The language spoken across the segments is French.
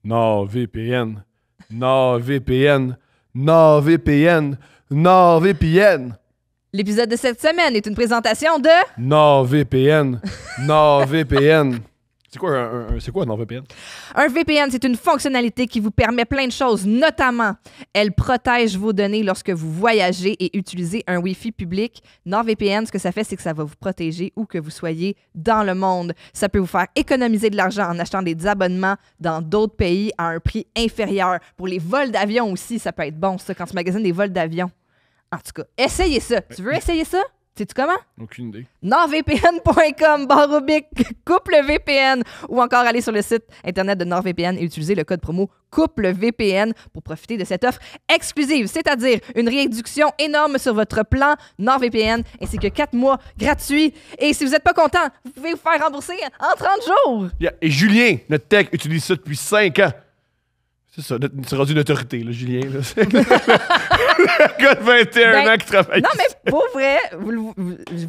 NordVPN. NordVPN. NordVPN. NordVPN. L'épisode de cette semaine est une présentation de... NordVPN. NordVPN. C'est quoi un NordVPN? Un VPN, c'est une fonctionnalité qui vous permet plein de choses, notamment, elle protège vos données lorsque vous voyagez et utilisez un Wi-Fi public. NordVPN, ce que ça fait, c'est que ça va vous protéger où que vous soyez dans le monde. Ça peut vous faire économiser de l'argent en achetant des abonnements dans d'autres pays à un prix inférieur. Pour les vols d'avion aussi, ça peut être bon, ça, quand tu magasines des vols d'avion. En tout cas, essayez ça. Tu veux essayer ça? Sais-tu comment? Aucune idée. NordVPN.com/couple-VPN ou encore aller sur le site internet de NordVPN et utiliser le code promo couple-VPN pour profiter de cette offre exclusive, c'est-à-dire une réduction énorme sur votre plan NordVPN ainsi que 4 mois gratuits. Et si vous n'êtes pas content, vous pouvez vous faire rembourser en 30 jours. Yeah. Et Julien, notre tech, utilise ça depuis 5 ans. C'est ça, c'est rendu une autorité, là, Julien. Là. Le gars de 21 ans qui travaille. Non, mais pour vrai, vous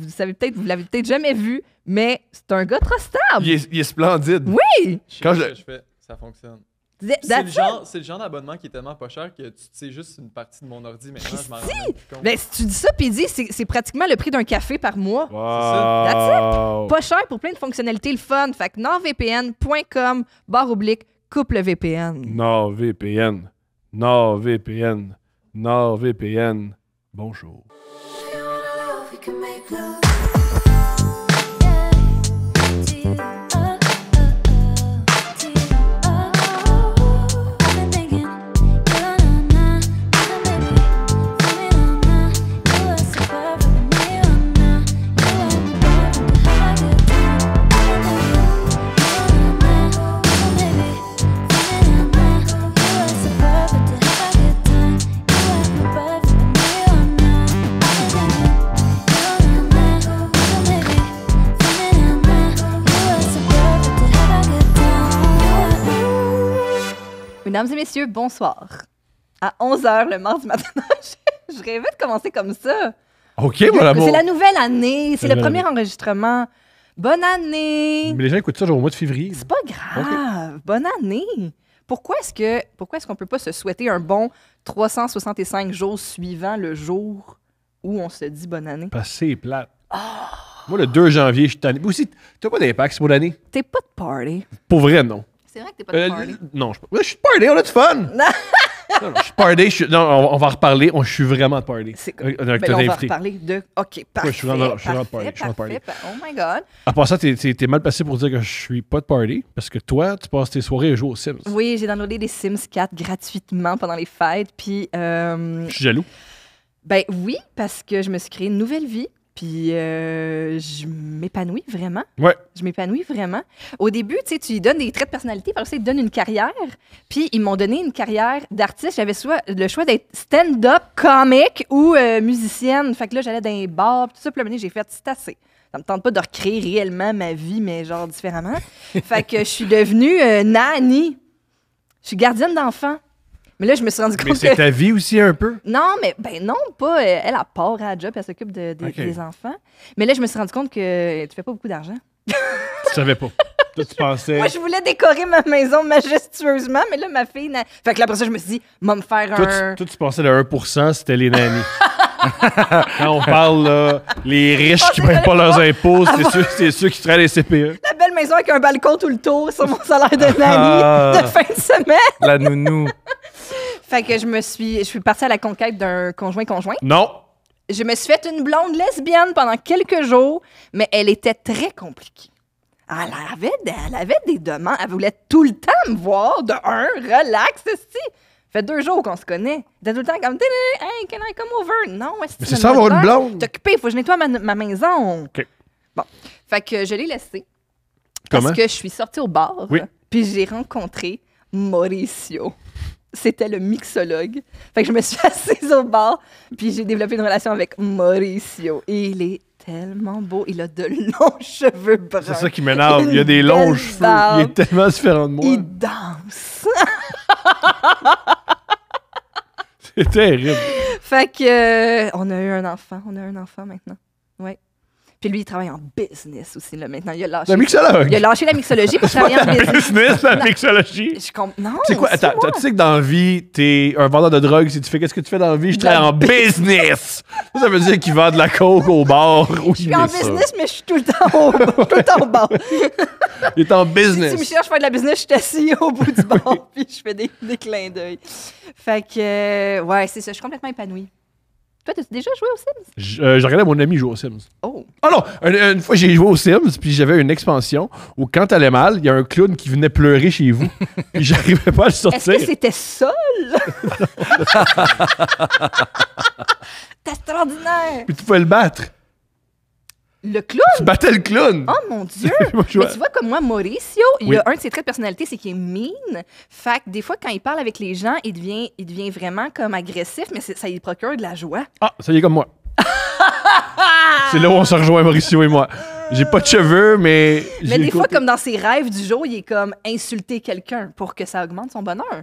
savez peut-être, vous l'avez peut-être jamais vu, mais c'est un gars trop stable. Il est splendide. Oui! Quand Ce que je fais, ça fonctionne. C'est le genre d'abonnement qui est tellement pas cher que tu sais juste une partie de mon ordi maintenant, je m'en rends même plus compte. Ben, si tu dis ça, puis dis, c'est pratiquement le prix d'un café par mois. Wow. That's it. Pas cher pour plein de fonctionnalités, le fun. Fait que nordvpn.com/couple-VPN. NordVPN. NordVPN. NordVPN. Bonjour. Mesdames et messieurs, bonsoir. À 11h le mardi matin, je rêvais de commencer comme ça. OK, mon amour. C'est la nouvelle année, c'est le nouvelle premier enregistrement. Bonne année! Mais les gens écoutent ça genre au mois de février. C'est pas grave. Bonne année! Pourquoi est-ce qu'on peut pas se souhaiter un bon 365 jours suivant le jour où on se dit bonne année? Parce que c'est plate. Moi, le 2 janvier, je suis tanné. Aussi, t'as pas d'impact, c'est mon année? T'es pas de party. Pour vrai, non. C'est vrai que t'es pas de party. Non, je suis de party, on a du fun! Non, je suis party, on va en reparler. Je suis vraiment de party. C'est Avec ben, ton on va invité. reparler de... OK, parfait. Ouais, je suis vraiment de party. Oh my God. À part ça, t'es mal placé pour dire que je suis pas de party, parce que toi, tu passes tes soirées à jouer aux Sims. Oui, j'ai downloadé des Sims 4 gratuitement pendant les fêtes, puis... Je suis jaloux. Ben oui, parce que je me suis créé une nouvelle vie, puis je m'épanouis vraiment. Ouais. Je m'épanouis vraiment. Au début, tu sais, tu lui donnes des traits de personnalité, parce qu'ils te donnent une carrière, puis ils m'ont donné une carrière d'artiste. J'avais soit le choix d'être stand-up, comique ou musicienne. Fait que là, j'allais dans les bars, tout ça, puis là, j'ai fait, c'est assez. Ça me tente pas de recréer réellement ma vie, mais genre différemment. Fait que je suis devenue nanny. Je suis gardienne d'enfants. Mais là, je me suis rendu compte Mais c'est que... ta vie aussi un peu? Non, mais ben non, pas. Elle a part à la job, elle s'occupe des enfants. Mais là, je me suis rendu compte que tu fais pas beaucoup d'argent. Tu savais pas. Toi, tu pensais... Moi, je voulais décorer ma maison majestueusement, mais là, ma fille... Fait que là, après ça, je me suis dit, me faire un... Toi, tu pensais le 1%, c'était les nannies. Quand on parle, là, les riches qui ne payent pas leurs impôts, c'est ceux qui travaillent les CPE. La belle maison avec un balcon tout le tour sur mon salaire de nanny de fin de semaine. La nounou. Fait que je suis partie à la conquête d'un conjoint-conjoint. Non. Je me suis fait une blonde lesbienne pendant quelques jours, mais elle était très compliquée. Elle avait des demandes. Elle voulait tout le temps me voir. De un, relax, Ça fait 2 jours qu'on se connaît. Elle était tout le temps comme, hey, can I come over? Non, Mais c'est ça, avoir une blonde. T'es occupé, il faut que je nettoie ma maison. OK. Bon. Fait que je l'ai laissé. Comment? Parce que je suis sortie au bar. Oui. Puis j'ai rencontré Mauricio. C'était le mixologue. Fait que je me suis assise au bar, puis j'ai développé une relation avec Mauricio. Et il est tellement beau. Il a de longs cheveux bruns. C'est ça qui m'énerve. Il a des longs cheveux. barbe. Il est tellement différent de moi. Il danse. C'est terrible. Fait que on a eu un enfant. On a un enfant maintenant. Ouais. Puis lui, il travaille en business aussi, là, maintenant. Il a lâché, La mixologue. il a lâché la mixologie pour travailler en business. Business, la mixologie. Non, C'est quoi? c'est Attends, moi. tu sais que dans la vie, t'es un vendeur de drogue. Si tu fais qu'est-ce que tu fais dans la vie? Je travaille en business. Ça veut dire qu'il vend de la coke au bar. Oui, Je suis en business, mais je suis tout le temps au bar. Il est en Si tu business. me cherches faire de la business, je suis assis au bout du bar, puis je fais des clins d'œil. Fait que, ouais, c'est ça, je suis complètement épanouie. Toi, t'as-tu déjà joué aux Sims? Je regardais mon ami jouer aux Sims. Oh! Oh non! Une fois, j'ai joué aux Sims, puis j'avais une expansion où, quand t'allais mal, il y a un clown qui venait pleurer chez vous. Puis j'arrivais pas à le Est-ce sortir. que c'était seul? C'est extraordinaire! Puis tu pouvais le battre. Le clown? Tu battais le clown. Oh mon Dieu! Moi, je Mais vois- tu vois, comme moi, Mauricio, il Oui. a un de ses traits de personnalité, c'est qu'il est mean. Fait que des fois, quand il parle avec les gens, il devient vraiment comme agressif, mais ça lui procure de la joie. Ah, ça y est comme moi. C'est là où on se rejoint, Mauricio et moi. J'ai pas de cheveux, mais... Mais j'ai des le fois, côté- comme dans ses rêves du jour, il est comme insulter quelqu'un pour que ça augmente son bonheur.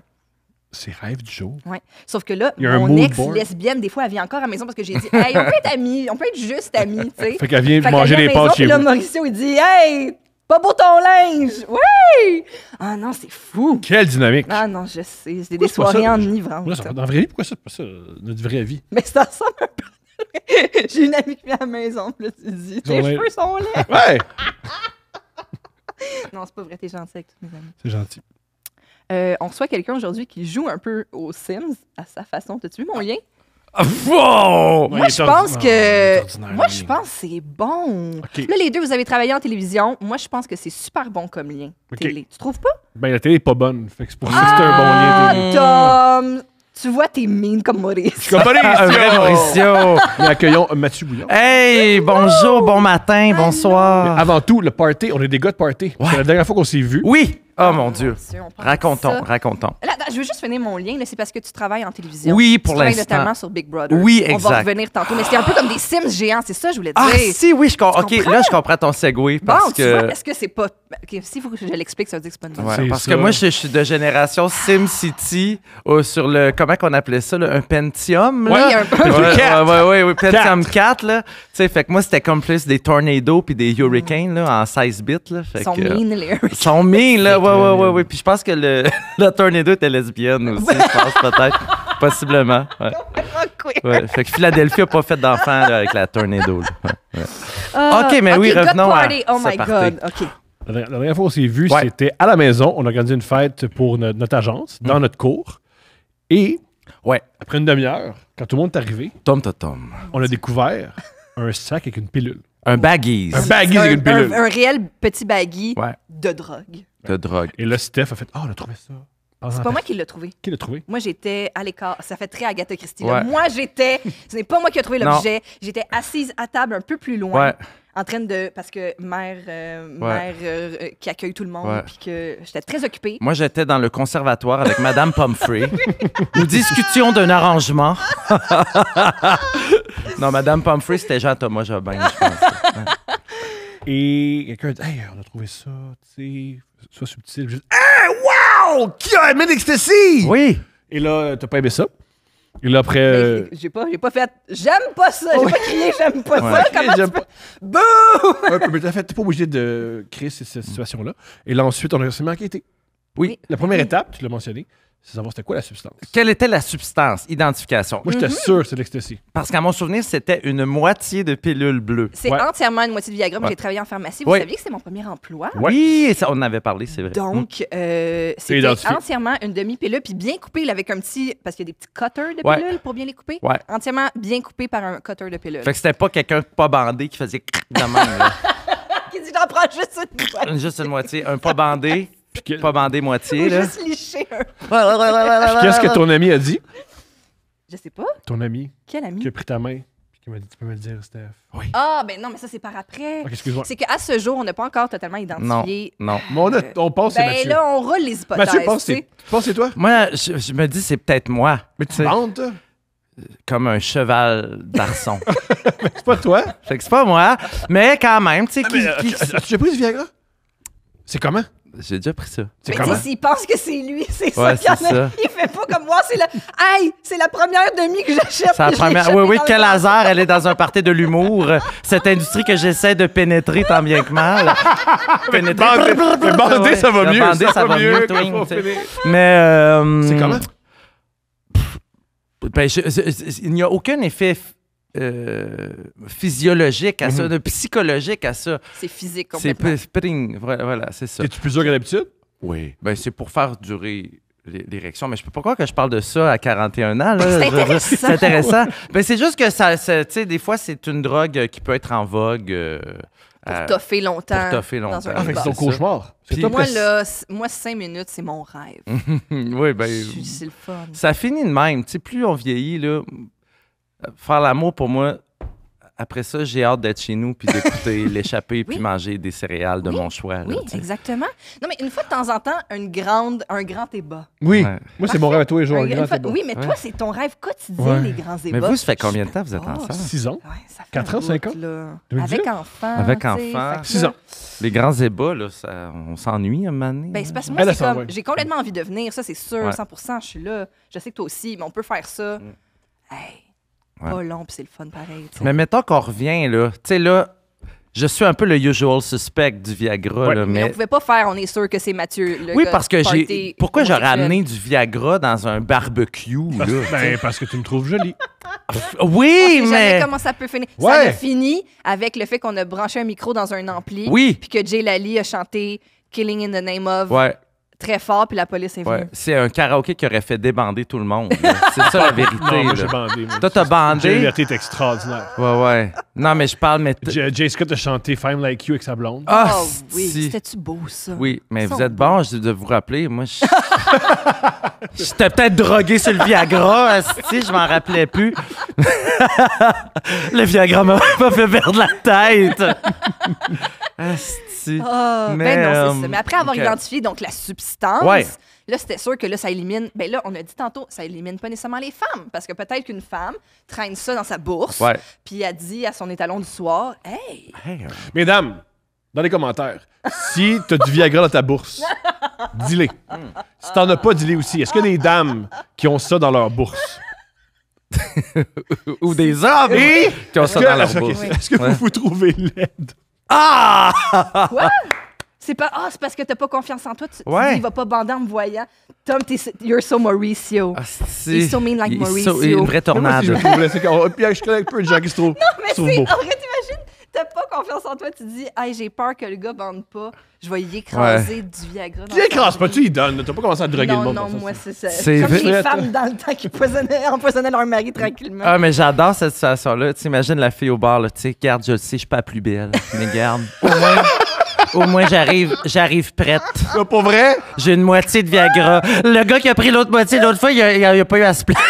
C'est rêve du jour. Ouais. Sauf que là, Il y a un mon mood ex board. lesbienne, des fois, elle vient encore à la maison parce que j'ai dit, hey, on peut être amis, on peut être juste amis, tu sais. Fait qu'elle vient Fait manger qu'elle des vient à la pâtes maison, chez puis là, vous. Mauricio, il dit, hey, pas beau ton linge. Oui! Ah non, c'est fou. Quelle dynamique. Ah non, je sais. J'ai des Pourquoi c'est pas soirées ça? enivrantes. Là, dans la vraie vie, pourquoi ça, pas ça, notre vraie vie? Mais ça ressemble un peu. J'ai une amie qui vient à la maison, puis là, tu dis, tes Ils ont l'air- cheveux sont laids. Ouais! Non, c'est pas vrai, t'es gentil avec tous mes amis. C'est gentil. On reçoit quelqu'un aujourd'hui qui joue un peu aux Sims à sa façon. T'as-tu vu mon lien? Wow! Moi, je pense que. Moi, je que pense que c'est bon. OK. Là, les deux, vous avez travaillé en télévision. Moi, je pense que c'est super bon comme lien. OK. Télé. Tu trouves pas? Ben, la télé est pas bonne. Fait que c'est pour ça que c'est un bon lien télé. Tom! Tu vois, t'es mean comme Maurice. Comme Un vrai Mauricio. Mais accueillons Mathieu Bouillon. Hey, bonjour, bon matin, bonsoir. Avant tout, le party, on est des gars de party. C'est la dernière fois qu'on s'est vus. Oui, oh mon Dieu. On parle de ça. Racontons. Là, attends, je veux juste finir mon lien. là. C'est parce que tu travailles en télévision. Oui, pour Tu travailles l'instant. notamment sur Big Brother. Oui, On va exact. revenir tantôt. Mais c'était un peu comme des Sims géants. C'est ça que je voulais dire. Ah, si, oui, OK, comprends? là, je comprends ton segway Bon, parce tu vois, que... est-ce que c'est pas. Ok, s'il faut que je l'explique, ça veut dire que c'est pas une bonne Ouais, C'est parce ça. que moi, je suis de génération SimCity sur le... Comment qu'on appelait ça, là, un Pentium, là? Oui, un peu. Oui, Pentium 4, là. Tu sais, fait que moi, c'était comme plus des tornados puis des hurricanes, là, en 16 bits, là. Fait Ils sont que, mean, les Ils sont mean, là. Ouais. Puis je pense que la tornado était lesbienne aussi, je pense, peut-être. Possiblement, ouais. Ouais, fait que Philadelphie a pas fait d'enfant là, avec la tornado. Là. Ouais. OK, mais oui, God revenons à party. Oh ce my party. God. OK. La dernière fois qu'on s'est vus, Ouais. c'était à la maison. On a organisé une fête pour notre agence, dans notre cours. Et Ouais. après une demi-heure, quand tout le monde est arrivé, Tom. on a découvert un sac avec une pilule. Un baggies Un baggy avec une pilule. Un réel petit baggy Ouais. de drogue. de drogue. Et là, Steph a fait « Ah, on a trouvé ça. » C'est pas moi qui l'ai trouvé. Qui l'a trouvé? Moi, j'étais à l'écart. Ça fait très Agatha Christie. là. Ouais. Moi, ce n'est pas moi qui ai trouvé Non. l'objet. J'étais assise à table un peu plus loin. Ouais. En train de. Parce que mère qui accueille tout le monde. Ouais. Puis que j'étais très occupée. Moi, j'étais dans le conservatoire avec Madame Pumphrey. Nous discutions d'un arrangement. Non, Madame Pumphrey, c'était Jean-Thomas Jobin, je pense. Et quelqu'un dit « Hey, on a trouvé ça, tu sais, soit subtil. » Je dis « Hey, wow! Qui a aimé l'ecstasy? » Oui. Et là, t'as pas aimé ça? Et là, après... Mais j'ai pas fait. J'aime pas ça. J'ai pas crié, j'aime pas Ouais. ça. Comment J'aime tu peux. Bouh! un peu, mais t'es pas obligé de créer cette situation-là. Et là, ensuite, on a réussi à enquêter. Oui. La première étape, tu l'as mentionné, c'est savoir c'était quoi la substance. Quelle était la substance? Identification. Moi, j'étais sûr que c'est l'ecstasy. Parce qu'à mon souvenir, c'était une moitié de pilule bleue. C'est Ouais. entièrement une moitié de Viagra. Moi, Ouais. J'ai travaillé en pharmacie. Vous Oui. saviez que c'est mon premier emploi? Oui, ça, on en avait parlé, c'est vrai. Donc, c'était identifié. entièrement une demi-pilule, puis bien coupée là, avec un petit... Parce qu'il y a des petits cutters de Ouais. pilules pour bien les couper. Ouais. Entièrement bien coupé par un cutter de pilule. Fait que c'était pas quelqu'un pas bandé qui faisait de même, là. Qui dit, j'en prends juste une boîte. Juste une moitié. Un pas bandé, Puis que- pas bandé moitié, Ou là. juste licher un... Puis qu'est-ce que ton ami a dit? Je sais pas. Ton ami Quel ami? qui a pris ta main puis qui m'a dit « Tu peux me le dire, Steph. » Ah, ben non, mais ça, c'est par après. Ok, excuse-moi. C'est qu'à ce jour, on n'a pas encore totalement identifié... Non. Mais on pense que c'est Ben Mathieu. là, on roule les hypothèses. Mathieu, pense tu que sais. c'est toi? Moi, je me dis, c'est peut-être moi. Mais Tu tu sais, bandes, toi? comme un cheval d'arçon. C'est pas toi? Fait que c'est pas moi, mais quand même, tu sais, Mais, as-tu déjà pris du Viagra? C'est comment? J'ai déjà pris ça. C'est Mais comment? tu sais, s'il pense que c'est lui, c'est Ouais, ça qu'il y en c'est a. ça. Il fait pas comme moi, c'est la première demi que j'achète. C'est la que je l'ai première. jetée Oui, dans le quel bar. hasard, elle est dans un party de l'humour. Cette industrie que j'essaie de pénétrer tant bien que mal. Pénétrer. Mais bander, ça va Le mieux. bander, ça va mieux, quand twing, on tu sais. finit. Mais. C'est comment? Ben, il n'y a aucun effet physiologique à ça, de psychologique à ça. C'est physique C'est complètement. spring, voilà, c'est ça. Es-tu plus dur que d'habitude? Oui. Ben, c'est pour faire durer l'érection. Mais je peux pas croire que je parle de ça à 41 ans. Là. C'est Je veux dire, intéressant. C'est intéressant. Ben, c'est juste que tu sais, des fois, c'est une drogue qui peut être en vogue. Pour toffer longtemps. Pour toffer dans longtemps. un Ah, fait que c'est ton C'est ça. cauchemar. C'est Puis- top Moi, que- là, moi, 5 minutes, c'est mon rêve. Oui, ben. C'est le fun. Ça finit de même. Tu sais, plus on vieillit, là, faire l'amour, pour moi, après ça, j'ai hâte d'être chez nous puis d'écouter l'échappée puis Oui. manger des céréales de Oui. mon choix. là, Oui, tu sais. exactement. Non, mais une fois de temps en temps, un grand ébat. Oui. Ouais. Moi, c'est mon rêve à tous les jours. Un- un une grand fois- débat. oui, mais toi, Ouais. c'est ton rêve quotidien, Ouais. les grands ébats. Mais vous, ça fait combien de temps que vous êtes Oh, ensemble? 6 ans. Ouais, ça fait 4 un ans, 5 ans? bout, là. 2018? Avec enfant. Avec tu sais, enfant. fait que 6 là, ans. Les grands ébats, là, on s'ennuie un moment donné. Ben, c'est parce que Elle, moi, elle c'est s'en comme, va. j'ai complètement envie de venir, ça, c'est sûr, Ouais. 100%, je suis là. Je sais que toi aussi, mais on peut faire ça. Hey, Ouais. pas long, puis c'est le fun pareil. tu sais. Mais mettons qu'on revient, là. Tu sais, là, je suis un peu le usual suspect du Viagra, Ouais. là, Mais on mais... pouvait pas faire, on est sûr que c'est Mathieu. Le Oui, gars parce que du j'ai... party Pourquoi j'aurais homosexuel. amené du Viagra dans un barbecue, là? Ben, parce que tu me trouves jolie. Oui, On sait mais... jamais comment ça peut finir. Ça Ouais. a fini avec le fait qu'on a branché un micro dans un ampli. Oui. Puis que Jay Lally a chanté Killing in the Name of Ouais. très fort, puis la police est venue. Ouais, c'est un karaoké qui aurait fait débander tout le monde. là. C'est ça la vérité. Non, moi, là. j'ai bandé. moi. Toi, t'as Jay bandé? Liberté est extraordinaire. Ouais. Non, mais je parle, mais... Jay Scott a chanté Femme Like You avec sa blonde. Ah, Oh oui, si. c'était-tu beau, ça? Oui, mais Ils vous sont êtes bon, je de vous rappeler. Moi, j'étais peut-être drogué sur le Viagra. Si, je m'en rappelais plus. Le Viagra m'a fait perdre la tête. Asti. Ah, Mais, ben non, c'est ça. Mais après avoir ok. identifié donc la substance, Ouais. là, c'était sûr que là, ça élimine. Ben là, on a dit tantôt, ça élimine pas nécessairement les femmes. Parce que peut-être qu'une femme traîne ça dans sa bourse, Ouais. puis elle dit à son étalon du soir, hey, Hey, Mesdames, dans les commentaires, si t'as du Viagra dans ta bourse, dis-les. Si t'en as pas, dis-les aussi. Est-ce qu'il y a des dames qui ont ça dans leur bourse? ou des hommes qui ont ça dans leur ok, bourse. est-ce que Ouais. vous vous trouvez laide? Ah! quoi? C'est parce que t'as pas confiance en toi. Tu Ouais. dis, il va pas bander en me voyant. Tom, you're so Mauricio. Asti. He's so mean like Il est Mauricio. une vraie Moi, tornade. si je me trouve laide, c'est qu'on- puis je connais peu de gens qui se trouvent, Mais se trouvent c'est, beaux. en vrai, t'imagines, t'as pas confiance en toi, tu dis, hey, j'ai peur que le gars bande pas, je vais y écraser du Viagra. dans Qui écrase sa pas, vie. tu y donnes. T'as pas commencé à droguer le Non, monde. non, pour ça, moi, c'est- c'est ça. C'est Comme vrai. les femmes dans le temps qui empoisonnaient leur mari tranquillement. Ah, mais j'adore cette situation-là. Tu imagines la fille au bar, là. Tu sais, garde, je le sais, je suis pas la plus belle. Mais garde, au moins j'arrive prête. Ah, pour vrai? J'ai une moitié de Viagra. Le gars qui a pris l'autre moitié l'autre fois, il a pas eu à se plaindre.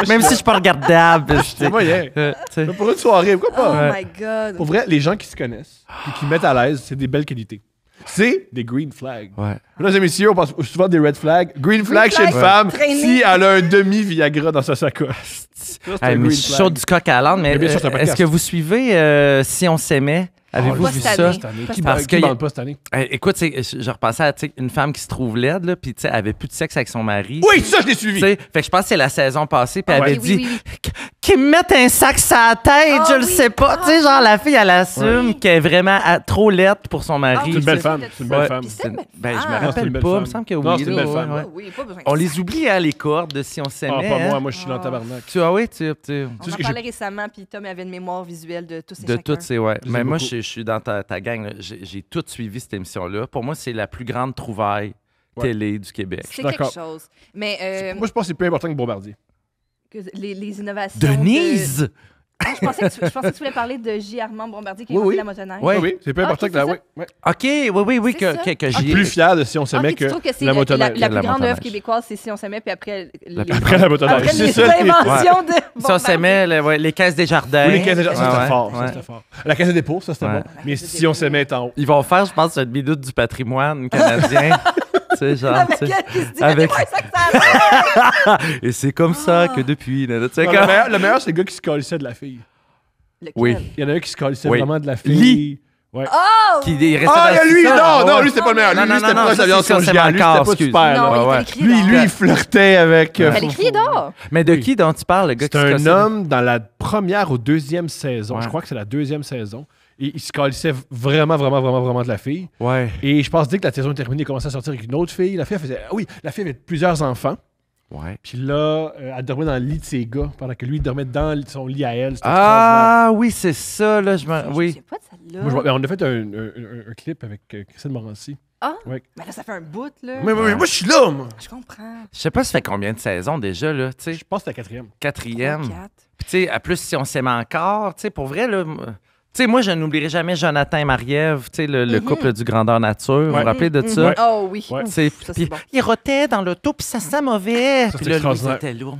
Même si je suis pas regardable. C'est moyen. Tu sais. Mais pour une soirée, pourquoi Oh pas? my God. Pour vrai, les gens qui se connaissent et qui mettent à l'aise, c'est des belles qualités. C'est des green flags. Ouais. Mesdames et messieurs, on pense souvent des red flags. Green flag chez une flag, femme traîner. si elle a un demi-Viagra dans sa sacoche. Ça, c'est un Hey, mais green je suis flag. chaud du coq à l'âne, mais Mais bien sûr, c'est un podcast. est-ce que vous suivez Si on s'aimait? Avez-vous Pas vu cette ça? année. Cette année. Parce Qui que- qui bande pas cette année? Écoute, je repensais à une femme qui se trouve laide, là, puis tu sais, elle avait plus de sexe avec son mari. Oui, ça, je l'ai suivi. Tu sais, fait que je pense que c'est la saison passée, puis elle Ah ouais. avait Oui, dit oui, oui. qu'ils me mettent un sac sur la tête, Ah je le oui. sais pas. Tu sais, genre, la fille, elle assume Oui. qu'elle est vraiment trop laide pour son mari. Ah oui, C'est une belle c'est femme. vrai. C'est une belle Ouais. femme. Puis c'est une belle Ben, je me femme. Ah, c'est rappelle une belle pas, il me femme. semble que Non, oui. c'est une là, belle ouais, femme. ouais. Oui, pas besoin On de les ça. oublie, hein, les cordes de Si on Ah, s'aimait. pas moi. hein. Moi, je suis dans le tabarnak. Tu vois, oui, tu On ce en que j'ai- parlait récemment, puis Tom avait une mémoire visuelle de tous ces De chacun. toutes ces, ouais. Je Mais sais moi, beaucoup. je suis dans ta gang. là. J'ai tout suivi cette émission-là. Pour moi, c'est la plus grande trouvaille Ouais. télé du Québec. C'est D'accord. quelque chose. Mais Moi, je pense que c'est plus important que Bombardier. que les innovations. Denise! Ah, je pensais que tu voulais parler de J. Armand Bombardier qui a Oui, inventé oui. la motoneige. Ouais. Oui, c'est plus Ah, important ok, que la. c'est Oui, oui. OK, oui, C'est ça. que Je suis j'y plus fier de Si on Ah, s'aimait puis tu trouves que c'est la la motoneige. plus La grande motoneige. œuvre québécoise, c'est Si on s'aimait, puis après Après la motoneige. après C'est les ça. inventions de Si on Bombardier. s'aimait, les caisses des jardins. Oui, les caisses de ça, c'était Ouais, fort. ouais. Ça, c'était fort. La caisse de dépôt, ça, c'était Ouais. bon. Mais Si on s'aimait est en haut. Ils vont faire, je pense, une minute du patrimoine canadien. Tu sais, genre, Avec tu sais. elle qui se dit, Avec- mettez-moi un sac sur la tête. Et c'est comme ça que depuis. là, tu sais, Non, comme- le meilleur, c'est le gars qui se calissait de la fille. Lequel? Oui. Il y en a un qui se calissait Oui. vraiment de la fille. Ouais. Oh! Qui est resté Ah, dans lui, ça. non, Ouais. lui, c'était pas le meilleur. Lui, Non, c'était non, pas ça, l'avion c'est ça, c'est conjugale. Lui, encore, c'était pas excuse. super. Non, là. il ouais. était écrit Lui, dehors. il flirtait avec... Elle écrit dehors. Mais de Oui. qui dont tu parles, le gars qui C'est se un cassait? homme dans la première ou deuxième saison. Ouais. Je crois que c'est la deuxième saison. Et il se calissait vraiment de la fille. Ouais. Et je pense dès que la saison est terminée, il commençait à sortir avec une autre fille. La fille, elle faisait... Oui, la fille avait plusieurs enfants. Ouais. Puis là, elle dormait dans le lit de ses gars, pendant que lui, il dormait dans son lit à elle. C'était Ah, oui, c'est ça, là. Je Oui. sais pas de celle-là. extraordinaire. Moi, on a fait un clip avec Christine Morancy. Ah, Ouais. mais là, ça fait un bout, là. Mais moi, je suis là, moi. Je comprends. Je sais pas, ça fait combien de saisons déjà, là, tu sais, Je pense que c'est la quatrième. quatrième. 4. Puis, tu sais, à plus, si on s'aime encore, tu sais, pour vrai, là, tu sais, moi, je n'oublierai jamais Jonathan et Marie-Ève, tu sais, le couple du Grandeur Nature. Vous vous rappelez de ça? Ouais. Oh oui. Ouais. Ouf, Tu sais, ça, c'est puis bon. il rotait dans l'auto, puis ça sent mauvais. Ça, Puis c'est là, lui, extraordinaire. c'était là.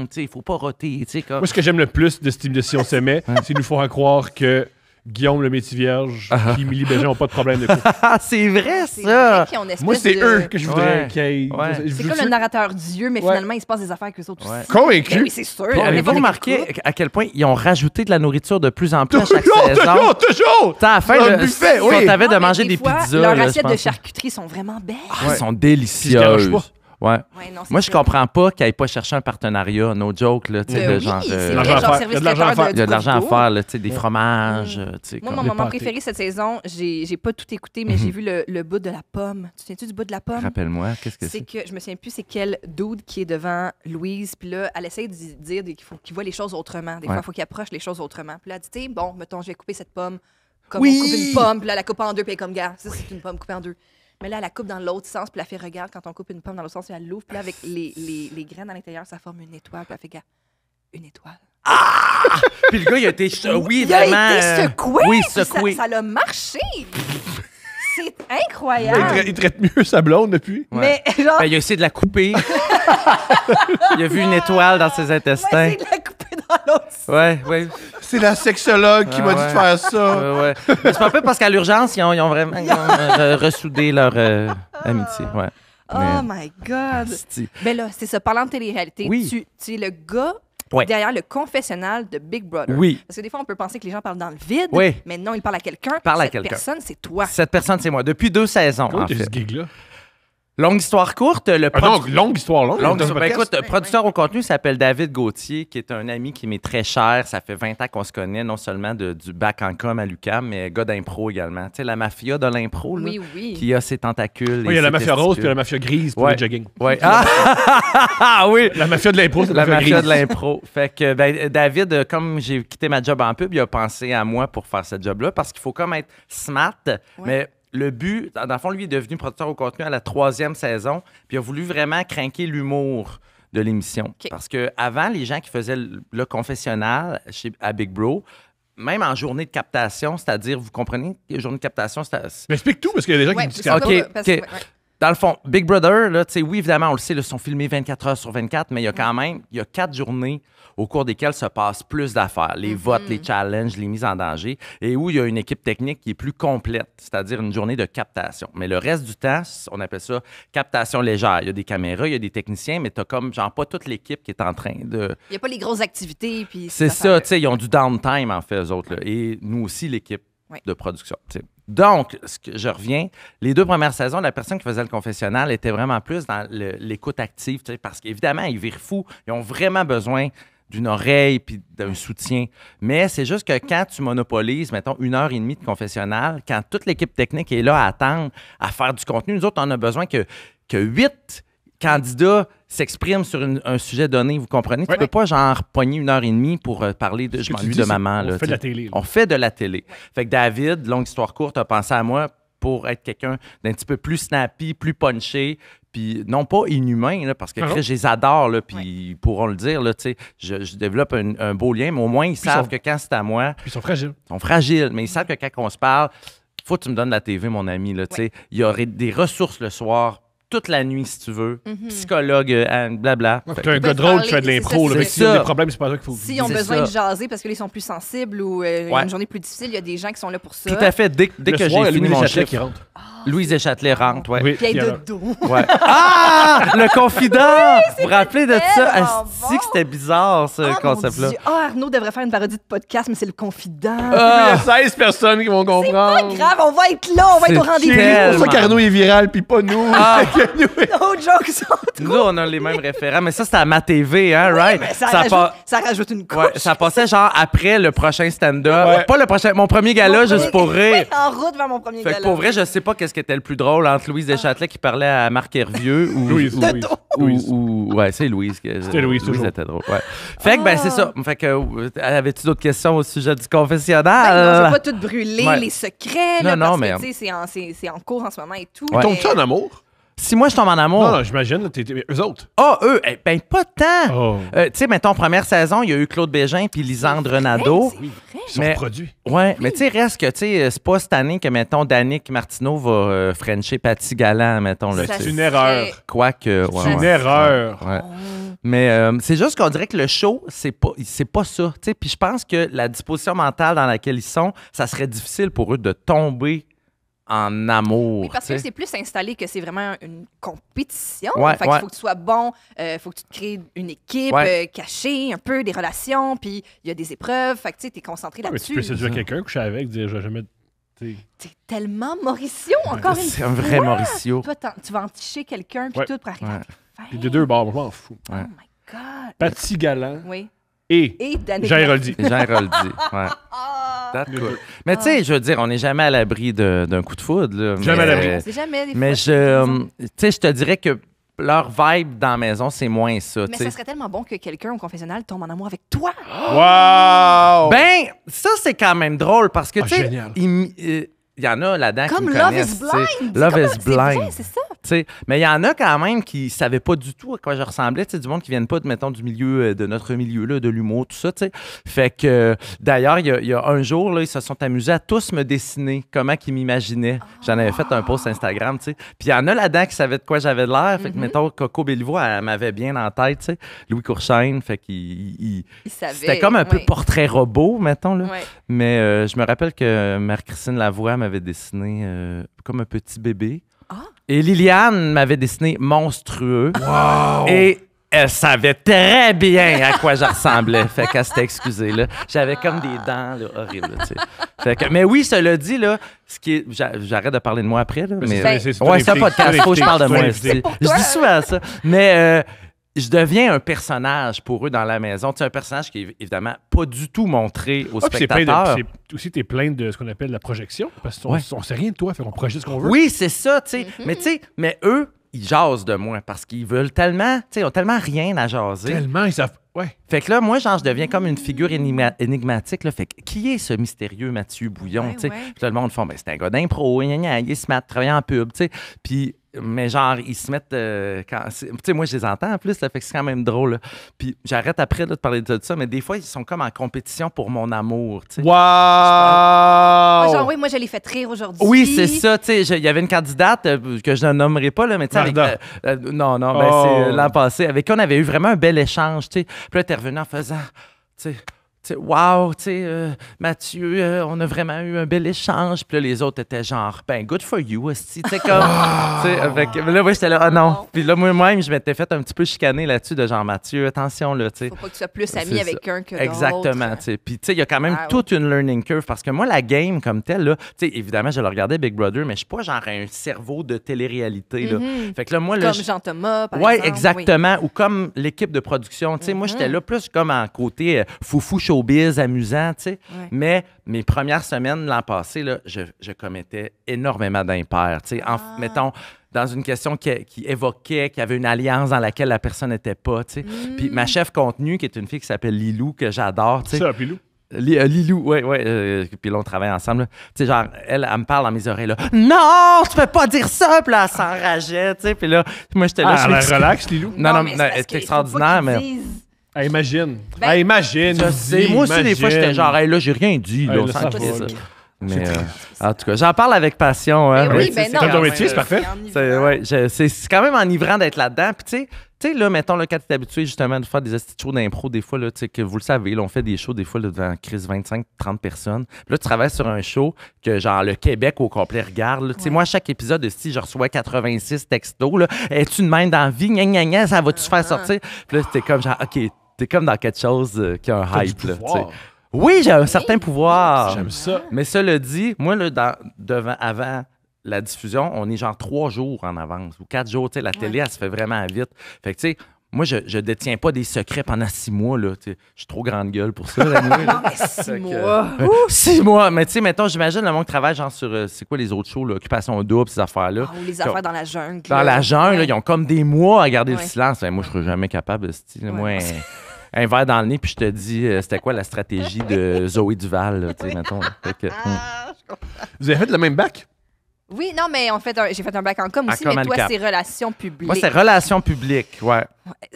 Tu sais, il faut pas roter, tu sais, comme. Moi, ce que j'aime le plus de ce type de Si on s'aimait, c'est qu'ils nous font croire que Guillaume le métier vierge et Émilie Bégin n'ont pas de problème de couple. Ah, c'est vrai, C'est ça! vrai qu'ils ont une espèce Moi, c'est de... eux que je voudrais Ouais. qu'ils aillent. Ouais. Je C'est veux comme ça. le narrateur Dieu, mais Ouais. finalement, il se passe des affaires avec eux autres Ouais. aussi. Convaincu. Ben oui, c'est sûr. Puis, avez-vous remarqué à quel point ils ont rajouté de la nourriture de plus en plus à chaque saison? Toujours! T'as à la fin, Dans le là, buffet, si oui. on t'avait de Ah, mais manger des fois, pizzas. leurs là, je assiettes de pense. charcuterie sont vraiment belles. Ah, elles sont Puis ils se délicieuses. garagent Ouais. Ouais, non, c'est Moi, je ça. comprends pas qu'ils n'aient pas cherché un partenariat, no joke, là, tu sais, de Oui, genre. c'est de vrai, l'argent à genre faire. service Il y a de l'argent à traiteur faire. Il y a de l'argent à Costco. faire, là, tu sais, des fromages, tu sais. Moi, comme- mon moment pâtés. préféré cette saison, j'ai pas tout écouté, mais j'ai vu le bout de la pomme. Tu te souviens-tu du bout de la pomme? Rappelle-moi, qu'est-ce que C'est c'est? que je me souviens plus c'est quel dude qui est devant Louise, puis là, elle essaie de dire qu'il faut qu'il voit les choses autrement. Des fois, Ouais. il faut qu'il approche les choses autrement. Puis là, elle dit, tu sais, bon, mettons, je vais couper cette pomme comme Oui! on coupe une pomme, puis là, elle la coupe en deux, puis elle est comme, gars, ça, c'est une pomme coupée en deux. Mais là, elle la coupe dans l'autre sens, puis elle fait, regarde, quand on coupe une pomme dans l'autre sens, elle l'ouvre, puis là, avec les graines à l'intérieur, ça forme une étoile, puis elle fait, gars, une étoile. Puis le gars, il a été. Oui, Il a vraiment. été secoué! Oui, puis secoué. Ça l'a marché! C'est Il incroyable! traite- il traite mieux sa blonde depuis. Ouais. Mais genre, Ben, il a essayé de la couper. Il a vu une étoile dans ses intestins. essayer de la couper dans l'autre sens. Ouais, ouais. C'est la sexologue qui m'a dit de faire ça. Ouais. Mais c'est pas peu parce qu'à l'urgence, ils ont vraiment ressoudé leur amitié. Ouais. Oh my God! Asti. Ben là, c'est ça. Parlant de télé-réalité, Oui. tu es le gars Ouais. derrière le confessionnal de Big Brother. Oui. Parce que des fois, on peut penser que les gens parlent dans le vide, Oui. mais non, ils parlent à quelqu'un. Parle à Cette quelqu'un. personne, c'est toi. Cette personne, c'est moi. Depuis 2 saisons, Comment en t'as vu ce fait. gig-là? Longue histoire courte, le Ah non, longue histoire, longue. Longue Dans histoire. un Ben, podcast. écoute, producteur au contenu s'appelle David Gauthier, qui est un ami qui m'est très cher. Ça fait 20 ans qu'on se connaît, non seulement du bac en com à l'UQAM, mais gars d'impro également. Tu sais, la mafia de l'impro, là, Oui, oui. qui a ses tentacules. Oui, il y a la mafia rose puis la mafia grise pour Ouais. le jogging. Ouais. Ah oui! La mafia de l'impro, c'est La mafia grise. de l'impro. Fait que ben, David, comme j'ai quitté ma job en pub, il a pensé à moi pour faire ce job-là parce qu'il faut comme être smart. Mais le but, dans le fond, lui est devenu producteur au contenu à la 3e saison, puis il a voulu vraiment craquer l'humour de l'émission. OK. Parce que avant, les gens qui faisaient le confessionnal à Big Bro, même en journée de captation, c'est-à-dire, vous comprenez, journée de captation, Mais explique tout, parce qu'il y a des gens Ouais, qui disent parce que... que- OK, parce que- OK. ouais. Dans le fond, Big Brother, là, tu sais, oui, évidemment, on le sait, ils sont filmés 24 heures sur 24, mais il y a quand même, il y a 4 journées au cours desquelles se passe plus d'affaires. Les votes, les challenges, les mises en danger, et où il y a une équipe technique qui est plus complète, c'est-à-dire une journée de captation. Mais le reste du temps, on appelle ça captation légère. Il y a des caméras, il y a des techniciens, mais tu as comme, genre, pas toute l'équipe qui est en train de... Il n'y a pas les grosses activités. Puis C'est ces ça, affaires-là. tu sais, ils ont du downtime, en fait, eux autres, là. Et nous aussi, l'équipe Ouais. de production, tu sais. Donc, je reviens, les 2 premières saisons, la personne qui faisait le confessionnal était vraiment plus dans l'écoute active, tu sais, parce qu'évidemment, ils virent fous. Ils ont vraiment besoin d'une oreille puis d'un soutien. Mais c'est juste que quand tu monopolises, mettons, 1h30 de confessionnal, quand toute l'équipe technique est là à attendre, à faire du contenu, nous autres, on a besoin que 8 candidats s'expriment sur un sujet donné, vous comprenez? Tu Ouais. peux pas, genre, pogner 1h30 pour parler de « je Ce que tu m'ennuie dis, de c'est maman ». on là, fait tu de la sais. télé, là. On fait de la télé. Fait que David, longue histoire courte, a pensé à moi pour être quelqu'un d'un petit peu plus snappy, plus punché, puis non pas inhumain, là, parce que Ah non. Chris, je les adore, là, puis ils pourront le dire, là, tu sais, je développe un beau lien, mais au moins, ils savent sont- que quand c'est à moi, Puis ils sont fragiles. ils sont fragiles, mais ils savent que quand on se parle, faut que tu me donnes la TV, mon ami, là, tu sais. Il y aurait des ressources le soir toute la nuit, si tu veux. Psychologue, blabla. T'es un gars drôle qui fait de l'impro. c'est S'il y a des problèmes, c'est pas ça qu'il faut. S'ils ont C'est besoin ça. de jaser parce qu'ils sont plus sensibles ou une journée plus difficile, il y a des gens qui sont là pour ça. Tout à fait. Dès Le que soir, il y j'ai a fini Louis mon Deschâtelet chiffre. qui rentre. Louise Deschâtelet rentre, ouais. Oui, Puis elle puis est de alors- dos. Ouais. Ah! Le confident! Vous vous rappelez de ça? tellement Asti que c'était bizarre, ce Ah, mon concept-là. Dieu. Ah, Arnaud devrait faire une parodie de podcast, mais c'est le confident. Il y a 16 personnes qui vont Pas comprendre. grave, on va être là, on va être au C'est rendez-vous. C'est tellement- pour ça qu'Arnaud est viral, puis pas nous. Ah. Nos jokes sont Nous, on a les mêmes référents, mais ça, c'était à ma TV, hein, right? mais ça, Ça rajoute, pa- ça rajoute une couche. Ouais, ça passait genre après le prochain stand-up. Ouais. Pas le prochain, mon premier gala, juste pour rire. En route vers mon premier Fait que gala. pour vrai, je sais pas qu'est-ce qui était le plus drôle entre Louise Deschâtelet qui parlait à Marc Hervieux ou. Louise, ou- Louise. Louise. Ouais, c'est Louise. C'était Louise, toujours. était drôle. Ouais. Fait que, ben, c'est ça. Fait que, avais-tu d'autres questions au sujet du Ben confessionnal? non, je vais pas tout brûler, Ouais. les secrets, Non, là, non, parce mais- que, tu sais, c'est en cours en ce moment et tout. Ouais. mais- Tombe-tu en amour? Si moi, je tombe en amour. Non, non, j'imagine. Eux autres. Ah, eux, eh, ben, pas tant. Oh. Tu sais, mettons, première saison, il y a eu Claude Bégin puis Lisandre Nadeau. C'est vrai. Ils sont Mais- produits. Ouais, mais tu sais, reste que, tu sais, c'est pas cette année que, mettons, Danick Martineau va frencher Patty Galant, mettons, là, Ça tu sais. C'est une erreur. Quoique, ouais, C'est une ouais. erreur. Ouais. Mais c'est juste qu'on dirait que le show, c'est pas ça. tu sais. Puis je pense que la disposition mentale dans laquelle ils sont, ça serait difficile pour eux de tomber en amour. Oui, parce tu que sais. c'est plus installé que c'est vraiment une compétition. Ouais, Fait qu'il ouais. faut que tu sois bon, faut que tu te crées une équipe Ouais. cachée, un peu des relations, puis il y a des épreuves. Fait que tu sais, t'es concentré Ah, mais tu là-dessus. peux séduire quelqu'un, coucher avec, dire je vais jamais. t'sais. T'es tellement Mauricio, encore une C'est fois. un vrai Mauricio. Toi, tu vas enticher quelqu'un, puis Ouais. tout pour arriver Ouais. à la fin. Puis des deux bords, moi, je m'en fous. Oh my God. Patty Galant Oui. et Et Danick Jean Martin. Héroldi. Jean Héroldi, ouais. That's good. Mais tu sais, je veux dire, on n'est jamais à l'abri d'un coup de foudre. Là, Jamais à mais- l'abri. C'est jamais des Mais fois, t'as raison. tu sais, je te dirais que leur vibe dans la maison, c'est moins ça. Mais tu ça sais. serait tellement bon que quelqu'un au confessionnal tombe en amour avec toi. Wow! Ben, ça, c'est quand même drôle parce que, Ah, tu sais, génial. il y en a là-dedans qui Comme me Love connaissent, is tu sais. Blind. Love C'est is comme- c'est vrai, Blind. c'est ça. Tu sais, mais il y en a quand même qui savaient pas du tout à quoi je ressemblais, tu sais, du monde qui viennent pas, mettons, du milieu, de notre milieu, là, de l'humour, tout ça, tu sais. Fait que, d'ailleurs, il y a un jour, là, ils se sont amusés à tous me dessiner comment qu'ils m'imaginaient. J'en avais fait un post Instagram, tu sais. Puis il y en a là-dedans qui savaient de quoi j'avais de l'air. Fait que, mettons, Coco Béliveau, elle m'avait bien en tête, tu sais. Louis Courchaine, fait qu'il... Il savait. C'était comme un peu ouais. portrait robot, mettons, là. Ouais. Mais je me rappelle que Marie-Christine Lavoie m'avait dessiné comme un petit bébé. Ah. Et Liliane m'avait dessiné monstrueux. Wow! Et elle savait très bien à quoi je ressemblais. Fait qu'elle s'était excusée, là. J'avais comme des dents là, horribles, tu sais. Fait que, mais oui, cela dit, là, ce qui est... J'arrête de parler de moi après, là. Mais Mais, c'est ouais, c'est un invité, podcast, c'est faut que je parle de moi. invité. aussi. Je dis souvent ça. Mais... je deviens un personnage pour eux dans la maison. Tu sais, un personnage qui est évidemment pas du tout montré aux Ah, puis c'est plein spectateurs. aussi, t'es plein de ce qu'on appelle la projection. Parce qu'on Ouais. on sait rien de toi, fait qu'on projette ce qu'on veut. Oui, c'est ça, tu sais. Mais tu sais, mais eux, ils jasent de moi parce qu'ils veulent tellement, tu sais, ils ont tellement rien à jaser. Tellement, ils savent. Ouais. Fait que là, moi, genre, je deviens comme une figure énigmatique. Là. Fait que qui est ce mystérieux Mathieu Bouillon, Ouais, tu sais? ouais. Puis là, le monde fait, ben, c'est un gars d'impro, gna, gna, il se met à travailler en pub, tu sais. Puis, mais genre, ils se mettent, tu sais, moi, je les entends en plus, là, fait que c'est quand même drôle. Là. Puis j'arrête après là, de parler de ça, mais des fois, ils sont comme en compétition pour mon amour, tu sais. Wow! Ah, genre, oui, moi, je l'ai fait rire aujourd'hui. Oui, c'est ça. Tu sais, il y avait une candidate que je ne nommerai pas, là, mais tu sais, avec, Varda. non, ben, Oh. c'est l'an passé, avec qui on avait eu vraiment un bel échange. Tu sais. Puis là, t'es revenu en faisant, tu sais, wow, tu sais, Mathieu, on a vraiment eu un bel échange. Puis là, les autres étaient genre, ben, good for you, esti. Tu sais, comme, tu sais, avec, mais là, moi, j'étais là, ah non. Puis là, moi-même, je m'étais fait un petit peu chicaner là-dessus de genre, Mathieu, attention, là, tu sais. Faut pas que tu sois plus ami C'est avec ça. un que d'autres. Exactement, tu sais. Puis, tu sais, il y a quand même Wow. toute une learning curve parce que moi, la game comme telle, là, tu sais, évidemment, je le regardais Big Brother, mais je suis pas genre un cerveau de télé-réalité, là. Mhm. Fait que là, moi, là. Comme Jean-Thomas, par Ouais, exemple. exactement. Ou comme l'équipe de production. Tu sais, moi, j'étais là plus comme en côté foufou, showbiz, amusant, tu sais. Ouais. Mais mes premières semaines l'an passé, là, je commettais énormément d'impairs. Tu sais, mettons, dans une question qui évoquait qu'il y avait une alliance dans laquelle la personne n'était pas, tu sais. Puis ma chef contenu, qui est une fille qui s'appelle Lilou, que j'adore, tu sais. Ça, Pilou. Lilou, ouais. Puis là, on travaille ensemble. là. Tu sais, genre, elle me parle dans mes oreilles, là. Non, tu peux pas dire ça! Puis là, elle s'enrageait, tu sais. Puis là, moi, j'étais là. Ah, je m'excuse. relax, Lilou. Non, mais c'est elle parce est qu'il faut extraordinaire, pas mais. qu'ils disent- Ah, imagine. Ben, Ah, imagine. Je sais. Moi aussi, des fois, j'étais genre, hey, là, j'ai rien dit, là, Hey, on là, s'en ça crisse. va, là. Mais en tout cas, j'en parle avec passion. Hein, oui, ben non. Comme ton métier, c'est parfait. C'est quand même enivrant d'être là-dedans. Puis tu sais, là, mettons, là, quand tu es habitué justement de faire des shows d'impro, des fois, là, tu sais, que vous le savez, là, on fait des shows, des fois, là, devant 25-30 personnes. Puis là, tu travailles sur un show que, genre, le Québec au complet regarde. Tu sais, moi, à chaque épisode, si je reçois 86 textos, là, es-tu de même dans la vie? Gna, gna, gna, ça va-tu faire sortir? Puis là, t'es comme, genre, OK, t'es comme dans quelque chose qui a un hype, là, tu sais. Oui, j'ai un certain pouvoir. J'aime ça. Mais cela dit, moi, là, avant la diffusion, on est genre 3 jours en avance ou 4 jours. Tu sais, la télé, elle se fait vraiment vite. Fait que, tu sais, moi, je détiens pas des secrets pendant 6 mois. Là, je suis trop grande gueule pour ça. Là, moi, Non, mais 6 mois. 6 mois. Mais tu sais, mettons, j'imagine le monde qui travaille genre sur, c'est quoi les autres shows, là, Occupation Double, ces affaires-là. Ou les affaires dans la jungle. Dans la jungle, là, ils ont comme des mois à garder le Ouais. silence. Moi, je serais jamais capable de style. Moi, un verre dans le nez, puis je te dis, c'était quoi la stratégie de Zoé Duval, là, tu sais, mettons. Fait que, Vous avez fait le même bac? Oui, non, mais j'ai fait un bac en com aussi, com mais à toi, l'UQAM. c'est relations publiques. Moi, c'est relations publiques, ouais.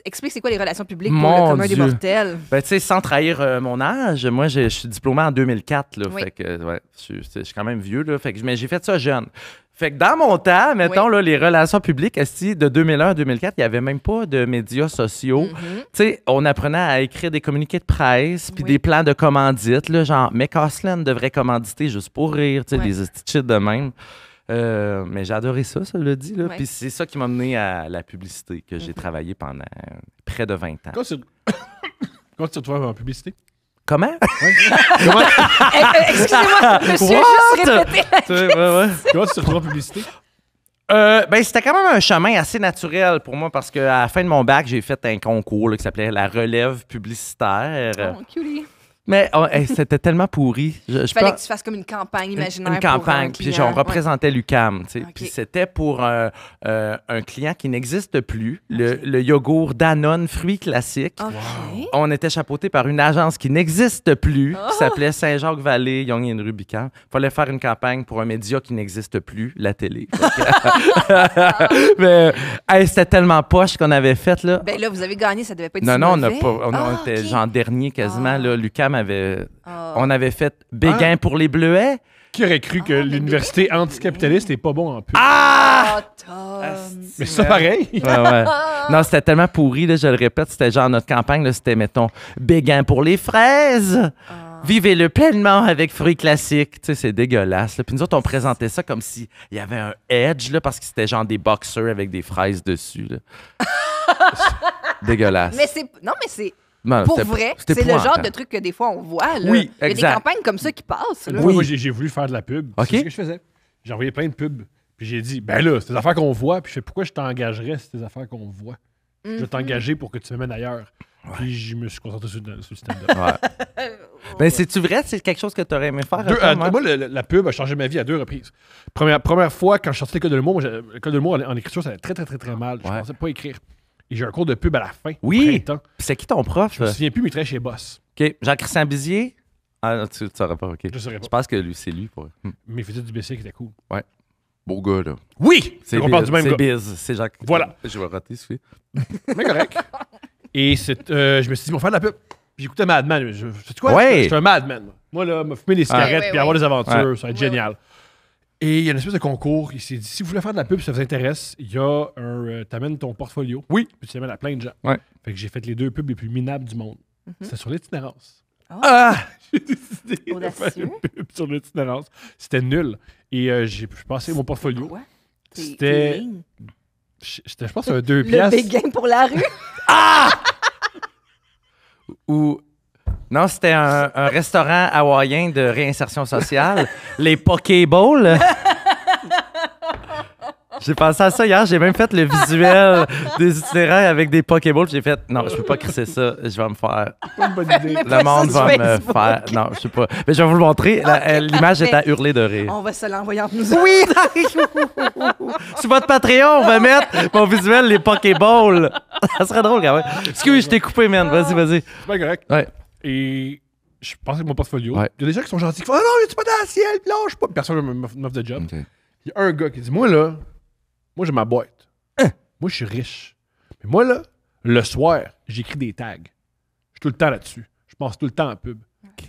Explique, c'est quoi les relations publiques Mon pour le commun des Dieu. mortels? Ben, tu sais, sans trahir mon âge, moi, je suis diplômé en 2004, là. Oui. Fait que, ouais, je suis quand même vieux, là. Fait que, mais j'ai fait ça jeune. Fait que dans mon temps, mettons, là, les relations publiques, de 2001 à 2004, il n'y avait même pas de médias sociaux. Tu sais, on apprenait à écrire des communiqués de presse, puis des plans de commandite, là, genre, McCausland devrait commanditer juste pour rire, tu sais, des petits shit de même. Mais j'ai adoré ça le dit, là. Ouais. Puis c'est ça qui m'a mené à la publicité, que j'ai travaillé pendant près de 20 ans. Quand tu te retrouves en publicité? Comment? Excusez-moi, je me suis juste répété. Comment tu te retrouves en publicité? Ben, c'était quand même un chemin assez naturel pour moi parce qu'à la fin de mon bac, j'ai fait un concours là, qui s'appelait la relève publicitaire. Oh, cutie. Mais c'était tellement pourri. Il fallait que tu fasses comme une campagne imaginaire. Une campagne, puis on représentait l'UQAM. Tu sais. Ok. Puis c'était pour un client qui n'existe plus, le yogourt Danone fruits classiques. OK. On était chapeauté par une agence qui n'existe plus, qui s'appelait Saint-Jacques-Vallée, Young and Rubicam. Il fallait faire une campagne pour un média qui n'existe plus, la télé. Mais c'était tellement poche qu'on avait fait, là. Ben là, vous avez gagné, ça devait pas être Non, si non, mauvais. on était ok. genre dernier quasiment. Là, L'UQAM avait... Ah. On avait fait Béguin pour les Bleuets. Qui aurait cru que l'université anticapitaliste n'est pas bon en pub? Ah, Tom. Mais c'est ça pareil. Ouais. Non, c'était tellement pourri, là, je le répète. C'était genre notre campagne, là, c'était, mettons, Béguin pour les fraises. Vivez-le pleinement avec fruits classiques. Tu sais, c'est dégueulasse. Là. Puis nous autres, on présentait ça comme s'il y avait un edge, là, parce que c'était genre des boxers avec des fraises dessus. Là. Dégueulasse. Mais c'est. Non, mais c'est. Non, Pour c'était- vrai, c'était c'est le genre épouvantable. de truc que des fois on voit. Là. Oui, Il y a exact. des campagnes comme ça qui passent. Là. Moi, j'ai voulu faire de la pub. OK. C'est ce que je faisais. J'ai envoyé plein de pubs. Puis j'ai dit, ben là, c'est des affaires qu'on voit. Puis je fais, pourquoi je t'engagerais si c'est des affaires qu'on voit? Je vais t'engager pour que tu me mènes ailleurs. Puis je me suis concentré sur le stand-up. Ouais. Ben, c'est-tu vrai? C'est quelque chose que tu aurais aimé faire? Moi, la pub a changé ma vie à 2 reprises. Première fois, quand je sortais de l'école de l'humour, l'école de l'humour en écriture, ça allait très, très, très, très mal. Je Ouais. pensais pas écrire. Et j'ai un cours de pub à la fin. Oui. Au printemps. Puis c'est qui ton prof? Je me souviens plus, mais il travaillait chez Boss. OK. Jean-Christian Bizier? Ah, non, tu saurais pas, OK. Je saurais pas. Je pense que lui, c'est lui. Mais il faisait du BC qui était cool. Beau gars, là. Oui! C'est On parle du même c'est gars. Biz. C'est Jacques. Voilà. Je vais rater celui. Mais correct. Et je me suis dit, ils vont faire de la pub. Puis j'écoutais Mad Men. Sais-tu quoi? Ouais. Je suis un Mad Men. Moi, là, me fumer des cigarettes Ouais, puis avoir des aventures, Ouais. ça va être génial. Et il y a une espèce de concours. Il s'est dit, si vous voulez faire de la pub, si ça vous intéresse, il y a un. T'amènes ton portfolio. Oui. Puis tu l'amènes à plein de gens. Ouais. Fait que j'ai fait les 2 pubs les plus minables du monde. C'était sur l'itinérance. Ah! J'ai décidé de faire Audacieux. une pub sur l'itinérance. C'était nul. Et j'ai passé mon portfolio. Quoi? C'était. C'était, je pense, un 2 Le piastres. béguin pour la rue. Ou. Non, c'était un restaurant hawaïen de réinsertion sociale. Les Pokéballs. J'ai pensé à ça hier. J'ai même fait le visuel des itinérants avec des Pokéballs. J'ai fait, non, je peux pas crisser ça. Je vais me faire. Pas une bonne idée. Le monde ça sur va me Facebook. faire. Non, je sais pas. Mais je vais vous le montrer. L'image est à hurler de rire. On va se l'envoyer entre nous. Oui! Sur votre Patreon, on va mettre mon visuel, les Pokéballs. Ça serait drôle quand même. Excuse, je t'ai coupé, man. Vas-y. C'est pas correct. Ouais. Et je passais mon portfolio. Ouais. Il y a des gens qui sont gentils, qui font, ah non, il y a du potentiel, puis lâche pas. Personne ne m'offre de job. Il y a un gars qui dit, moi j'ai ma boîte. Moi, je suis riche. Mais moi, là, le soir, j'écris des tags. Je suis tout le temps là-dessus. Je pense tout le temps en pub.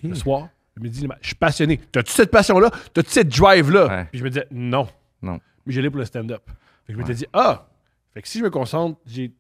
Le soir, Elle me dit, je suis passionné. T'as-tu cette passion-là? T'as-tu cette drive-là? Ouais. Puis je me disais, non. Non. Mais j'allais pour le stand-up. Fait que je m'étais Ouais. dit, fait que si je me concentre, si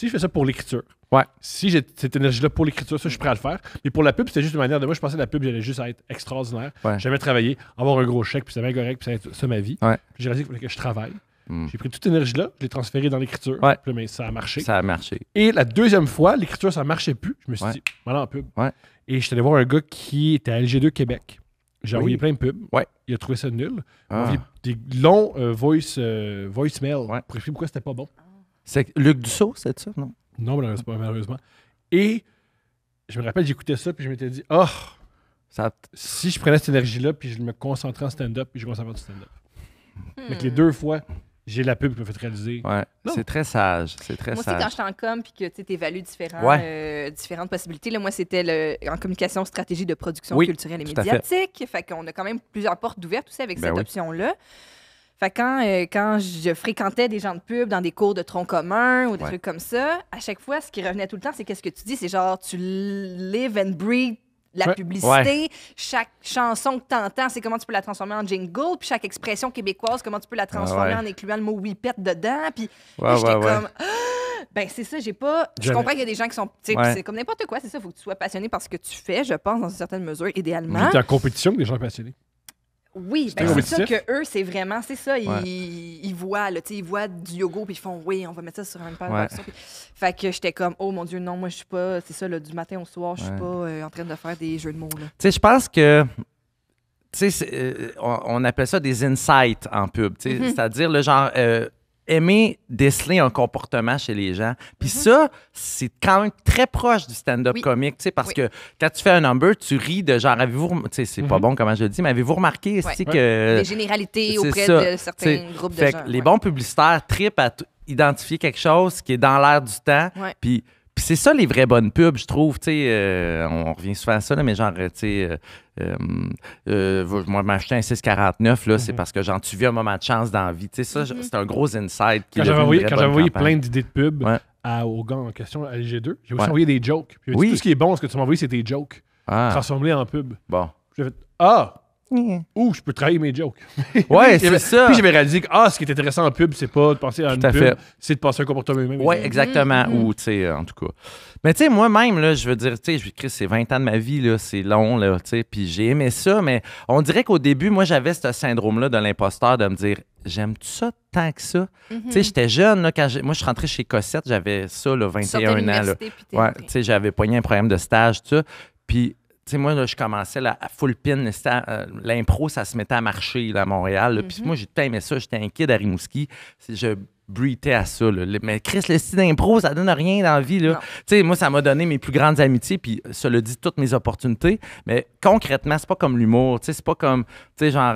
je fais ça pour l'écriture, Ouais. si j'ai cette énergie-là pour l'écriture, ça, je suis prêt à le faire. Mais pour la pub, c'était juste une manière de moi, je pensais que la pub, j'allais juste être extraordinaire. Ouais. Jamais travailler, avoir un gros chèque, puis c'est bien correct, puis ça va être ça ma vie. Ouais. Puis j'ai réalisé qu'il fallait que je travaille. Mm. J'ai pris toute cette énergie-là, je l'ai transférée dans l'écriture. Ouais. Puis là, mais ça a marché. Ça a marché. Et la deuxième fois, l'écriture, ça marchait plus. Je me suis Ouais. dit, voilà en pub. Ouais. Et je suis allé voir un gars qui était à LG2 Québec. J'ai Oui. envoyé plein de pubs. Ouais. Il a trouvé ça nul. Il Ah. m'a envoyé des longs voicemails Ouais. pour expliquer pourquoi c'était pas bon. C'est Luc Dussault, c'est ça, non? Non, malheureusement. Et je me rappelle, j'écoutais ça, puis je m'étais dit, Ça... si je prenais cette énergie-là, puis je me concentrais en stand-up, puis je commençais à faire du stand-up. Donc les 2 fois, j'ai la pub qui m'a fait réaliser. Ouais. Non. C'est très sage. C'est très Moi aussi, sage. quand j'étais en com puis que tu évalues différentes possibilités, là, moi, c'était en communication, stratégie de production Oui, culturelle et tout à fait. médiatique. Fait qu'on a quand même plusieurs portes ouvertes aussi avec Ben cette oui. option-là. Fait que quand je fréquentais des gens de pub dans des cours de tronc commun ou des Ouais. trucs comme ça, à chaque fois, ce qui revenait tout le temps, c'est qu'est-ce que tu dis? C'est genre, tu live and breathe la Ouais. publicité. Chaque chanson que tu entends, c'est comment tu peux la transformer en jingle. Puis chaque expression québécoise, comment tu peux la transformer ouais. en incluant le mot whippet dedans. Puis Ouais, là, j'étais ouais, ouais. comme... Ben, c'est ça, j'ai pas. Je Jamais. comprends qu'il y a des gens qui sont. Tu sais, Ouais. c'est comme n'importe quoi, c'est ça. Il faut que tu sois passionné par ce que tu fais, je pense, dans une certaine mesure, idéalement. J'étais en compétition avec des gens passionnés. Oui, C'était ben, c'est ça compétitif. que eux, c'est vraiment. C'est ça, Ouais. ils voient, là, tu sais, ils voient du yoga, puis ils font, oui, on va mettre ça sur une page. Ouais. Fait que j'étais comme, oh mon Dieu, non, moi, je suis pas. C'est ça, là, du matin au soir, je suis Ouais. pas en train de faire des jeux de mots, là. Tu sais, je pense que. Tu sais, on appelle ça des insights en pub. Tu sais, c'est-à-dire, le genre. Aimer déceler un comportement chez les gens. Puis ça, c'est quand même très proche du stand-up Oui. comique, tu sais, parce Oui. que quand tu fais un number, tu ris de genre, avez-vous, tu sais, c'est pas bon comment je le dis, mais avez-vous remarqué Ouais. aussi que... Des généralités c'est auprès ça. de certains T'sais, groupes de fait gens. que les ouais. bons publicitaires tripent à identifier quelque chose qui est dans l'air du temps. Ouais. Puis c'est ça les vraies bonnes pubs, je trouve. Tu sais, on revient souvent à ça, là, mais genre, tu sais, moi, m'acheter un 649, là, c'est parce que genre, tu vis un moment de chance dans la vie. Tu sais, ça, c'est un gros insight. Qui Quand est j'avais devenu envoyé, une vraie quand j'avais bonne envoyé campagne. plein d'idées de pub Ouais. aux gars en question à LG2, j'ai aussi Ouais. envoyé des jokes. Puis il m'a dit, Oui. tout ce qui est bon, ce que tu m'as envoyé, c'est des jokes. Ah, Transforme-les en pub. bon. J'ai fait, ou je peux travailler mes jokes. Ouais, J'avais- c'est ça. Puis j'avais réalisé que ce qui est intéressant en pub, c'est pas de penser à une Tout à pub, fait. c'est de penser à un comportement humain. Oui, exactement. Mhm. Ou, tu sais, en tout cas. Mais, tu sais, moi-même, là, je veux dire, tu sais, Chris, c'est 20 ans de ma vie, là, c'est long, là, tu sais, puis j'ai aimé ça, mais on dirait qu'au début, moi, j'avais ce syndrome-là de l'imposteur de me dire, j'aime-tu ça tant que ça? Tu sais, j'étais jeune, là, moi, je suis rentré chez Cossette, j'avais ça, là, Tu sortais de 21 ans, là. l'université, puis t'es Ouais, rentré. tu sais, j'avais pogné un programme de stage, tout ça. Puis, tu sais, moi, là, je commençais là, à full pin. L'impro, ça se mettait à marcher là, à Montréal. là. Puis moi, j'ai tout aimé ça. J'étais un kid à Rimouski. Je breathais à ça. Là. Mais Chris, le style d'impro, ça donne rien dans la vie. Non. Tu sais, moi, ça m'a donné mes plus grandes amitiés. Puis, cela dit, toutes mes opportunités. Mais concrètement, c'est pas comme l'humour. Tu sais, c'est pas comme, tu sais, genre...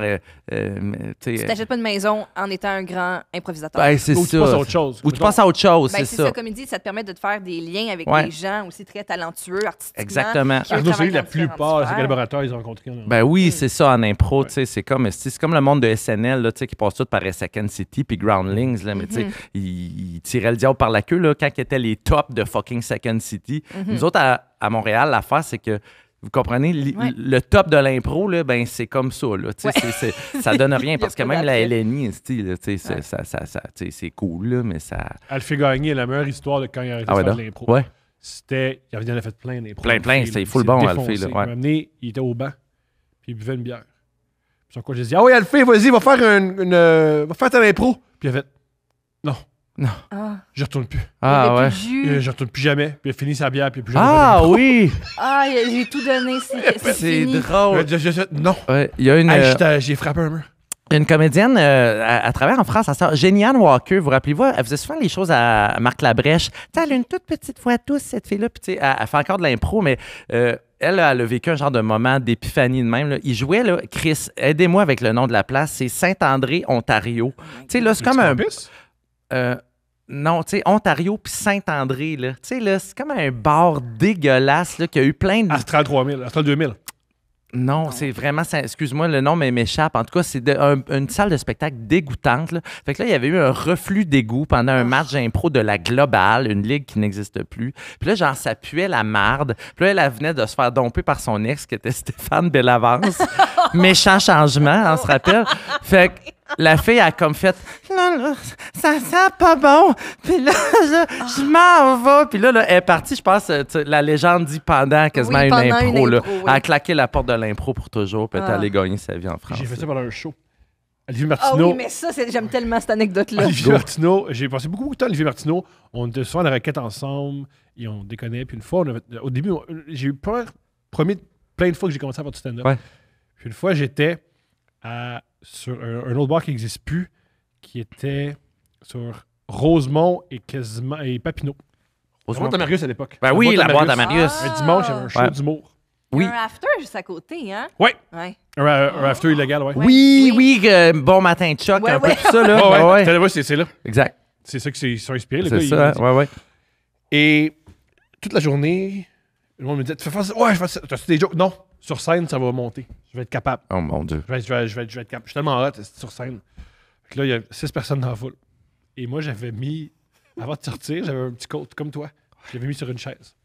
Tu t'achètes pas de maison en étant un grand improvisateur. ben, c'est Ou ça. tu passes à autre chose. Ou tu passes à autre chose, Ben, c'est c'est ça. ça, comme il dit, ça te permet de te faire des liens avec Ouais. des gens aussi très talentueux, artistiquement. Exactement. qui, eux, Arnaud travaillent Soli, la dans différentes plupart de ses sphères. collaborateurs, ils ont rencontré. Ben oui, c'est ça en impro, tu sais, c'est comme le monde de SNL là, tu sais, qui passe tout par Second City puis Groundlings là, mais tu sais, ils tiraient le diable par la queue là quand ils étaient les tops de fucking Second City. Nous autres à Montréal, l'affaire c'est que vous comprenez, Ouais. le top de l'impro, là, ben, c'est comme ça. Là, tu sais, ça donne rien parce que pas même la d'après. LNI, tu sais, c'est cool, là, mais ça. Elle fait gagner la meilleure histoire de quand il a arrêté Ah ouais, de faire donc? de l'impro. Ouais. C'était. Il en a fait plein d'impro. Plein, c'était full bon, Alphée, là, Il ouais. m'a amené, il était au banc, puis il buvait une bière. Puis sur quoi j'ai dit, ah oui, Alphée, vas-y, va faire va faire ta impro. Puis il a fait, non, Ah, je retourne plus. Ah il y avait ouais. plus de jus. Je retourne plus jamais. Puis il a fini sa bière, puis il a plus jamais Ah fait d'impro. oui! Ah, j'ai tout donné, c'est C'est fini. drôle. J'ai fait, non. Ouais, il y a une. J'ai frappé un mur. Une comédienne à travers en France, Géniane Walker, vous rappelez-vous, elle faisait souvent les choses à Marc Labrèche. Tu sais, elle a une toute petite voix douce, cette fille-là, puis tu sais, elle fait encore de l'impro, mais elle a vécu un genre de moment d'épiphanie de même. Là. Il jouait, là, Chris, aidez-moi avec le nom de la place, c'est Saint-André, Ontario. Tu sais, là, c'est comme un... Non, tu sais, Ontario puis Saint-André, là. Tu sais, là, c'est comme un bar dégueulasse, là, qui a eu plein de... Astral 3000, Astral 2000. Non, c'est vraiment, excuse-moi, le nom m'échappe. En tout cas, c'est une salle de spectacle dégoûtante. Là. Fait que là, il y avait eu un reflux d'égout pendant un match d'impro de la Globale, une ligue qui n'existe plus. Puis là, genre, ça puait la marde. Puis là, elle venait de se faire domper par son ex, qui était Stéphane Bellavance. Méchant changement, on se rappelle. Fait que la fille a comme fait « Là, ça sent pas bon. Puis là, je m'en vais. » Puis là, elle est partie, je pense, la légende dit pendant quasiment une impro. Là. Oui. Elle a claqué la porte de l'impro pour toujours, puis elle est allée gagner sa vie en France. J'ai fait ça pendant un show. Olivier Martineau. Ah oui, mais ça, j'aime tellement cette anecdote-là. Olivier Martineau, j'ai passé beaucoup de temps avec Olivier Martineau. On était souvent dans la raquette ensemble et on déconnait. Puis une fois, au début, j'ai eu peur, plein de fois que j'ai commencé à faire du stand-up. Ouais. Puis une fois, j'étais sur un autre bar qui n'existe plus, qui était sur Rosemont et Papineau. La boîte à Marius à l'époque. Ben oui, la boîte à Marius. Un dimanche, il y avait un show d'humour. Oui. Un after juste à côté, hein? Ouais. Ouais. Un after illégal, ouais. Oui, bon matin de choc, un peu tout ça, là. Ouais. C'est là. Exact. C'est ça qu'ils sont inspirés, le C'est gars. ça, ouais. Et toute la journée, le monde me disait, tu fais faire ça? Ouais, je fais ça. T'as-tu des jokes? Non. Sur scène, ça va monter. Je vais être capable. Oh mon Dieu. Je vais être capable. Je suis tellement hot sur scène. Fait que là, il y a 6 personnes dans la foule. Et moi, j'avais mis, avant de sortir, j'avais un petit coat comme toi. Je l'avais mis sur une chaise.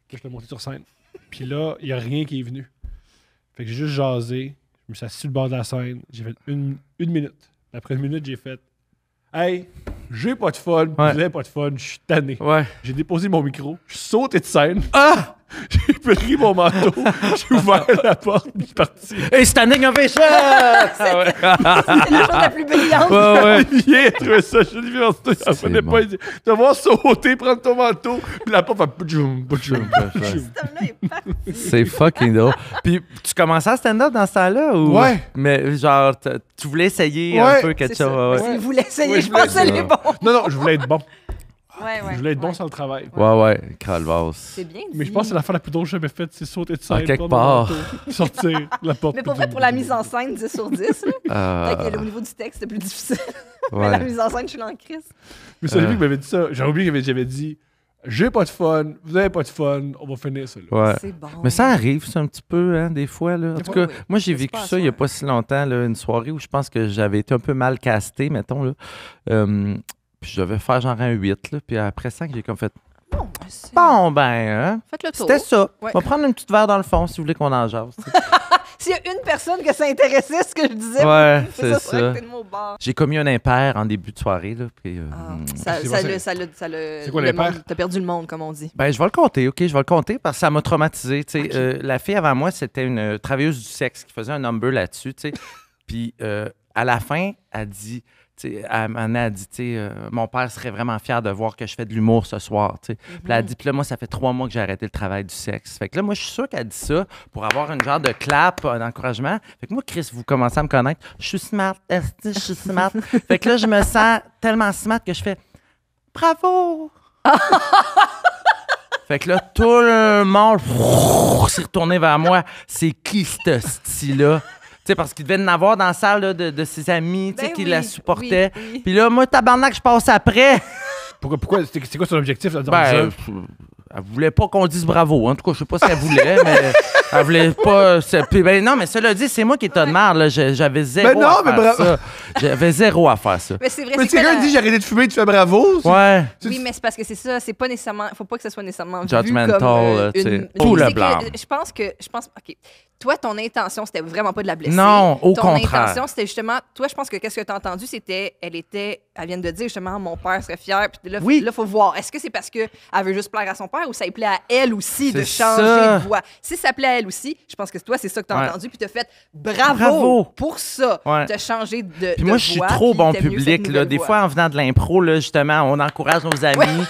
Puis je l'ai monté sur scène. Puis là, il n'y a rien qui est venu. Fait que j'ai juste jasé. Je me suis assis sur le bord de la scène. J'ai fait une minute. Après une minute, j'ai fait hey, j'ai pas de fun. Vous avez pas de fun. Je suis tanné. Ouais. J'ai déposé mon micro. Je suis sauté de scène. Ah! J'ai pris mon manteau. J'ai ouvert la porte. Je suis parti. Hey, standing ovation! C'est la chose la plus brillante. Olivier a trouvé ça. Je lui ai dit, il en prenait pas. Il dit, tu vas voir sauter, prendre ton manteau. Puis la porte fait boutchoum. C'est fucking drôle. Puis tu commençais à stand-up dans ce temps-là? Ou... Ouais. Mais genre, tu voulais essayer un peu quelque chose? Ouais. Vous voulez essayer, je pense que c'est les bons. Non, je voulais être bon. Je voulais être bon sans le travail. Ouais, Calvas. C'est bien dit. Mais je pense que c'est l'affaire la plus drôle que j'ai jamais faite, c'est sauter de scène. quelque part. Sortir la porte. Mais pour vrai, pour la mise en scène, 10 sur 10. Au niveau du texte, c'est plus difficile. Mais la mise en scène, je suis là en crise. Mais c'est lui qui m'avait dit ça. J'ai oublié que j'avais dit j'ai pas de fun, vous avez pas de fun, on va finir ça. Là. Ouais. C'est bon. Mais ça arrive, ça, un petit peu, hein, des fois. Là. En tout cas, moi, j'ai vécu ça il n'y a pas si longtemps, là, une soirée où je pense que j'avais été un peu mal casté, mettons. Là. Puis je devais faire genre un 8, là, puis après 5, j'ai comme fait bon, hein, faites le tour. C'était ça. Ouais. On va prendre une petite verre dans le fond si vous voulez qu'on en jase. S'il y a une personne que ça intéressait, ce que je disais, ouais, c'est ça. J'ai commis un impair en début de soirée. Là, puis, c'est quoi l'impair? T'as perdu le monde, comme on dit. Ben, je vais le compter, OK? Je vais le compter parce que ça m'a traumatisé. La fille avant moi, c'était une travailleuse du sexe qui faisait un number là-dessus. Puis à la fin, elle dit... Elle a dit, mon père serait vraiment fier de voir que je fais de l'humour ce soir. Puis elle a dit, puis là, moi, ça fait 3 mois que j'ai arrêté le travail du sexe. Fait que là, moi, je suis sûr qu'elle dit ça pour avoir une genre de clap d'encouragement. Fait que moi, Chris, vous commencez à me connaître. Je suis smart, je suis smart. Fait que là, je me sens tellement smart que je fais bravo! Fait que là, tout le monde s'est retourné vers moi. C'est qui ce style-là? Parce qu'il devait en avoir dans la salle là, de ses amis qui la supportaient. Puis là, moi, tabarnak, je passe après. Pourquoi? C'est quoi son objectif? Elle voulait pas qu'on dise bravo. En tout cas, je sais pas ce qu'elle voulait, mais elle voulait pas... non, mais cela dit, c'est moi qui étais de merde. J'avais zéro à faire ça. J'avais zéro à faire ça. Mais c'est vrai, mais si quelqu'un dit j'ai arrêté de fumer, tu fais bravo? Ouais. Oui, mais c'est parce que c'est ça. C'est pas nécessairement... Faut pas que ce soit nécessairement judgmental, vu comme tout le blanc. Je pense... OK. Toi, ton intention, c'était vraiment pas de la blesser. Non, au contraire. Ton intention, c'était justement... Toi, je pense que qu'est-ce que tu as entendu, c'était... Elle vient de dire, justement, mon père serait fier. Puis là, il faut voir. Est-ce que c'est parce qu'elle veut juste plaire à son père ou ça lui plaît à elle aussi de changer de voix? Si ça plaît à elle aussi, je pense que toi, c'est ça que tu as entendu. Puis tu as fait bravo pour ça. Tu as changé de puis moi, je suis trop bon public. Là. Des fois, en venant de l'impro, là, justement, on encourage nos amis.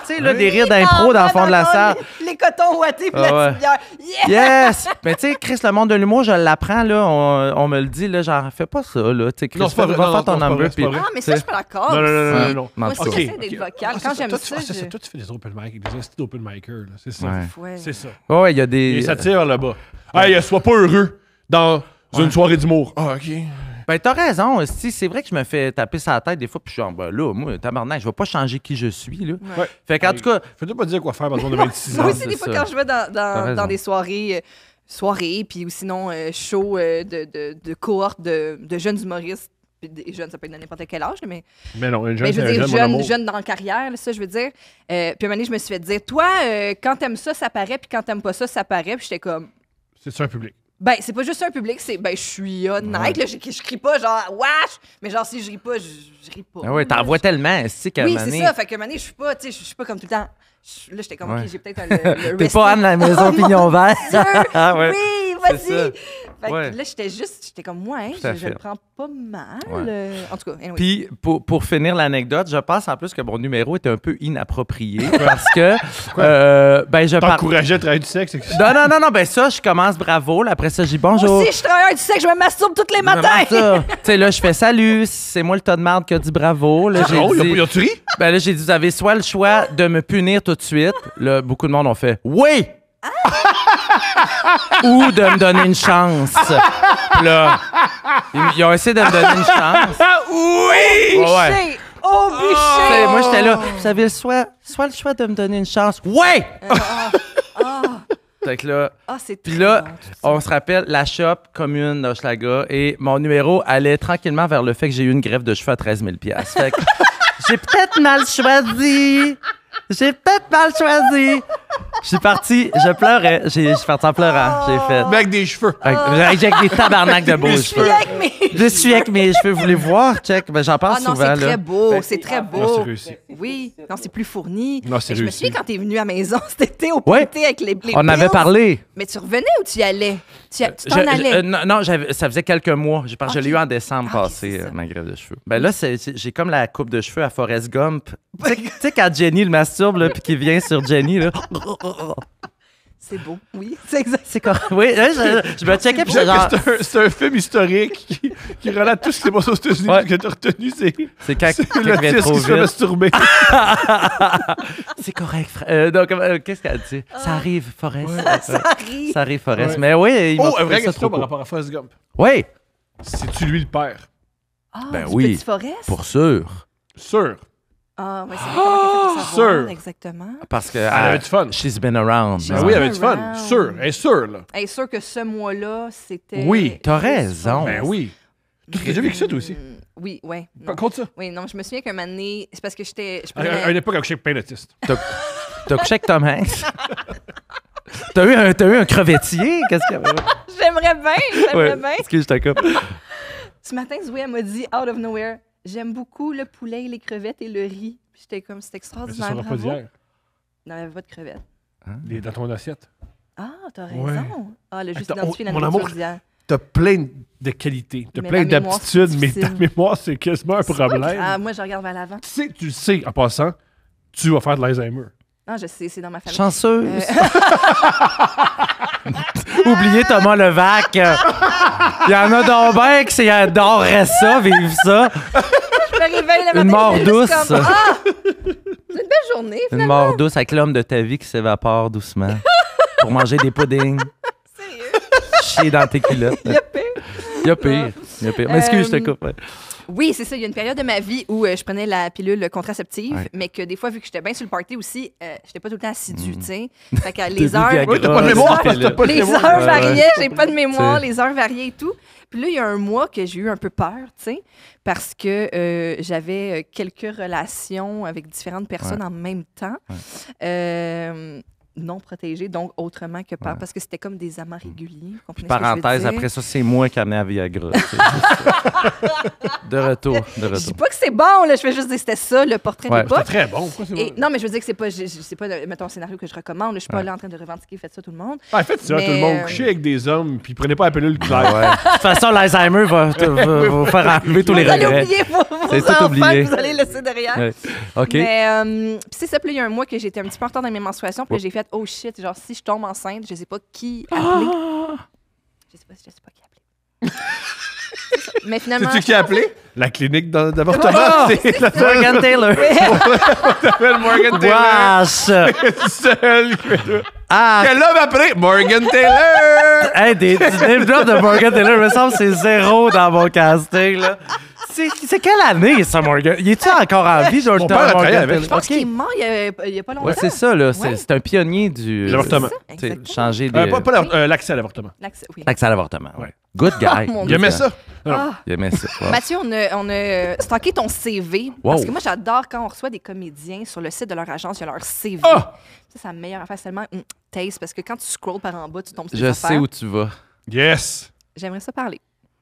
Tu sais, des rires d'impro dans le fond de la salle. Les cotons ouatés puis la petite bière. Yes! Mais tu sais, Chris, le monde de l'humour, je l'apprends, là. On me le dit, là, genre, fais pas ça, là. Tu sais, Chris, va faire ton number. Mais ça, je suis pas d'accord. Non. Moi, j'essaie d'être vocal. Quand j'aime ça, toi, tu fais des open mic, des instituts d'open micer, c'est ça. C'est ça. Ouais, il y a des... Et ça tire là-bas. Hey, sois pas heureux dans une soirée d'humour. Ah, OK. Ben, t'as raison. C'est vrai que je me fais taper sur la tête des fois, puis je suis genre, là, moi, tabarnak, je vais pas changer qui je suis, là. Fait qu'en tout cas... Fais-toi pas dire quoi faire dans le 26 ans. Moi aussi, des fois, quand je vais dans des soirées... soirée, puis ou sinon show de cohorte de jeunes humoristes. Puis des jeunes, ça peut être de n'importe quel âge, mais non, un jeune, je veux dire, mon amour. jeune dans la carrière, là, ça, je veux dire. Puis à un moment donné, je me suis fait dire, toi, quand t'aimes ça, ça paraît, puis quand t'aimes pas ça, ça paraît. Puis j'étais comme, C'est ça un public. ben, c'est pas juste un public, c'est, ben, je suis honnête, là, je crie pas genre, wesh, mais genre, si je ris pas, je ris pas. Ah ouais, t'en vois tellement, c'est qu'à un Oui, moment c'est donné, ça, fait qu'à un moment donné, je suis pas, tu sais, je suis pas comme tout le temps. Là, j'étais comme, Ouais. OK, j'ai peut-être le T'es respect. pas Anne la maison pignon vert. Dieu, Ah ouais. oui, C'est vas-y. ça. Fait que Ouais. là, j'étais comme, moi, hein, Tout à je fait. le prends pas mal. Ouais. En tout cas, anyway. Puis, pour finir l'anecdote, je pense en plus que mon numéro était un peu inapproprié parce que, ben, je parle... T'encourageais à travailler du sexe. Non, ben ça, je commence bravo, là, après ça, j'ai bonjour. Moi aussi, je travaille du sexe, je me masturbe tous les matins. Vraiment ça. Tu sais, là, je fais salut, c'est moi le tas de marde qui a dit bravo. Là, j'ai dit, Y'a-tu ri? ben là, j'ai dit, vous avez soit le choix de me punir tout de suite. Là, beaucoup de monde ont fait oui! Ou de me donner une chance. Puis là, ils ont essayé de me donner une chance. Oui! Ouais. Bûcher! Oh, Tu bûcher! sais, moi, j'étais là, vous avez soit le choix de me donner une chance. Ouais! Fait que là, C'est puis très là, bon, tout ça. on se rappelle la shop commune d'Hochelaga et mon numéro allait tranquillement vers le fait que j'ai eu une greffe de cheveux à 13 000 $. Fait que j'ai peut-être mal choisi. J'ai peut-être mal choisi. Je suis parti, je pleurais. Je suis parti en pleurant. J'ai fait. Mais avec des cheveux. Avec des tabarnaks de beaux Je suis cheveux. avec mes... Je suis avec mes cheveux. Vous voulez voir? Check. Ben, j'en parle Ah non, souvent. c'est très là. beau, c'est très Non, c'est beau. réussi. Oui, non, c'est plus fourni. Non, c'est Mais je me réussi. souviens quand t'es venu à la maison, c'était au Ouais. party avec les On avait pills. parlé. Mais tu revenais ou tu y allais? Tu t'en allais? Non, ça faisait quelques mois. Parce que je l'ai eu en décembre Ah, ok, passé, c'est ça. ma greffe de cheveux. Ben là, j'ai comme la coupe de cheveux à Forrest Gump. Tu sais, quand Jenny le masturbe, là, puis qu'il vient sur Jenny, là. C'est beau, oui, c'est exact. C'est quoi? Oui, là, je me checkais, puis j'étais genre. C'est un film historique qui relate tout ce qui s'est passé aux États-Unis. Ouais. Ce que t'as retenu, C'est quand c'est le le fils trop qui se fait vite. masturber. C'est correct, frère. Donc, qu'est-ce qu'elle dit? Ça arrive, Forrest. Ça arrive. Ça arrive, Forrest. Ouais. Mais oui, il m'a Oh, trouvé une vraie ça question trop par cool. rapport à Forrest Gump. Oui, C'est-tu lui le père? Ah, Ben du oui. Petit Forest? pour sûr. Sûr. Ah, oui, c'est bien comment t'as fait pour savoir, Sûr. exactement. Parce que. Elle avait du fun. She's been around. She's Ben been oui, elle avait du fun. around. Sûr. Elle est sûre, là. Hey, sûr que ce mois-là, c'était... Oui, t'as Chris raison. Forrest. Ben oui. Tu as déjà vécu ça, toi aussi? Oui, ouais. non. Compte ça. Oui, non, je me souviens qu'un moment donné, c'est parce que j'étais... je À prenais- une époque, avec plein d'autistes. T'as couché avec Tom Hanks? T'as eu un crevettier? Qu'est-ce qu'il y avait? J'aimerais bien. Excuse, je te coupe. Ce matin, Zoé, elle m'a dit, out of nowhere, j'aime beaucoup le poulet, les crevettes et le riz. Puis j'étais comme, c'est Mais c'est extraordinaire, sur le repas bravo. d'hier. Non, il n'y avait pas de crevettes. Dans ton assiette. Ah, t'as raison. Ouais. Ah, elle a juste Attends, identifié la mon nourriture amour, d'hier. T'as plein de qualités. T'as Mais plein ma mémoire, d'aptitudes, c'est mais ta difficile. mémoire, c'est quasiment un problème. Ah, moi, je regarde vers l'avant. Tu le sais, en passant, tu vas faire de l'Alzheimer. Ah, je sais, c'est dans ma famille. Chanceuse. Oubliez Thomas Levac. Il y en a donc bien qui adorerait ça, vivre ça. Je me réveille le matin, Une mort je fais juste douce. comme, ah! C'est une belle journée, Une finalement. mort douce avec l'homme de ta vie qui s'évapore doucement pour manger des puddings, Sérieux. chier dans tes culottes. Il y a pire. Il y a pire. Il y a pire. Mais excuse, je te coupe. Ouais. Oui, c'est ça. Il y a une période de ma vie où je prenais la pilule contraceptive, Ouais. mais que des fois, vu que j'étais bien sur le party aussi, j'étais pas tout le temps assidue, tu sais. Fait que T'as les bu heures... Viagra, Ouais, t'as pas de c'est mémoire, pilule. t'as pas de Les mémoire. heures Ouais, variaient, j'ai pas de mémoire, T'sais. les heures variaient et tout. Puis là, il y a un mois que j'ai eu un peu peur, tu sais, parce que j'avais quelques relations avec différentes personnes en même temps. Non protégées, donc autrement que par... Ouais. Parce que c'était comme des amants réguliers. vous comprenez ce que je veux Parenthèse, dire? après ça, c'est moi qui amené à Viagra. C'est juste ça. De retour. Je dis pas que c'est bon, là, je fais juste dire que c'était ça, le portrait Ouais, d'époque. C'est très bon. Pourquoi c'est Et, bon? non, mais je veux dire que c'est pas, c'est pas mettons, un scénario que je recommande. là. Je suis pas Ouais. là en train de revendiquer, faites ça tout le monde. En fait, c'est ça, Mais, tout le monde couchait avec des hommes, puis prenez pas la pilule claire. Ouais. De toute façon, l'Alzheimer va vous faire enlever tous les Vous allez regrets. oublier vos C'est tout enfants oublié. que vous allez laisser derrière. Ouais. OK. Mais puis c'est ça, puis là, il y a un mois que j'étais un petit peu en retard dans mes menstruations, puis là, j'ai fait oh shit, genre si je tombe enceinte, je sais pas qui appeler. Je sais pas qui appeler. C'est ça. Mais finalement, C'est-tu qui a appelé? La clinique d'avortement. Oh! C'est la Morgan Taylor. s'appelle Morgan Taylor. Wesh! Seul qui fait tout. Ah! Quel homme après? Morgan Taylor! Hey, du name drop de Morgan Taylor, me semble que c'est zéro dans mon casting, là. C'est quelle année, ça, Morgan? Il est-tu encore en vie, Jonathan Mon père a travaillé Morgan? avec. Je pense qu'il est mort il y a pas longtemps. Ouais, c'est ça, là. Ouais. C'est un pionnier du... L'avortement. C'est ça, Tu sais, exactement. changer des... L'accès à l'avortement. Oui. L'accès à l'avortement, Ouais. Good guy. Oh, mon Il aimait ça. Ah. Il aimait ça. Wow. Mathieu, on a stocké ton CV. Wow. Parce que moi, j'adore quand on reçoit des comédiens sur le site de leur agence, il y a leur CV. Ah! Ça, c'est la meilleure affaire. C'est tellement taste parce que quand tu scrolls par en bas, tu tombes sur Je des sais affaires. où tu vas. Yes! J'aimerais ça parler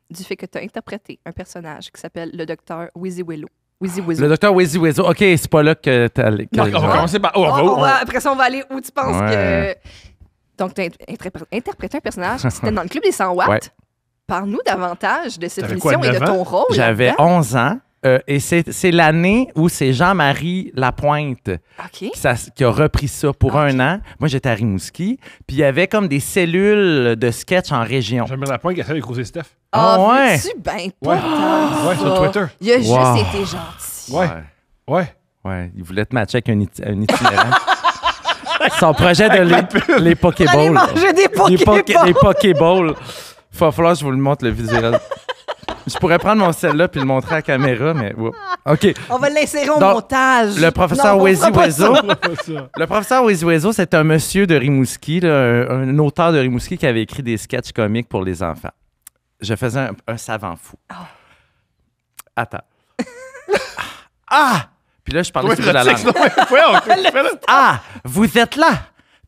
du fait que tu as interprété un personnage qui s'appelle le docteur Wizzy Willow. Wizzy Wizzo. Le docteur Wizzy Wizzo. OK, c'est pas là que t'as allé. Non, on va commencer par. Après ça, on va aller où tu penses Ouais. que. Donc, tu as interprété un personnage. C'était dans le club des 100 watts. Ouais. Parle-nous davantage de cette T'avais quoi, émission et de 9 ans? ton rôle. J'avais là-dedans. 11 ans. Et c'est l'année où c'est Jean-Marie Lapointe OK. qui a repris ça pour un an. Moi, j'étais à Rimouski. Puis il y avait comme des cellules de sketch en région. J'aime la pointe qui a fait avec Steph. Ah ouais? Tu ben pas Ouais. tant Ouais, sur ça. Twitter. Il a Wow. juste été gentil. Ouais. Ouais. Ouais, il voulait te matcher avec un itinérant. Son projet de les Allez Pokéballs. manger des Pokéballs. Les Pokéballs. Il va falloir que je vous le montre, le visuel. Je pourrais prendre mon cell-là puis le montrer à la caméra, mais... ouais. OK. On va l'insérer au Donc, montage. Le professeur Non, on Wizzy fera pas Wizzo. ça. Ça. Le professeur Wizzy Wizzo, c'est un monsieur de Rimouski, là, un auteur de Rimouski qui avait écrit des sketchs comiques pour les enfants. Je faisais un savant fou. Attends. Ah! Puis là, je parlais sur la langue. Ah! Vous êtes là!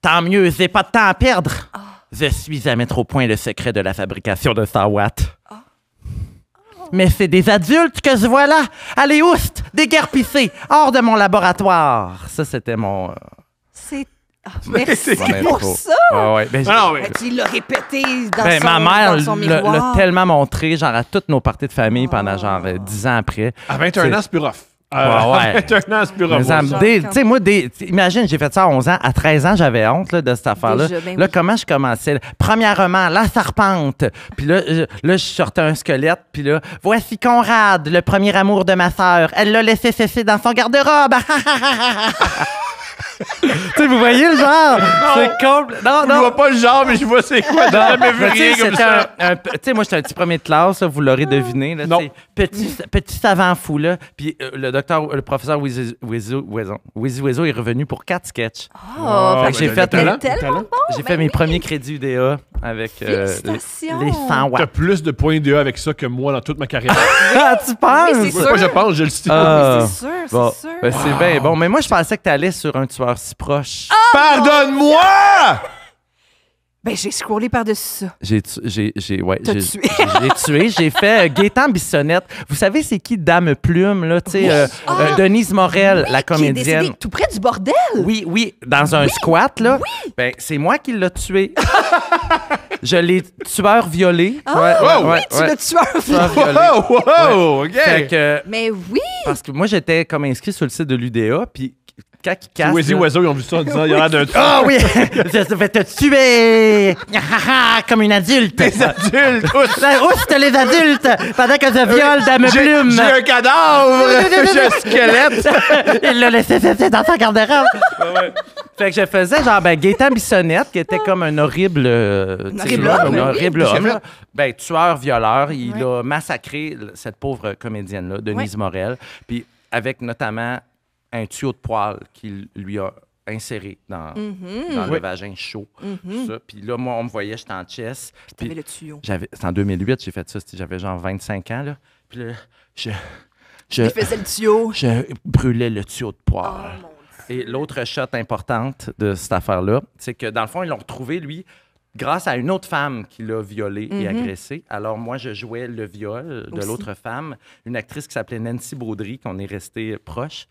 Tant mieux, j'ai pas de temps à perdre. Je suis à mettre au point le secret de la fabrication de 100 watts. Mais c'est des adultes que je vois là! Allez, oust! Déguerpissez! Hors de mon laboratoire! Ça, c'était mon... C'est... merci mon pour intro. ça. Ouais, ouais. Ben, Non, oui. Ben, tu l'as répété dans ben, son, ma mère dans son l'a miroir. tellement montré, genre, à toutes nos parties de famille pendant, genre, 10 ans après. À 21 ans, c'est plus rough. Ouais. À 21 ans, c'est plus rough. Mais ça ouais. me- Tu sais, moi, imagine, j'ai fait ça à 11 ans. À 13 ans, j'avais honte là, de cette affaire-là. Déjà, ben Là, oui. comment je commençais? Premièrement, la serpente. Puis là, je sortais un squelette. Puis là, voici Conrad, le premier amour de ma sœur. Elle l'a laissé cesser dans son garde-robe. Tu sais, vous voyez le genre? C'est complet. Non, Je non. vois pas le genre, mais je vois c'est quoi. J'ai jamais vu Mais tu sais, rien comme c'était ça. tu sais, moi, j'étais un petit premier de classe, là, vous l'aurez deviné. Là, Non. tu sais, petit savant fou, là. Puis le professeur Wizzy Wizzo est revenu pour 4 sketchs. Oh, Fait que j'ai fait talent, un- tellement bon. J'ai ben fait mes oui. premiers crédits UDA avec Félicitations. les 100 T'as watts. plus de points DA avec ça que moi dans toute ma carrière. Ah, tu penses? Oui, c'est C'est sûr. pas je pense, je le sais. Ah. Oui, c'est sûr, Bon, c'est sûr. ben, c'est bien bon. Mais moi, je pensais que tu allais sur un tueur si proche. Pardonne-moi! Ben, j'ai scrollé par-dessus ça. Ouais, T'as j'ai tué. j'ai tué. J'ai fait Gaétan Bissonnette. Vous savez, c'est qui Dame Plume, là? Tu sais, Denise Morel, la Qui est décédé comédienne. tout près du bordel. Oui, dans un squat, là. Ben, c'est moi qui l'ai tué. Je l'ai tueur violé. Wow! Tu l'as tué. Tueur violé. Oh, wow! OK! Fait que, Mais oui. parce que moi, j'étais comme inscrit sur le site de l'UDA, puis quand ils cassent... Wizzy là- Wizzo, ils ont vu ça en disant il y a l'air d'un Ah oui! Je vais te tuer! Comme une adulte! des adultes! Ouste les adultes! Pendant que je viole Dame Plume! J'ai un cadavre! J'ai un squelette! Il l'a laissé cesser dans sa garde-robe! Fait que je faisais genre Gaétan Bissonnette, qui était comme un horrible... tu sais, horrible homme, un oui. horrible Qu'est-ce qu'il homme. a là. Ben, tueur, violeur. Il Ouais. a massacré cette pauvre comédienne-là, Denise Morel. Puis avec notamment un tuyau de poêle qu'il lui a inséré dans le Oui. vagin chaud. Tout ça. Puis là, moi, on me voyait, j'étais en chess. T'avais Puis le tuyau. c'est en 2008, j'ai fait ça. J'avais genre 25 ans. Là. Puis là, Il faisait le tuyau. je brûlais le tuyau de poêle. Oh mon Dieu. Et l'autre shot importante de cette affaire-là, c'est que dans le fond, ils l'ont retrouvé, lui, grâce à une autre femme qui l'a violé et agressé. Alors moi, je jouais le viol de Aussi. l'autre femme, une actrice qui s'appelait Nancy Baudry, qu'on est resté proche.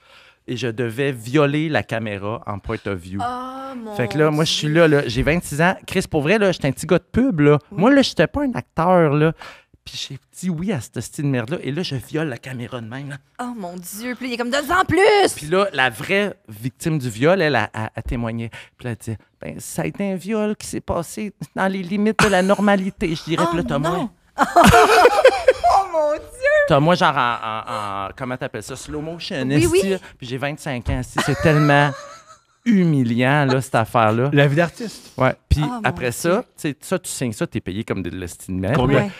Et je devais violer la caméra en point of view. Oh mon Fait que là, moi, je suis là, j'ai 26 ans. Chris, pour vrai, là, j'étais un petit gars de pub, là. Moi, là, j'étais pas un acteur, là. Puis j'ai dit oui à ce style de merde-là. Et là, je viole la caméra de même, là. Oh mon Dieu. Puis il est comme 2 ans plus. Puis là, la vraie victime du viol, elle a témoigné. Puis elle dit, ben, ça a été un viol qui s'est passé dans les limites de la normalité, je dirais. Puis là, t'as moi. non. Oh mon Dieu. T'as moi, genre, en comment t'appelles ça, slow motion, Oui, esti, oui. là. Puis j'ai 25 ans, esti. C'est tellement humiliant, là, cette affaire-là. La vie d'artiste. Ouais. Puis Oh, mon après Dieu. ça, tu sais, ça, tu signes ça, t'es payé comme de l'estime. Combien? Ouais.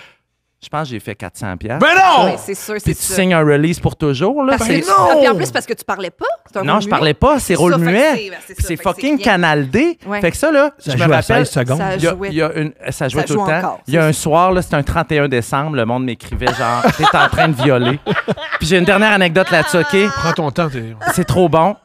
Je pense que j'ai fait 400$. Ben non! Oui, c'est sûr, c'est Puis tu ça. signes un release pour toujours. Là, Parce c'est... que ah, puis en plus, parce que tu parlais pas. C'est un Non, rôle je muet. parlais pas, c'est rôle ça, fait que muet. c'est- ben, c'est ça, C'est fait que fucking rien. Canal D. Ouais. Fait que ça, là, Ça je me joue à rappelle. 16 secondes. Ça Il y a, jouait. il y a une, ça jouait Ça tout joue le temps. encore, Il y a c'est un ça. soir, là, c'était un 31 décembre, le monde m'écrivait genre, t'es en train de violer. Puis j'ai une dernière anecdote là-dessus, OK? Prends ton temps. C'est trop bon.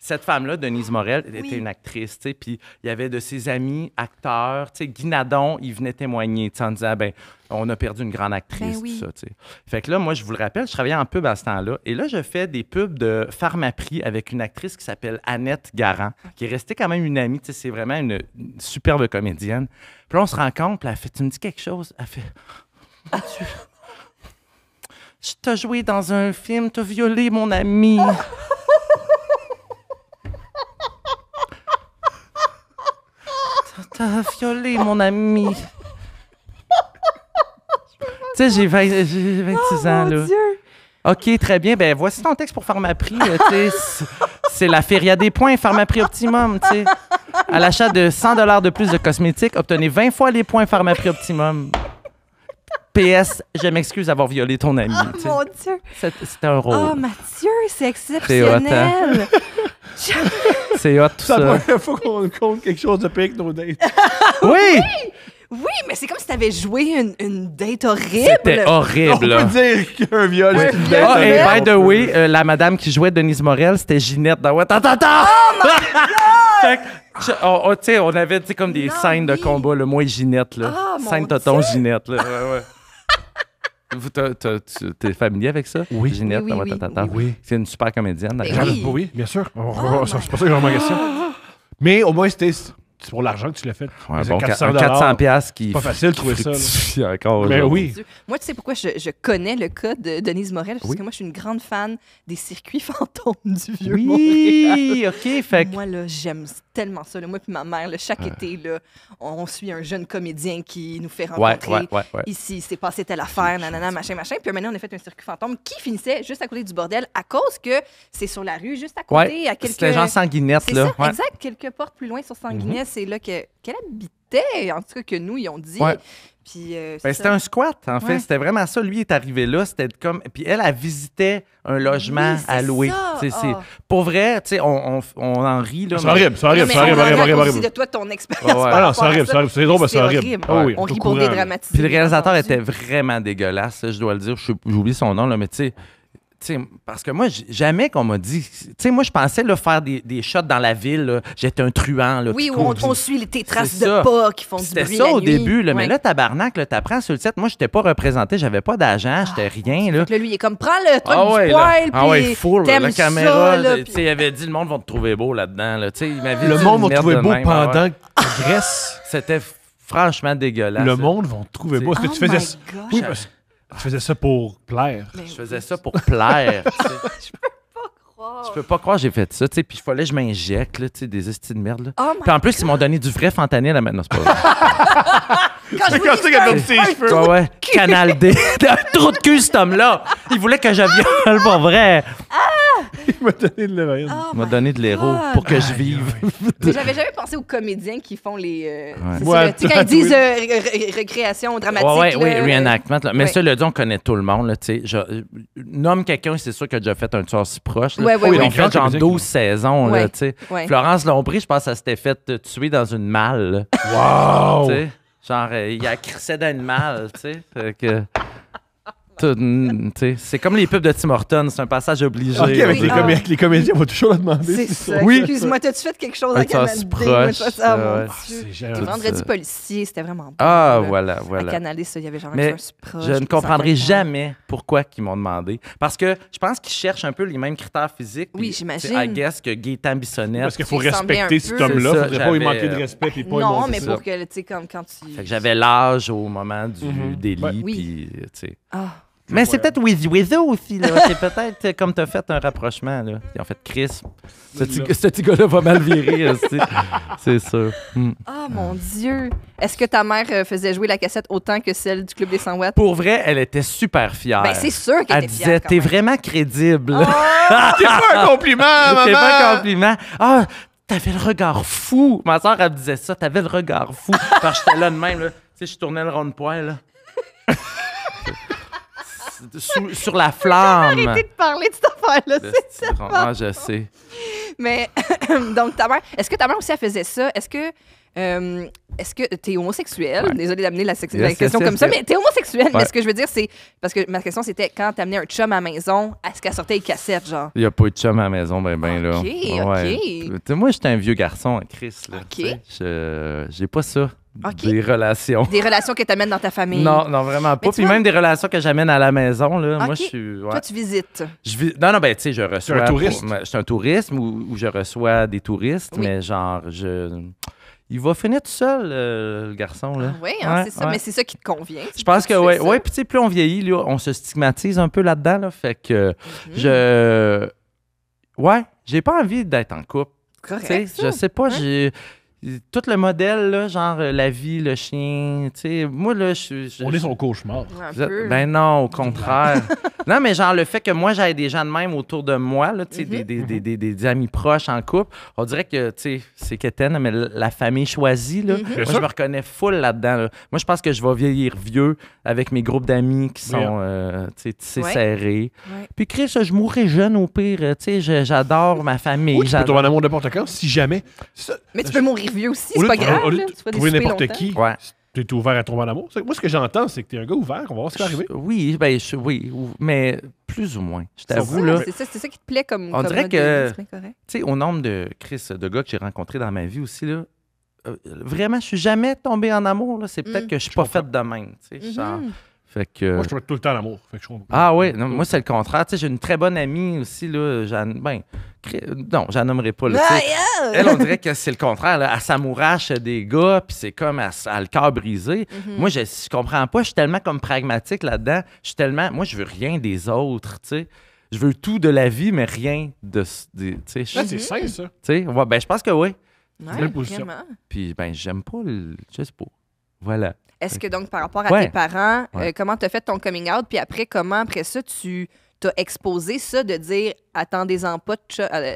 Cette femme-là, Denise Morel, elle Oui. était une actrice, tu sais, puis il y avait de ses amis acteurs, tu sais, Guy Nadon, il venait témoigner, tu sais, en disant, ben, on a perdu une grande actrice, Ben oui. tout ça, tu sais. Fait que là, moi, je vous le rappelle, je travaillais en pub à ce temps-là, et là, je fais des pubs de Pharmaprix avec une actrice qui s'appelle Annette Garand, qui est restée quand même une amie, tu sais, c'est vraiment une superbe comédienne. Puis là, on se rencontre, puis elle fait, tu me dis quelque chose? Elle fait, oh, Dieu. Je t'ai joué dans un film, t'as violé mon ami. T'as violé mon ami. Tu sais, j'ai 26 ans, Mon là. Dieu! OK, très bien. Ben, voici ton texte pour Pharmaprix. Tu sais, c'est la feria des points, Pharmaprix Optimum, tu sais. À l'achat de 100$ de plus de cosmétiques, obtenez 20 fois les points Pharmaprix Optimum. PS, je m'excuse d'avoir violé ton ami. Oh tu sais. mon Dieu! C'était un rôle. Oh Mathieu, c'est C'est hot, exceptionnel! C'est hot, tout C'est la ça. première fois qu'on compte quelque chose de pire que nos dates. Oui! Oui, mais c'est comme si t'avais joué une date horrible! C'était On horrible, peut là. dire qu'un viol, c'est une viol. date. Ah, et Horrible. by the way, la madame qui jouait Denise Morel, c'était Ginette dans Watatata! Fait que, tu sais, on avait tu sais, comme des Non, scènes de oui. combat, le moi et Ginette, là. Ah, mon Scène Toton Dieu. Ginette, là. Ouais, ouais. Vous, t'es familier avec ça? Oui. Ginette Oui, dans oui, Watatata. oui, oui. C'est une super comédienne, Ben d'ailleurs. oui. Oui, bien sûr. Oh C'est my pas ça que j'ai ma question. Mais au moins, c'est pour l'argent que tu l'as fait. Ouais, C'est bon, 400 400$ qui... Pas facile de trouver ça, là. fructifie encore. Mais aujourd'hui. oui. Dieu. Moi, tu sais pourquoi je connais le cas de Denise Morel? Parce Oui. que moi, je suis une grande fan des circuits fantômes du Vieux-Montréal. Oui, OK, fait que... Moi, là, j'aime tellement ça. Là. Moi puis ma mère, là, chaque été, là, on suit un jeune comédien qui nous fait Ouais, rencontrer. ouais. Ici, il s'est passé telle affaire, nanana, machin. Puis maintenant, on a fait un circuit fantôme qui finissait juste à côté du bordel à cause que c'est sur la rue, juste à côté, Ouais, à quelques... c'était genre Sanguinette, C'est là. ça, Ouais. exact. Quelques portes plus loin sur Sanguinet, c'est là qu'elle habitait, en tout cas que nous, ils ont dit. Ouais. Puis, Ben, c'est c'était ça. un squat, en fait. Ouais. C'était vraiment ça. Lui est arrivé là. C'était comme. Puis elle visitait un logement Oui, c'est à louer. ça. C'est- Ah. Pour vrai, tu sais, on en rit. Là, C'est mais- horrible, c'est Non, horrible, mais c'est on horrible, en horrible, raconte horrible, aussi de horrible. toi, ton expérience. Ouais, ouais. par Ah non, rapport c'est à horrible, ça. c'est horrible. C'est drôle, mais c'est horrible. horrible. Ah oui, On est rit au pour courant, là. dédramatiser. Puis le réalisateur bien était entendu. vraiment dégueulasse, ça, je dois le dire. J'oublie son nom, là, mais tu sais. Parce que moi, jamais qu'on m'a dit. Tu sais, moi, je pensais là, faire des shots dans la ville. là. J'étais un truand. Là, Oui, qui où court. on suit tes traces C'est de ça. pas qui font du C'était bruit ça la au nuit. début, là, mais Ouais. là, tabarnak, là, t'apprends sur le set. Moi, j'étais pas représenté, j'avais pas d'agent, j'étais rien. Là. Fait que là, lui, il est comme, prends le truc Ah ouais, du là. poil, Ah ouais, puis full, t'aimes la ça, caméra. là, Tu puis- sais, il avait dit, le monde va te trouver beau là-dedans. Là. Tu sais, il m'avait Le dit monde une va te merde trouver de beau même, ah ouais. pendant que tu graisses. C'était franchement dégueulasse. Le monde va te trouver beau. Est-ce que Oh tu faisais my ça? God. Oui, parce que tu faisais ça pour plaire. Ben Je oui. faisais ça pour plaire. tu sais. Je peux pas croire que j'ai fait ça, tu sais, puis il fallait que je m'injecte, là, tu sais, des estis de merde, là. Oh my Puis en plus, ils m'ont donné du vrai fentanyl à maintenant, c'est pas vrai. Quand je vous Quand dis c'est qu'il a perdu ses cheveux. Ouais, ouais. Canal D. Un trou de cul, cet homme-là. Il voulait que je viole, pas vrai. Il m'a donné de l'héroïne. Oh Il m'a my donné de l'héros God. pour que je vive. Mais j'avais jamais pensé aux comédiens qui font les. C'est Ouais, ça, tu sais, quand ils oui. disent recréation dramatique. Ouais, oui, là, reenactment. Là. Mais ouais. ça, le dit, on connaît tout le monde. Là, tu sais. Nomme quelqu'un, c'est sûr qu'il a déjà fait un tueur si proche. Là. Ouais, ouais, Ils ouais. ont fait genre 12 saisons. Ouais. Là, tu sais. Ouais. Florence Lompré, je pense qu'elle s'était fait tuer dans une malle. là. Wow! Tu sais. Genre, il a crissé dans une malle. Tu sais. Fait que... tu sais, c'est comme les pubs de Tim Hortons, c'est un passage obligé. Ok, avec Oui, les comédiens, on va toujours le demander. C'est ça. Oui. Excuse-moi, t'as-tu fait quelque chose Un à Canal tueur si D? proche, Moi, je fais- Ah, ouais. mon Ah, Dieu. c'est Le génial. Vendredi ça. policier, c'était vraiment bon. Ah, là. voilà, À voilà. Canal D, ça, il y avait genre un Mais tueur si proche, Je ne puis comprendrai ça jamais pourquoi ils m'ont demandé. Parce que je pense qu'ils cherchent un peu les mêmes critères physiques. Oui, puis, j'imagine. tu sais, I guess que Gaétan Bissonnette. Parce qu'il faut Il ressemblait respecter un cet peu. homme-là. C'est ça, Faudrait pas lui j'avais, manquer de respect. Puis pas lui Non, montrer mais ça. pour que, tu sais, comme quand tu. Fait que j'avais l'âge au moment du Mhm. délit. Ouais. Oui. Puis, tu sais. Ah. Mais c'est peut-être Wheezy Weezo aussi. là. C'est peut-être comme tu as fait un rapprochement. Là. Ils ont fait Chris. Ce petit gars-là va mal virer. aussi. C'est sûr. Hmm. Ah, mon Dieu. Est-ce que ta mère faisait jouer la cassette autant que celle du Club des 100 watts? Pour vrai, elle était super fière. Ben, c'est sûr qu'elle Elle était disait, fière. quand t'es même. vraiment crédible. C'est pas un compliment, maman! C'est pas un compliment. Ah, t'avais le regard fou. Ma soeur, elle me disait ça. T'avais le regard fou. Parce que j'étais là de même. Là. Tu sais, je tournais le rond de poil. Là. sur la flamme. Arrêtez de parler de cette affaire-là, Le c'est style rond. Ah, je sais. Mais, donc, ta mère, est-ce que ta mère aussi, elle faisait ça? Est-ce que t'es homosexuel? Ouais. Désolée d'amener la question Yes, comme ça, mais t'es homosexuel. Ouais. Mais ce que je veux dire, c'est... Parce que ma question, c'était quand t'amenais un chum à la maison, est-ce qu'elle sortait les cassettes, genre? Il n'y a pas eu de chum à la maison, là. OK. Tu sais, moi, j'étais un vieux garçon, Chris, là. OK. Tu sais, j'ai pas ça. OK. Des relations. Des relations que t'amènes dans ta famille? Non, vraiment pas. Mais tu Puis vois- même des relations que j'amène à la maison, là. Moi, OK. je suis... ouais. Toi, tu visites. Non, ben, tu sais, je reçois... un touriste. Je suis un touriste où je reçois des touristes, Oui. mais genre, il va finir tout seul, le garçon, là. Ah oui, hein, Ouais, c'est ça. ouais. Mais c'est ça qui te convient. Je pense que Tu oui. fais ça. Ouais, puis tu sais, plus on vieillit, là, on se stigmatise un peu là-dedans, là. Fait que Ouais, j'ai pas envie d'être en couple. Tu sais, Correct, ça. je sais pas, Ouais. j'ai... Tout le modèle, là, genre la vie, le chien, tu sais, moi, là, On est son cauchemar. Un Vous êtes- peu. Ben non, au contraire. Non, mais genre le fait que moi, j'aie des gens de même autour de moi, là, tu sais, des amis proches en couple, on dirait que, tu sais, c'est quétaine, mais la famille choisie, là, moi, je sûr. me reconnais full là-dedans. Là. Moi, je pense que je vais vieillir vieux avec mes groupes d'amis qui sont, tu sais, tissés Ouais. serrés. Ouais. Puis Chris, je mourrai jeune au pire, tu sais, j'adore ma famille. Ou tu peux tomber en amour n'importe quand, si jamais. Mais tu peux mourir vieux aussi, Au c'est lieu pas de- grave. au lieu là. de Tu feras des trouver soupers n'importe longtemps. qui, Ouais. tu es ouvert à tomber en amour. Moi, ce que j'entends, c'est que tu es un gars ouvert, qu'on va voir ce qui va arriver. Oui, ben, oui, mais plus ou moins. Je t'avoue, Ouais, là. c'est ça qui te plaît comme. On comme dirait mode que- de vie, c'est bien correct. Tu sais, au nombre de gars que j'ai rencontrés dans ma vie aussi, là, vraiment, je suis jamais tombé en amour. Là. C'est peut-être que je suis pas comprends. faite de même. Tu sais, genre, Mhm. fait que... Moi, je tombe tout le temps en amour. Fait que je comprends. Ah oui, non, moi, c'est le contraire. Tu sais, j'ai une très bonne amie aussi. Là, non, je la nommerai pas. Là, tu sais. Elle, on dirait que c'est le contraire. Là. Elle s'amourache des gars, puis c'est comme elle a le cœur brisé. Moi, je comprends pas. Je suis tellement comme pragmatique là-dedans. Je suis tellement... Moi, je veux rien des autres, tu sais. Je veux tout de la vie, mais rien de... Tu sais, Là, c'est sain, ça. tu sais, ouais, ben, je pense que oui. Ouais, belle position. vraiment. Puis, ben, j'aime pas je sais pas. Voilà. Est-ce que donc, par rapport à Ouais. tes parents, Ouais. comment tu as fait ton coming out? Puis comment après ça, tu t'as exposé ça de dire attendez-en pas,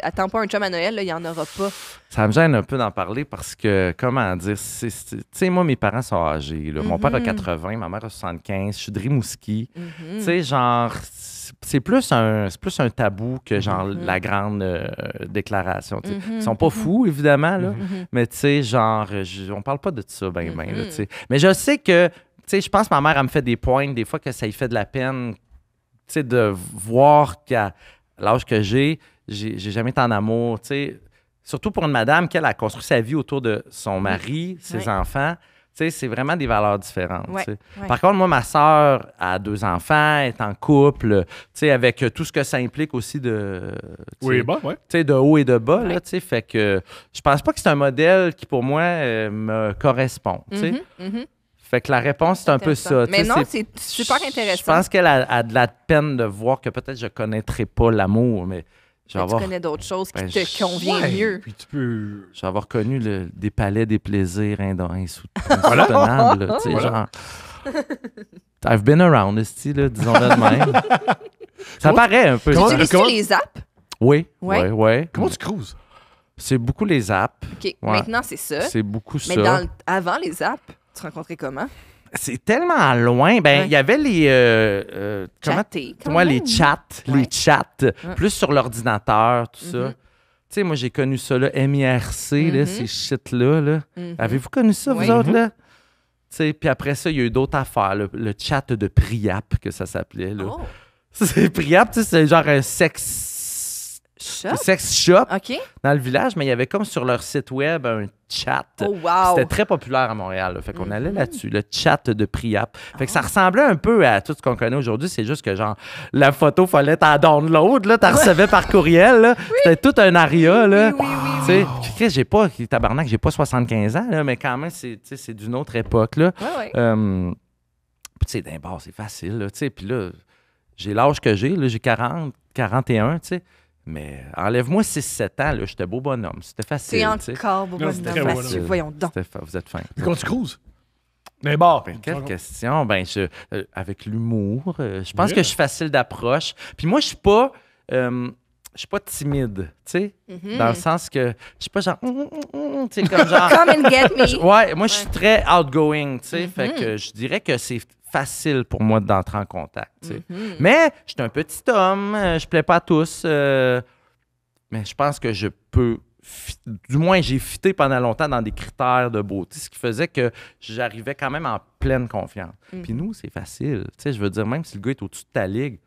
attends pas un chum à Noël, là, il n'y en aura pas. Ça me gêne un peu d'en parler parce que, comment dire, tu sais, moi, mes parents sont âgés. Là. Mon père a 80, ma mère a 75, je suis de Rimouski. Mhm. Tu sais, genre, c'est plus un tabou que, genre, la grande déclaration. Tu sais. Ils sont pas fous, évidemment, là, mais tu sais, genre, on parle pas de ça, ben, là, tu sais. Mais je sais que, tu sais, je pense que ma mère, elle me fait des pointes, des fois, que ça lui fait de la peine, tu sais, de voir qu'à l'âge que j'ai jamais été en amour, tu sais. Surtout pour une madame qui, elle, a construit sa vie autour de son mari, ses Ouais. enfants. Tu sais, c'est vraiment des valeurs différentes. Ouais, tu sais. ouais. Par contre, moi, ma sœur a 2 enfants, est en couple, tu sais, avec tout ce que ça implique aussi de... tu Oui, sais, bon, ouais. tu sais, de haut et de bas, là, Ouais. tu sais. Fait que je pense pas que c'est un modèle qui, pour moi, me correspond, tu sais. Mhm, mhm. Fait que la réponse, c'est un peu ça. tu Mais sais, non, c'est super intéressant. Je pense qu'elle a de la peine de voir que peut-être je connaîtrai pas l'amour, mais je vais Mais tu avoir... connais d'autres choses qui Ben, te conviennent Ouais, mieux. Puis tu peux. Je vais avoir connu des palais des plaisirs insoutenables, là, tu sais, Voilà. genre... I've been around, esti, là, disons-le de même. Ça Comment- paraît un peu. comment- ça. Utilises-tu les apps? Oui, Ouais. oui. Comment tu cruises? C'est beaucoup les apps. OK, Ouais. maintenant, c'est ça. C'est beaucoup Mais ça. avant les apps, tu te rencontrais comment? C'est tellement loin. Ben, Ouais. il y avait les... comment Chatter. quand Moi, même. les chats, Ouais. plus sur l'ordinateur, tout ça. Mhm. Tu sais, moi, j'ai connu ça, là, MIRC, là, Mhm. ces shit-là. Là. Mhm. Avez-vous connu ça, Oui. vous autres, là? Tu sais, puis après ça, il y a eu d'autres affaires. Le chat de Priap, que ça s'appelait. Là. Oh, C'est Priap, tu sais, c'est genre un sex shop OK. dans le village, mais il y avait comme sur leur site web un chat. Oh, wow. C'était très populaire à Montréal. Là. Fait qu'on allait Mhm. là-dessus, le chat de Priap. Fait que ça ressemblait un peu à tout ce qu'on connaît aujourd'hui. C'est juste que, genre, la photo, fallait t'en download, là. T'en recevais par courriel, là. C'était tout un aria, là. Oui, oui, oui, Tu sais, puis Chris, j'ai pas 75 ans, là, mais quand même, c'est d'une autre époque, là. Ouais, ouais. Puis, tu sais, d'un bord, c'est facile, là. Tu sais, puis là, j'ai l'âge que j'ai, là. J'ai 41, tu sais. Mais enlève-moi 6-7 ans, là. J'étais beau bonhomme. C'était facile, C'est tu sais. encore beau Non, c'est bonhomme très beau facile. bonhomme. Voyons donc. Vous êtes fin. Puis quand tu cruises? D'un bar. Ben, quelle question? Ben, avec l'humour, je pense Yeah. que je suis facile d'approche. Puis moi, je suis pas timide, tu sais, Mhm. dans le sens que je suis pas genre, tu sais, comme genre. Come and get me. Ouais, moi, je suis très outgoing, tu sais. Fait Mhm. que je dirais que c'est facile pour moi d'entrer en contact. Mais je suis un petit homme, je plais pas à tous, mais je pense que je peux... Du moins, j'ai fité pendant longtemps dans des critères de beauté, ce qui faisait que j'arrivais quand même en pleine confiance. Puis nous, c'est facile. Tu sais, je veux dire, même si le gars est au-dessus de ta ligue,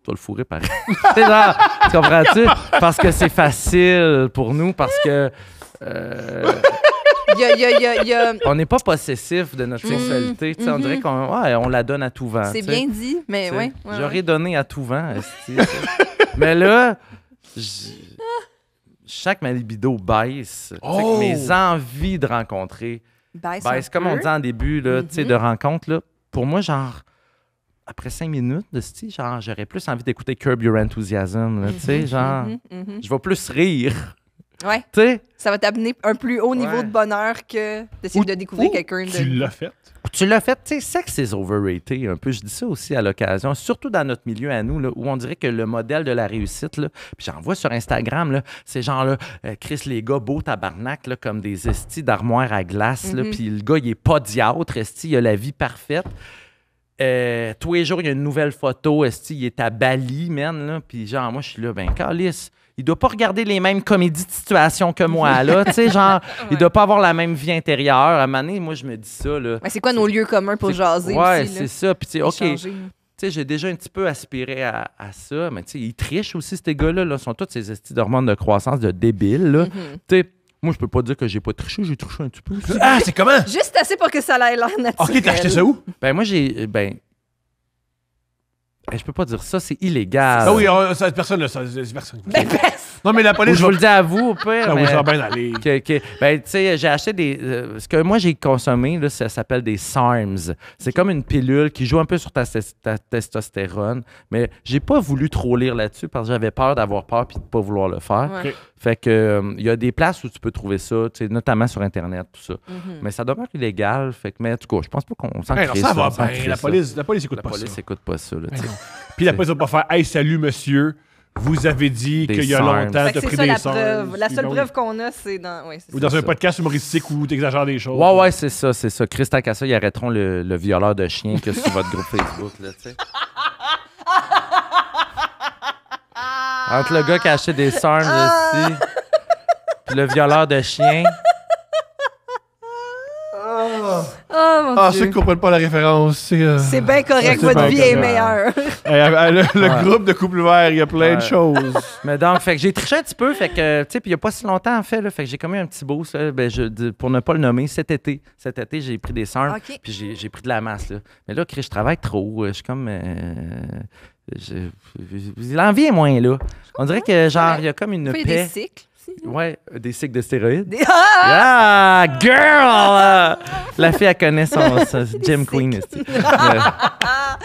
tu vas le fourrer pareil. Genre, tu comprends-tu? Parce que c'est facile pour nous, parce que... On n'est pas possessif de notre sexualité. On dirait qu'on la donne à tout vent. C'est bien dit, mais oui. J'aurais donné à tout vent. Mais là... Je sens que ma libido baisse. Que mes envies de rencontrer baissent. Comme on dit en début là, de rencontre, là, pour moi, genre, après 5 minutes de genre, j'aurais plus envie d'écouter Curb Your Enthusiasm. Là, je vais plus rire. Ouais. Ça va t'amener un plus haut niveau de bonheur que d'essayer de découvrir quelqu'un. Tu l'as fait. Tu l'as fait, tu sais, sexe is overrated un peu. Je dis ça aussi à l'occasion, surtout dans notre milieu à nous, là, où on dirait que le modèle de la réussite, là, puis j'en vois sur Instagram, là, ces gens-là, Chris, les gars, beau tabarnak, là, comme des estis d'armoire à glace, là, puis le gars, il est pas diâtre, esti, il a la vie parfaite. Tous les jours, il y a une nouvelle photo, esti, il est à Bali, man, là, puis genre, moi, je suis là, ben, calice. Il doit pas regarder les mêmes comédies de situation que moi, là. Tu sais, genre, il doit pas avoir la même vie intérieure. À un moment donné, moi, je me dis ça, là. Mais c'est quoi nos lieux communs pour jaser aussi? Ouais, c'est ça. Puis, tu sais, OK. Tu sais, j'ai déjà un petit peu aspiré à ça, mais tu sais, ils trichent aussi, ces gars-là. Là. Ils sont tous ces estis d'hormones de croissance de débiles, là. Tu sais, moi, je peux pas dire que j'ai pas triché, j'ai triché un petit peu. Ah, c'est comment? Juste assez pour que ça ait l'air naturel. OK, t'as acheté ça où? Ben, moi, je peux pas dire ça, c'est illégal. Ah oui, personne ne sait. Personne. Non, mais la police. Je vous le dis à vous, au pire. Oui, ça va bien aller. Ben, tu sais, j'ai acheté des. Ce que moi, j'ai consommé, là, ça s'appelle des SARMs. C'est comme une pilule qui joue un peu sur ta testostérone. Mais j'ai pas voulu trop lire là-dessus parce que j'avais peur d'avoir peur puis de pas vouloir le faire. Ouais. Fait que il y a des places où tu peux trouver ça, notamment sur Internet, tout ça. Mais ça demeure illégal. Fait que, mais en tout cas, je pense pas qu'on s'en crée ça. Va ça bien. La police écoute pas ça. La police écoute pas ça. Là, puis la police va pas faire « Hey, salut, monsieur. Vous avez dit qu'il y a longtemps, t'as pris des SARMs. » La seule preuve qu'on a, c'est dans... Ouais, ou dans un podcast humoristique où t'exagères des choses. Ouais, c'est ça. Christa Cassa, ils arrêteront le violeur de chien que sur votre groupe Facebook, là, tu sais. Entre le gars qui a acheté des SARMs aussi, puis le violeur de chien. Oh mon Dieu. Ceux qui comprennent pas la référence, c'est bien correct, votre vie est meilleure. Le groupe de couple ouvert, il y a plein de choses. Mais donc, fait que j'ai triché un petit peu, fait que, tu sais, puis il y a pas si longtemps, en fait, là, fait que j'ai commis un petit boost, là, pour ne pas le nommer, cet été, j'ai pris des SARMs, puis j'ai pris de la masse, là. Mais là, Chris, je travaille trop, je suis comme... l'envie est moins là. On dirait que, genre, il y a comme une paix. Il y a des cycles. Ouais, des cycles de stéroïdes. Girl! La fille, elle connaît son Gym Queen.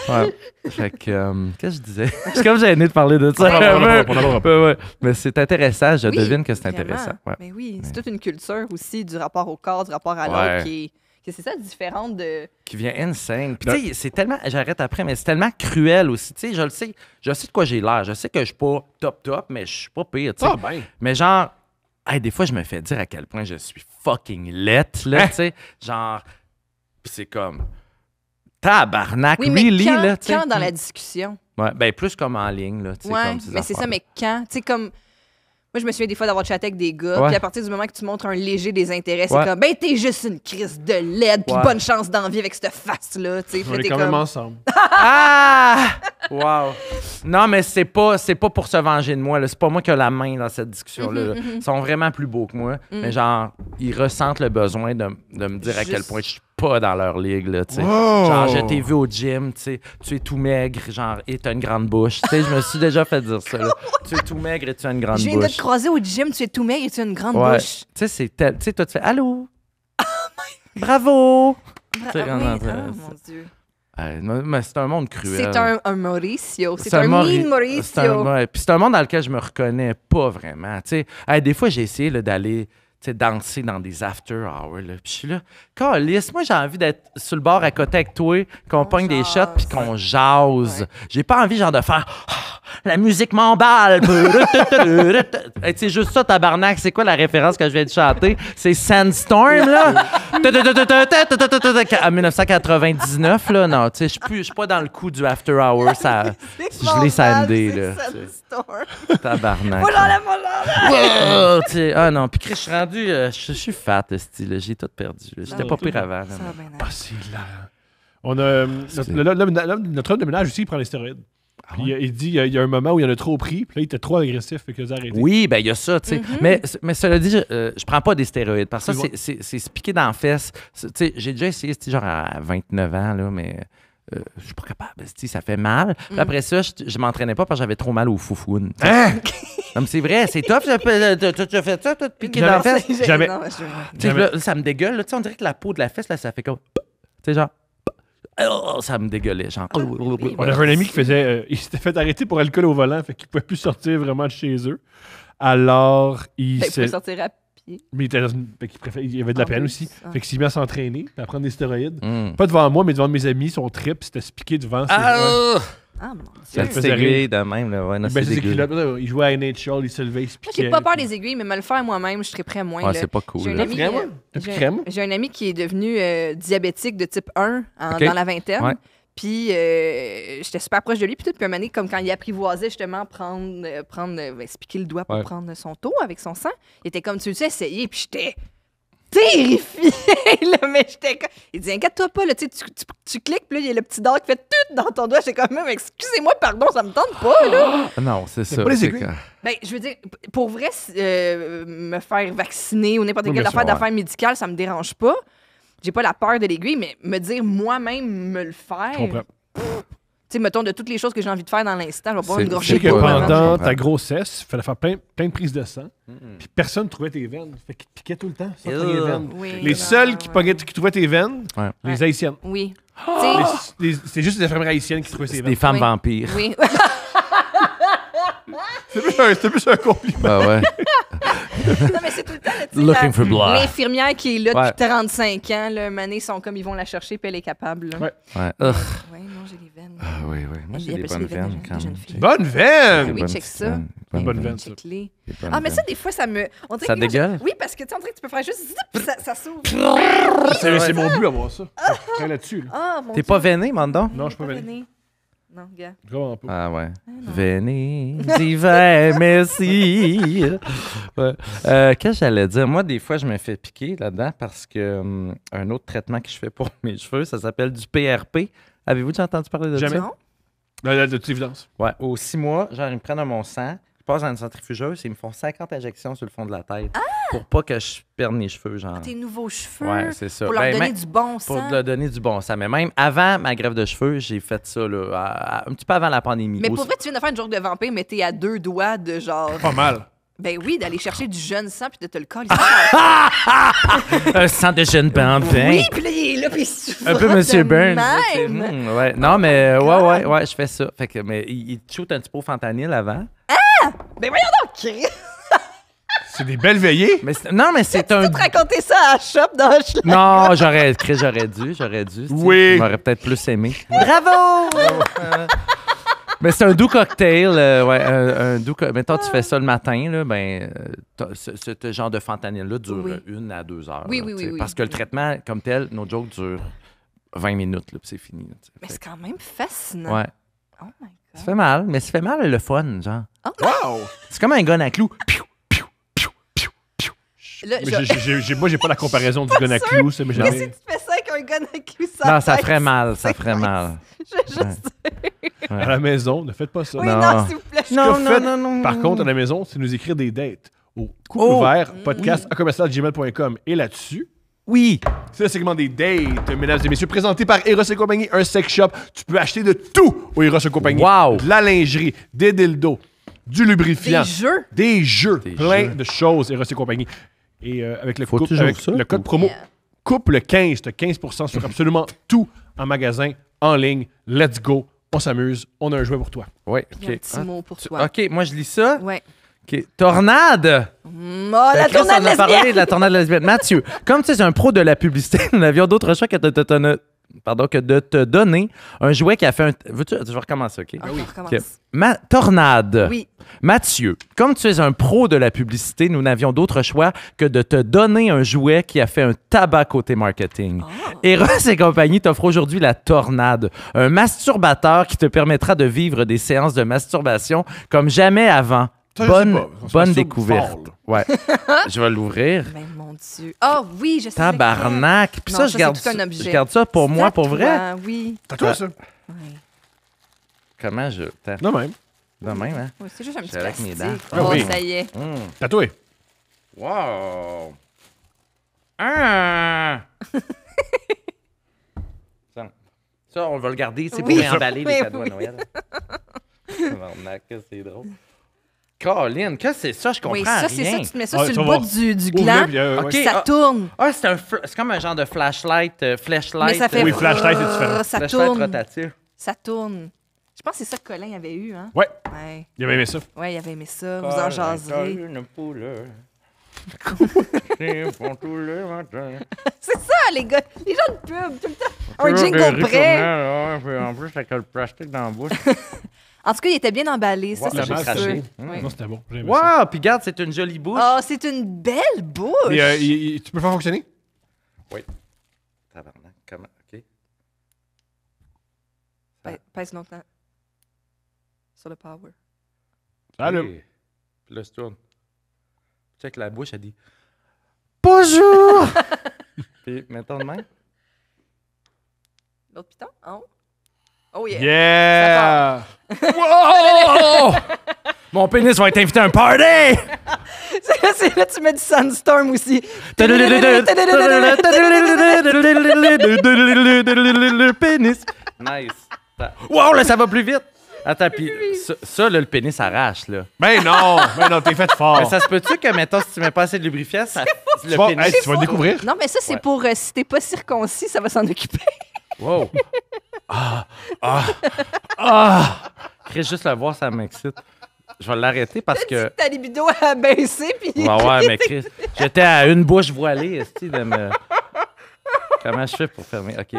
Ouais. Fait que, qu'est-ce que je disais? Je suis comme gêné de parler de ça. Ouais. Mais c'est intéressant, je devine que c'est intéressant. Ouais. Mais oui, c'est toute une culture aussi du rapport au corps, du rapport à l'autre qui est... C'est ça, différente de... Qui vient insane. Puis tu sais, c'est tellement... J'arrête après, mais c'est tellement cruel aussi. Tu sais, je le sais. Je sais de quoi j'ai l'air. Je sais que je suis pas top, mais je suis pas pire, tu sais. Mais genre, des fois, je me fais dire à quel point je suis fucking laite, là, tu sais. Genre, pis c'est comme... Tabarnak, oui, mais really, quand, là, tu sais. Quand dans la discussion? Ouais, ben plus comme en ligne, là, tu sais, comme ces mais c'est ça, mais quand? Tu sais, comme... Moi, je me souviens des fois d'avoir chatté avec des gars, puis à partir du moment que tu montres un léger désintérêt, c'est comme, ben, t'es juste une crise de laide, puis bonne chance d'envie avec cette face-là, tu sais. On est quand même ensemble. Wow! Non, mais c'est pas pour se venger de moi, là. C'est pas moi qui ai la main dans cette discussion-là. Ils sont vraiment plus beaux que moi, mais genre, ils ressentent le besoin de me dire à quel point je suis pas dans leur ligue, là, tu sais. Genre, je t'ai vu au gym, tu sais, tu es tout maigre, genre, et t'as une grande bouche. Tu sais, je me suis déjà fait dire ça, là. Tu es tout maigre et tu as une grande bouche. Je viens de te croiser au gym, tu es tout maigre et tu as une grande bouche. Tu sais, tu sais, toi, tu fais « Allô? Bravo! » mon Dieu. Mais c'est un monde cruel. C'est un Mauricio. C'est un mean Mauricio. Puis c'est un monde dans lequel je me reconnais pas vraiment. Tu sais, des fois, j'ai essayé là, d'aller danser dans des after hours. Là. Puis je suis là, calisse, moi j'ai envie d'être sur le bord à côté avec toi, qu'on pogne des shots puis qu'on jase. Ouais. J'ai pas envie genre de faire La musique m'emballe. Hey, c'est juste ça, tabarnak. C'est quoi la référence que je viens de chanter? C'est Sandstorm, là? En 1999, là. Non, tu sais, je suis pas dans le coup du After Hour. Ça, je l'ai Sandy, là. Tabarnak. Ah non, puis Chris, je suis rendu... Je suis fat, style. J'ai tout perdu. J'étais pas pire avant. Ah, c'est là. On a... Notre homme de ménage aussi, il prend les stéroïdes. Puis il dit il y a un moment où il en a trop pris, puis là, il était trop agressif, fait qu'il a arrêté. Oui, ben il y a ça, tu sais. Mais cela dit, je prends pas des stéroïdes, parce que ça, c'est se piquer dans la fesse. Tu sais, j'ai déjà essayé, genre à 29 ans, là, mais je suis pas capable, ça fait mal. Puis après ça, je m'entraînais pas parce que j'avais trop mal au foufoune. Hein? Non, mais c'est vrai, c'est tough. Tu as fait ça, tu te piquer dans la fesse? Jamais. Là, ça me dégueule, là, on dirait que la peau de la fesse, là, ça fait comme... Tu sais, genre... Oh, ça me dégueulait, genre. On avait un ami qui faisait... il s'était fait arrêter pour alcool au volant, fait qu'il pouvait plus sortir vraiment de chez eux. Alors, il pouvait sortir à pied. Mais il y avait de la peine aussi. Fait qu'il s'est mis à s'entraîner, puis à prendre des stéroïdes. Pas devant moi, mais devant mes amis. Son trip, c'était se piquer devant. Ah, mon Dieu. Ça te faisait rire de même, là. Ouais, non, il jouait à NHL, il se levait, il se piquait. J'ai pas peur des aiguilles, mais me le faire moi-même, je serais prêt moins. Ouais, c'est pas cool. J'ai un ami qui est devenu diabétique de type 1 dans la vingtaine. Ouais. Puis j'étais super proche de lui. Puis un moment donné, comme quand il apprivoisait justement se piquer le doigt pour prendre son taux avec son sang, il était comme, tu veux essayer, puis j'étais terrifiée, là, mais j'étais comme... Il dit, inquiète-toi pas, là, tu cliques, puis là, il y a le petit dard qui fait tout dans ton doigt. J'étais comme, même, excusez-moi, pardon, ça me tente pas, là. Non, c'est ça. Ben, je veux dire, pour vrai, me faire vacciner ou n'importe quelle affaire médicale, ça me dérange pas. J'ai pas la peur de l'aiguille, mais me dire moi-même me le faire... Je comprends. Tu sais, mettons, de toutes les choses que j'ai envie de faire dans l'instant, je vais pas me gorger. Je sais que pendant ta grossesse, il fallait faire plein de prises de sang, puis personne ne trouvait tes veines. Fait qu'ils te piquaient tout le temps, sans trouver les veines. Oui, les seuls qui trouvaient tes veines, les Haïtiennes. Oui. C'est juste les infirmières haïtiennes qui trouvaient tes veines. Des femmes vampires. Oui. C'était plus un compliment. Ben ouais. Non, mais c'est tout le temps, l'infirmière qui est là depuis 35 ans, là, mané, sont comme ils vont la chercher puis elle est capable. Là. Ouais. Non, j'ai les veines. Ah oui. Moi, j'ai des bonnes veines quand même. Bonne veine! Oui, check ça. Bonne veine, ça. Ah, mais ça, des fois, ça me... Ça dégueule? Oui, parce que tu sais, tu peux faire juste... Puis ça s'ouvre. C'est mon but d'avoir ça. Je là-dessus. T'es pas veiné, Mandon? Non, je suis pas veiné. Non, gars. Vraiment pas. Ah ouais. Venez, d'hiver, merci. Ouais. Qu'est-ce que j'allais dire? Moi, des fois, je me fais piquer là-dedans parce que un autre traitement que je fais pour mes cheveux, ça s'appelle du PRP. Avez-vous déjà entendu parler de ça? Jamais. De toute évidence. Ouais. Aux 6 mois, genre, ils me prennent mon sang, ils passent dans une centrifugeuse et ils me font 50 injections sur le fond de la tête pour pas que je perde mes cheveux, genre. Tes nouveaux cheveux. Ouais, c'est ça. Pour leur donner du bon sang. Pour leur donner du bon sang. Mais même avant ma greffe de cheveux, j'ai fait ça, là, un petit peu avant la pandémie. Mais pour vrai, tu viens de faire une journée de vampire, mais t'es à 2 doigts de genre... Pas mal. Ben oui, d'aller chercher du jeune sang puis de te le coller. Un sang de jeune vampire. Oui, puis là, il est là, puis il souffre. Un peu Monsieur Burns. Ouais. Non, mais ouais, je fais ça. Fait que, mais il te shoot un petit peu au fentanyl avant. Ah! Ben voyons donc, Chris! C'est des belles veillées. Mais c'est un... Tu te raconter ça à la shop dans le schlag. Non, j'aurais dû. Oui. Je m'aurais peut-être plus aimé. Bravo! Mais c'est un doux cocktail, un doux mettons, tu fais ça le matin, là, ben, ce genre de fentanyl-là dure 1 à 2 heures. Oui. Parce que le traitement, comme tel, no joke, dure 20 minutes, là, puis c'est fini. Là, mais c'est quand même fascinant. Ouais. Oh my God. Ça fait mal, mais ça fait mal le fun, genre. Oh wow! C'est comme un gun à clous. Là, moi, j'ai pas la comparaison du gun à clous, mais jamais. Mais si tu fais ça avec un gun à clous, ça... Non, ça ferait mal, ça ferait mal. Je veux juste dire. À la maison, ne faites pas ça. Oui, non, s'il vous plaît. Non. Par contre, à la maison, c'est nous écrire des dates au couple ouvert, podcast@gmail.com. Et là-dessus, oui, c'est le segment des dates, mesdames et messieurs, présenté par Eros et compagnie, un sex shop. Tu peux acheter de tout au Eros et compagnie. Wow. De la lingerie, des dildos, du lubrifiant. Des jeux. Plein de choses, Eros et compagnie. Et avec le code promo couple 15, tu as 15% sur absolument tout en magasin, en ligne. Let's go. On s'amuse. On a un jouet pour toi. Oui, OK. Un petit mot pour toi. OK, moi, je lis ça. Oui. OK. Tornade! La tornade lesbienne! On a parlé de la tornade lesbienne. Mathieu, comme tu es un pro de la publicité, nous n'avions d'autre choix que de te que de te donner un jouet qui a fait un... Veux-tu? Je vais recommencer, OK? Ah, on recommence. OK. Tornade. Oui. Mathieu, comme tu es un pro de la publicité, nous n'avions d'autre choix que de te donner un jouet qui a fait un tabac côté marketing. Eros et compagnie t'offrent aujourd'hui la Tornade, un masturbateur qui te permettra de vivre des séances de masturbation comme jamais avant. Ça, je sais pas. On se Bonne masturbe découverte. fort, là. Ouais. Je vais l'ouvrir. Mais mon Dieu. Ah oui, je sais. Tabarnak. Puis Non, ça, ça, je garde c'est tout un ça, objet. je garde ça pour moi, pour vrai. Ah oui. T'as toi, ça? Ouais. Comment je... Attends, Non, même. de même, hein? Ouais, c'est juste un petit J'ai avec mes plastique. dents. Oh, Ah oui. ça y est. T'as toi. Wow! Ah! Ça, on va le garder, c'est Oui. pour emballer les Oui, cadeaux oui. à Noël. Tabarnak, que c'est drôle. Caroline, qu'est-ce que c'est ça? Je comprends Oui, ça, c'est rien. ça. Tu te mets ça Ah, sur tu le vas bout voir. du Ouvre-le, gland. puis, Ok. ouais. Ça tourne. Ah, c'est comme un genre de flashlight, flashlight. Mais ça fait. Oui, flashlight, c'est différent. Ça flashlight tourne. rotatif. Ça tourne. Je pense que c'est ça que Colin avait eu, hein? Ouais, Ouais. il avait aimé ça. Ouais, il avait aimé ça. Vous en jaserez. Une poule. Ils font tous les matins. C'est ça, les gars. Les gens de pub, tout le temps. Un jingle prêt. En plus, avec le plastique dans la bouche. En tout cas, il était bien emballé. Ça, Ouais, c'est j'ai sûr. craché. Oui. Non, c'était bon. J'ai aimé ça. Wow! Puis regarde, c'est une jolie bouche. Oh, c'est une belle bouche. Et, tu peux le faire fonctionner? Tabarnak, comment? OK. Pèse longtemps. Sur le power. Ça allume. Puis là, se tourne. Check la bouche, elle dit bonjour! Puis mettons de même. L'autre piton? En haut? Oh yeah. Yeah! Wow! Mon pénis va être invité à un party! C'est là, tu mets du Sandstorm aussi. Pénis. Nice. Wow, là, ça va plus vite. Attends, puis ça, là, le pénis arrache, là. Ben non, t'es fait fort. Mais ça se peut-tu que, mettons, si tu mets pas assez de lubrifiant, ça, tu le vas, pénis... hey, tu vas le découvrir. Non, mais ça, c'est Ouais. pour si t'es pas circoncis, ça va s'en occuper. Wow. Chris, juste le voir, ça m'excite. Je vais l'arrêter parce que... Ta libido a baissé, puis. Ouais, mais Chris, j'étais à une bouche voilée, esti, de me... Comment je fais pour fermer? OK,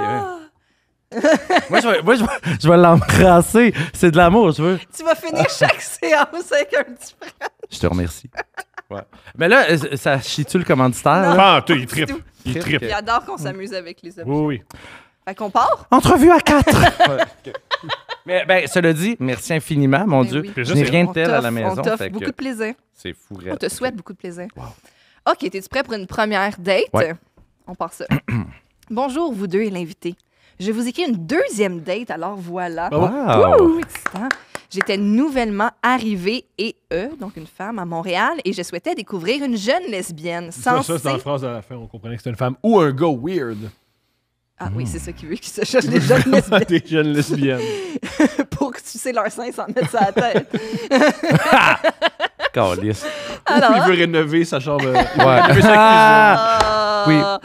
moi, je vais l'embrasser. C'est de l'amour, je veux. Tu vas finir chaque séance avec un petit frère. Je te remercie. Ouais. Mais là, ça chie-tu le commanditaire? Non. là? Ah, toi, il trippe. tout. Il Trip. trippe. Il adore qu'on s'amuse avec les objets. Oui, oui. Fait qu'on part? Entrevue à 4! Mais ben, cela dit, merci infiniment, mon Ben Dieu. oui. Je n'ai rien de On tel à la t'offre- maison. On t'offre fait que beaucoup de plaisir. c'est fou. On te souhaite beaucoup de plaisir. Wow. OK, t'es-tu prêt pour une première date? Ouais. On part ça. Bonjour, vous deux et l'invité. Je vous écris une deuxième date, alors voilà. Wow! Ouh, excitant. J'étais nouvellement arrivée et donc une femme à Montréal, et je souhaitais découvrir une jeune lesbienne Ça, censée... c'est dans la phrase à la fin, on comprenait que c'était une femme ou un gars weird. Ah oui, c'est ça qu'il veut, qu'il se cherche des jeunes lesbiennes Des jeunes lesbiennes. pour sucer leur sein sans mettre ça à la tête. Calisse. Alors, Il veut rénover sa chambre. Ouais. Il veut sa Ah,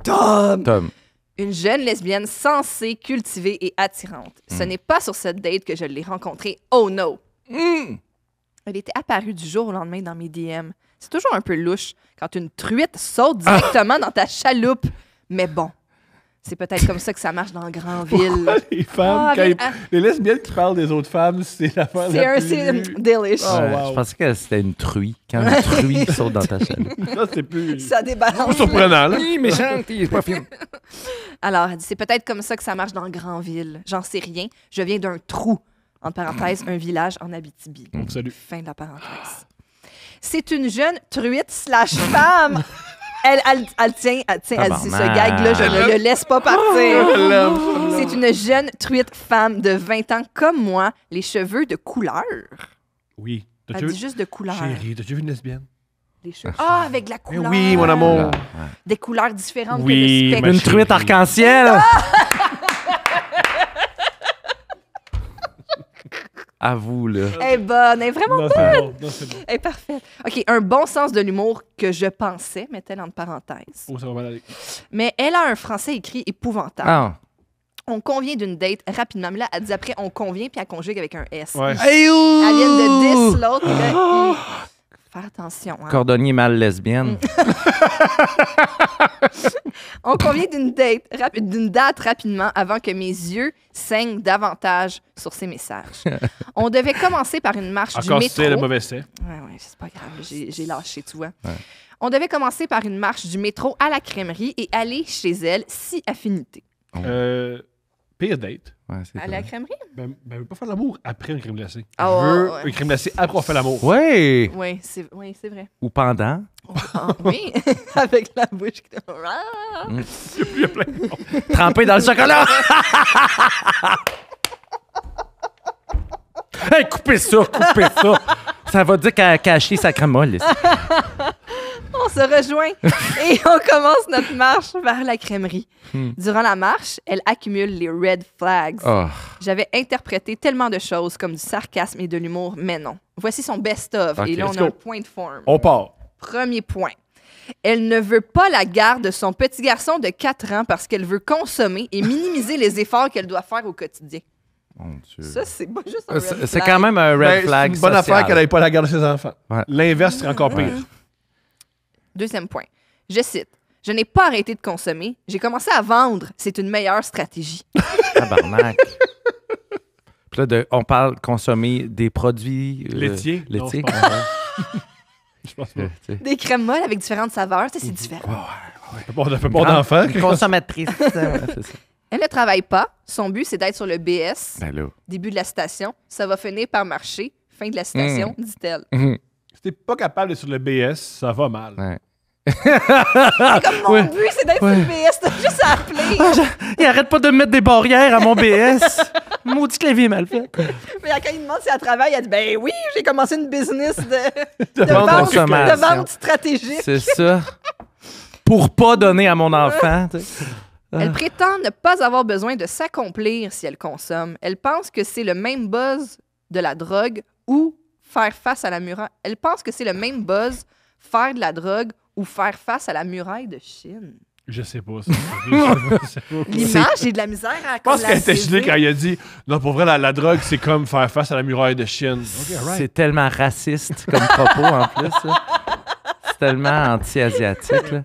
Tom! Tom. Une jeune lesbienne sensée, cultivée et attirante. Ce n'est pas sur cette date que je l'ai rencontrée. Oh no! Elle était apparue du jour au lendemain dans mes DM. C'est toujours un peu louche quand une truite saute directement dans ta chaloupe. Mais bon, c'est peut-être comme ça que ça marche dans Grandville. Les femmes, Ah, quand mais- les lesbiennes qui parlent des autres femmes, c'est l'affaire C'est la un... plus... C'est delish. Oh, wow. Je pensais que c'était une truie. Quand une truie saute dans ta chaîne. Ça, c'est plus... Ça débalance. plus surprenant, là. Oui, méchante, il est pas fine. Alors, elle dit, c'est peut-être comme ça que ça marche dans Grandville. J'en sais rien. Je viens d'un trou. Entre parenthèses, un village en Abitibi. Salut. Fin de la parenthèse. C'est une jeune truite slash femme. Elle tient, elle dit, ce gag-là, je ne le laisse pas partir. C'est une jeune truite femme de 20 ans comme moi, les cheveux de couleur. Oui. Elle T'as-tu dit vu... juste de couleur. Chérie, t'as-tu vu une lesbienne? Les cheveux. Ah, avec de la Eh couleur. oui, mon amour. Ouais. Des couleurs différentes Oui, que le spectre. ma Une chérie. truite arc-en-ciel! À vous, là. Elle est bonne, elle est vraiment Non, c'est bon. Non, c'est bon. elle est parfaite. OK, un bon sens de l'humour que je pensais, met-elle entre parenthèses. Oh, ça va mal aller. Mais elle a un français écrit épouvantable. Ah. On convient d'une date rapidement. Mais là, elle dit après, on convient, puis elle conjugue avec un S. Ouais. Hey, Elle vient de 10 l'autre. puis là, faire attention. Hein. Cordonnier mal lesbienne. On convient convient d'une date rapidement avant que mes yeux saignent davantage sur ces messages. On devait commencer par une marche du Encore métro. c'est le mauvais essai. Ouais, c'est pas grave. J'ai lâché, tu vois. Ouais. On devait commencer par une marche du métro à la crèmerie et aller chez elle, si affinité. Pire date. Ouais, aller à la crèmerie? Ben, je veux pas faire l'amour après une crème glacée. Oh, je veux une crème glacée après on fait l'amour. Oui. Oui, c'est vrai. Ou pendant. Oui, avec la bouche. Il y a plein de monde. Trempé dans le chocolat. Hey, coupez ça. Ça va dire qu'elle a caché sa crème molle. On se rejoint et on commence notre marche vers la crèmerie. Durant la marche, elle accumule les red flags. Oh. J'avais interprété tellement de choses comme du sarcasme et de l'humour, mais non. Voici son best-of. Okay, et là, on a un point de forme. On part. Premier point. Elle ne veut pas la garde de son petit garçon de 4 ans parce qu'elle veut consommer et minimiser les efforts qu'elle doit faire au quotidien. Mon Dieu. Ça, c'est pas juste un red flag. C'est quand même un red flag. C'est une bonne social. affaire qu'elle n'aille pas la garde de ses enfants. Ouais. L'inverse serait encore pire. Deuxième point. Je cite. Je n'ai pas arrêté de consommer. J'ai commencé à vendre. C'est une meilleure stratégie. Tabarnak. Puis là, on parle consommer des produits Laitiers. Laitiers. Non, je pense pas. Des crèmes molles avec différentes saveurs. Ça, c'est différent. On n'a pas d'enfants. Consommatrice. C'est ça. Elle ne travaille pas. Son but, c'est d'être sur le BS. Ben là. Début de la citation. Ça va finir par marcher. Fin de la citation, dit-elle. Si t'es pas capable d'être sur le BS, ça va mal. Ouais. Comme mon but, c'est d'être sur le BS. T'as juste à appeler. Il arrête pas de me mettre des barrières à mon BS. Maudit clavier mal fait. Mais quand il demande si elle travaille, elle dit ben oui, j'ai commencé une business de consommation. vente stratégique. C'est ça. Pour pas donner à mon enfant. Tu sais. Elle prétend ne pas avoir besoin de s'accomplir si elle consomme. Elle pense que c'est le même buzz de la drogue ou faire face à la muraille. Elle pense que c'est le même buzz faire de la drogue ou faire face à la muraille de Chine. Je sais pas ça. Je sais pas. L'image, j'ai de la misère à Je pense la qu'elle était saisir. gelée quand il a dit non, pour vrai, la drogue, c'est comme faire face à la muraille de Chine. Okay, right. C'est tellement raciste comme propos en plus. Là. C'est tellement anti-asiatique. Là.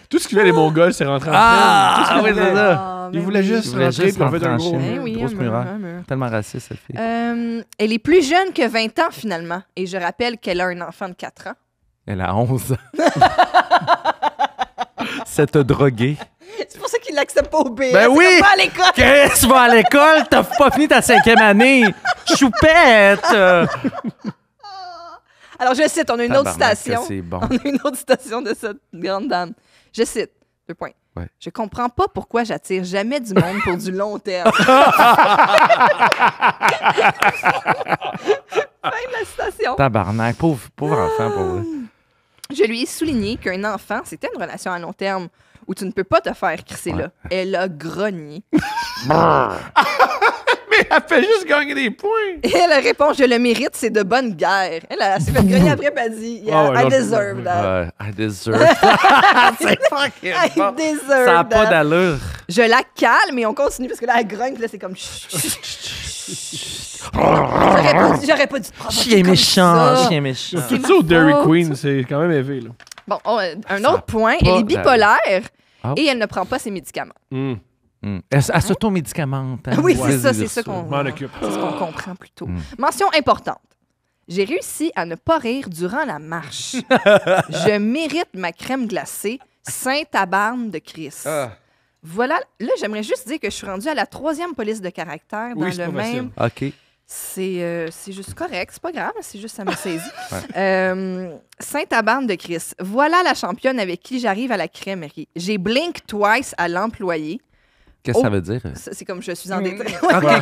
Tout ce qu'il voulait, les Mongols, c'est rentrer en Chine. Ah oui, c'est ça. Ils voulaient juste rentrer puis on fait un gros. Eh oui, grosse un muraille. mur. Tellement raciste, cette fille. Elle est plus jeune que 20 ans, finalement. Et je rappelle qu'elle a un enfant de 4 ans. Elle a 11 ans. Cette droguée. C'est pour ça qu'il l'accepte pas au BS. Ben oui! C'est comme pas à l'école. Qu'est-ce que tu vas à l'école? T'as pas fini ta 5e année. Choupette! Alors, je cite, on a une autre citation. C'est bon. On a une autre citation de cette grande dame. Je cite, 2 points. Ouais. Je comprends pas pourquoi j'attire jamais du monde pour du long terme. Fin de la citation. Tabarnak. Pauvre enfant, pour vrai. Je lui ai souligné qu'un enfant, c'était une relation à long terme où tu ne peux pas te faire crisser là. Elle a grogné. Mais elle fait juste gagner des points. Et elle répond, je le mérite, c'est de bonne guerre. Elle s'est fait grogner après, puis elle dit, yeah, I deserve that. I deserve that. C'est fucking I bon. deserve Ça n'a pas that. d'allure. Je la calme et on continue parce que là, elle grogne, puis là, c'est comme. J'aurais pas dû te provoquer Chien comme méchant, ça. chien méchant. C'est Tout ma ça au Dairy faute. Queen, c'est quand même élevé. Là. Bon, un Ça autre point, elle pas est bipolaire Oh. et elle ne prend pas ses médicaments. Elle s'automédicamente. Hein? Oui, Ouais, c'est ça, dire c'est ça qu'on Je m'en occupe. c'est ce qu'on comprend plus tôt. Mention importante. J'ai réussi à ne pas rire durant la marche. Je mérite ma crème glacée Saint-Tabarne de Chris. Voilà, là, j'aimerais juste dire que je suis rendue à la 3e police de caractère dans Oui, c'est le pas même. OK. C'est juste correct, c'est pas grave, c'est juste ça m'a saisi. Saint-Tabarne de Chris. Voilà la championne avec qui j'arrive à la crèmerie. J'ai blink twice à l'employé. Qu'est-ce que ça veut dire? Ça, c'est comme je suis en détresse. OK. Dans la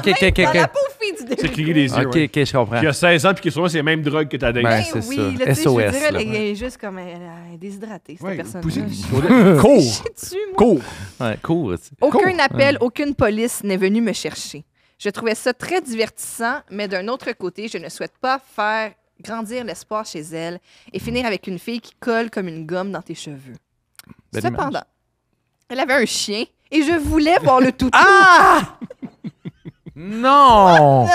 pauvre fille du début. C'est cliquer des yeux. OK, ouais. OK, je comprends. Qui a 16 ans puis qui est sûrement c'est la même drogue que ta date. Ben, Ben c'est oui, ça. là, tu sais, je SOS, veux dire, là. elle est juste comme elle est déshydratée, cette Ouais, personne-là. Cours. Dessus, moi. Cours. Ouais, cool aussi. Aucun appel, aucune police n'est venu me chercher. Je trouvais ça très divertissant, mais d'un autre côté, je ne souhaite pas faire grandir l'espoir chez elle et finir avec une fille qui colle comme une gomme dans tes cheveux. Belle Cependant, elle avait un chien et je voulais voir le toutou. Ah! Non!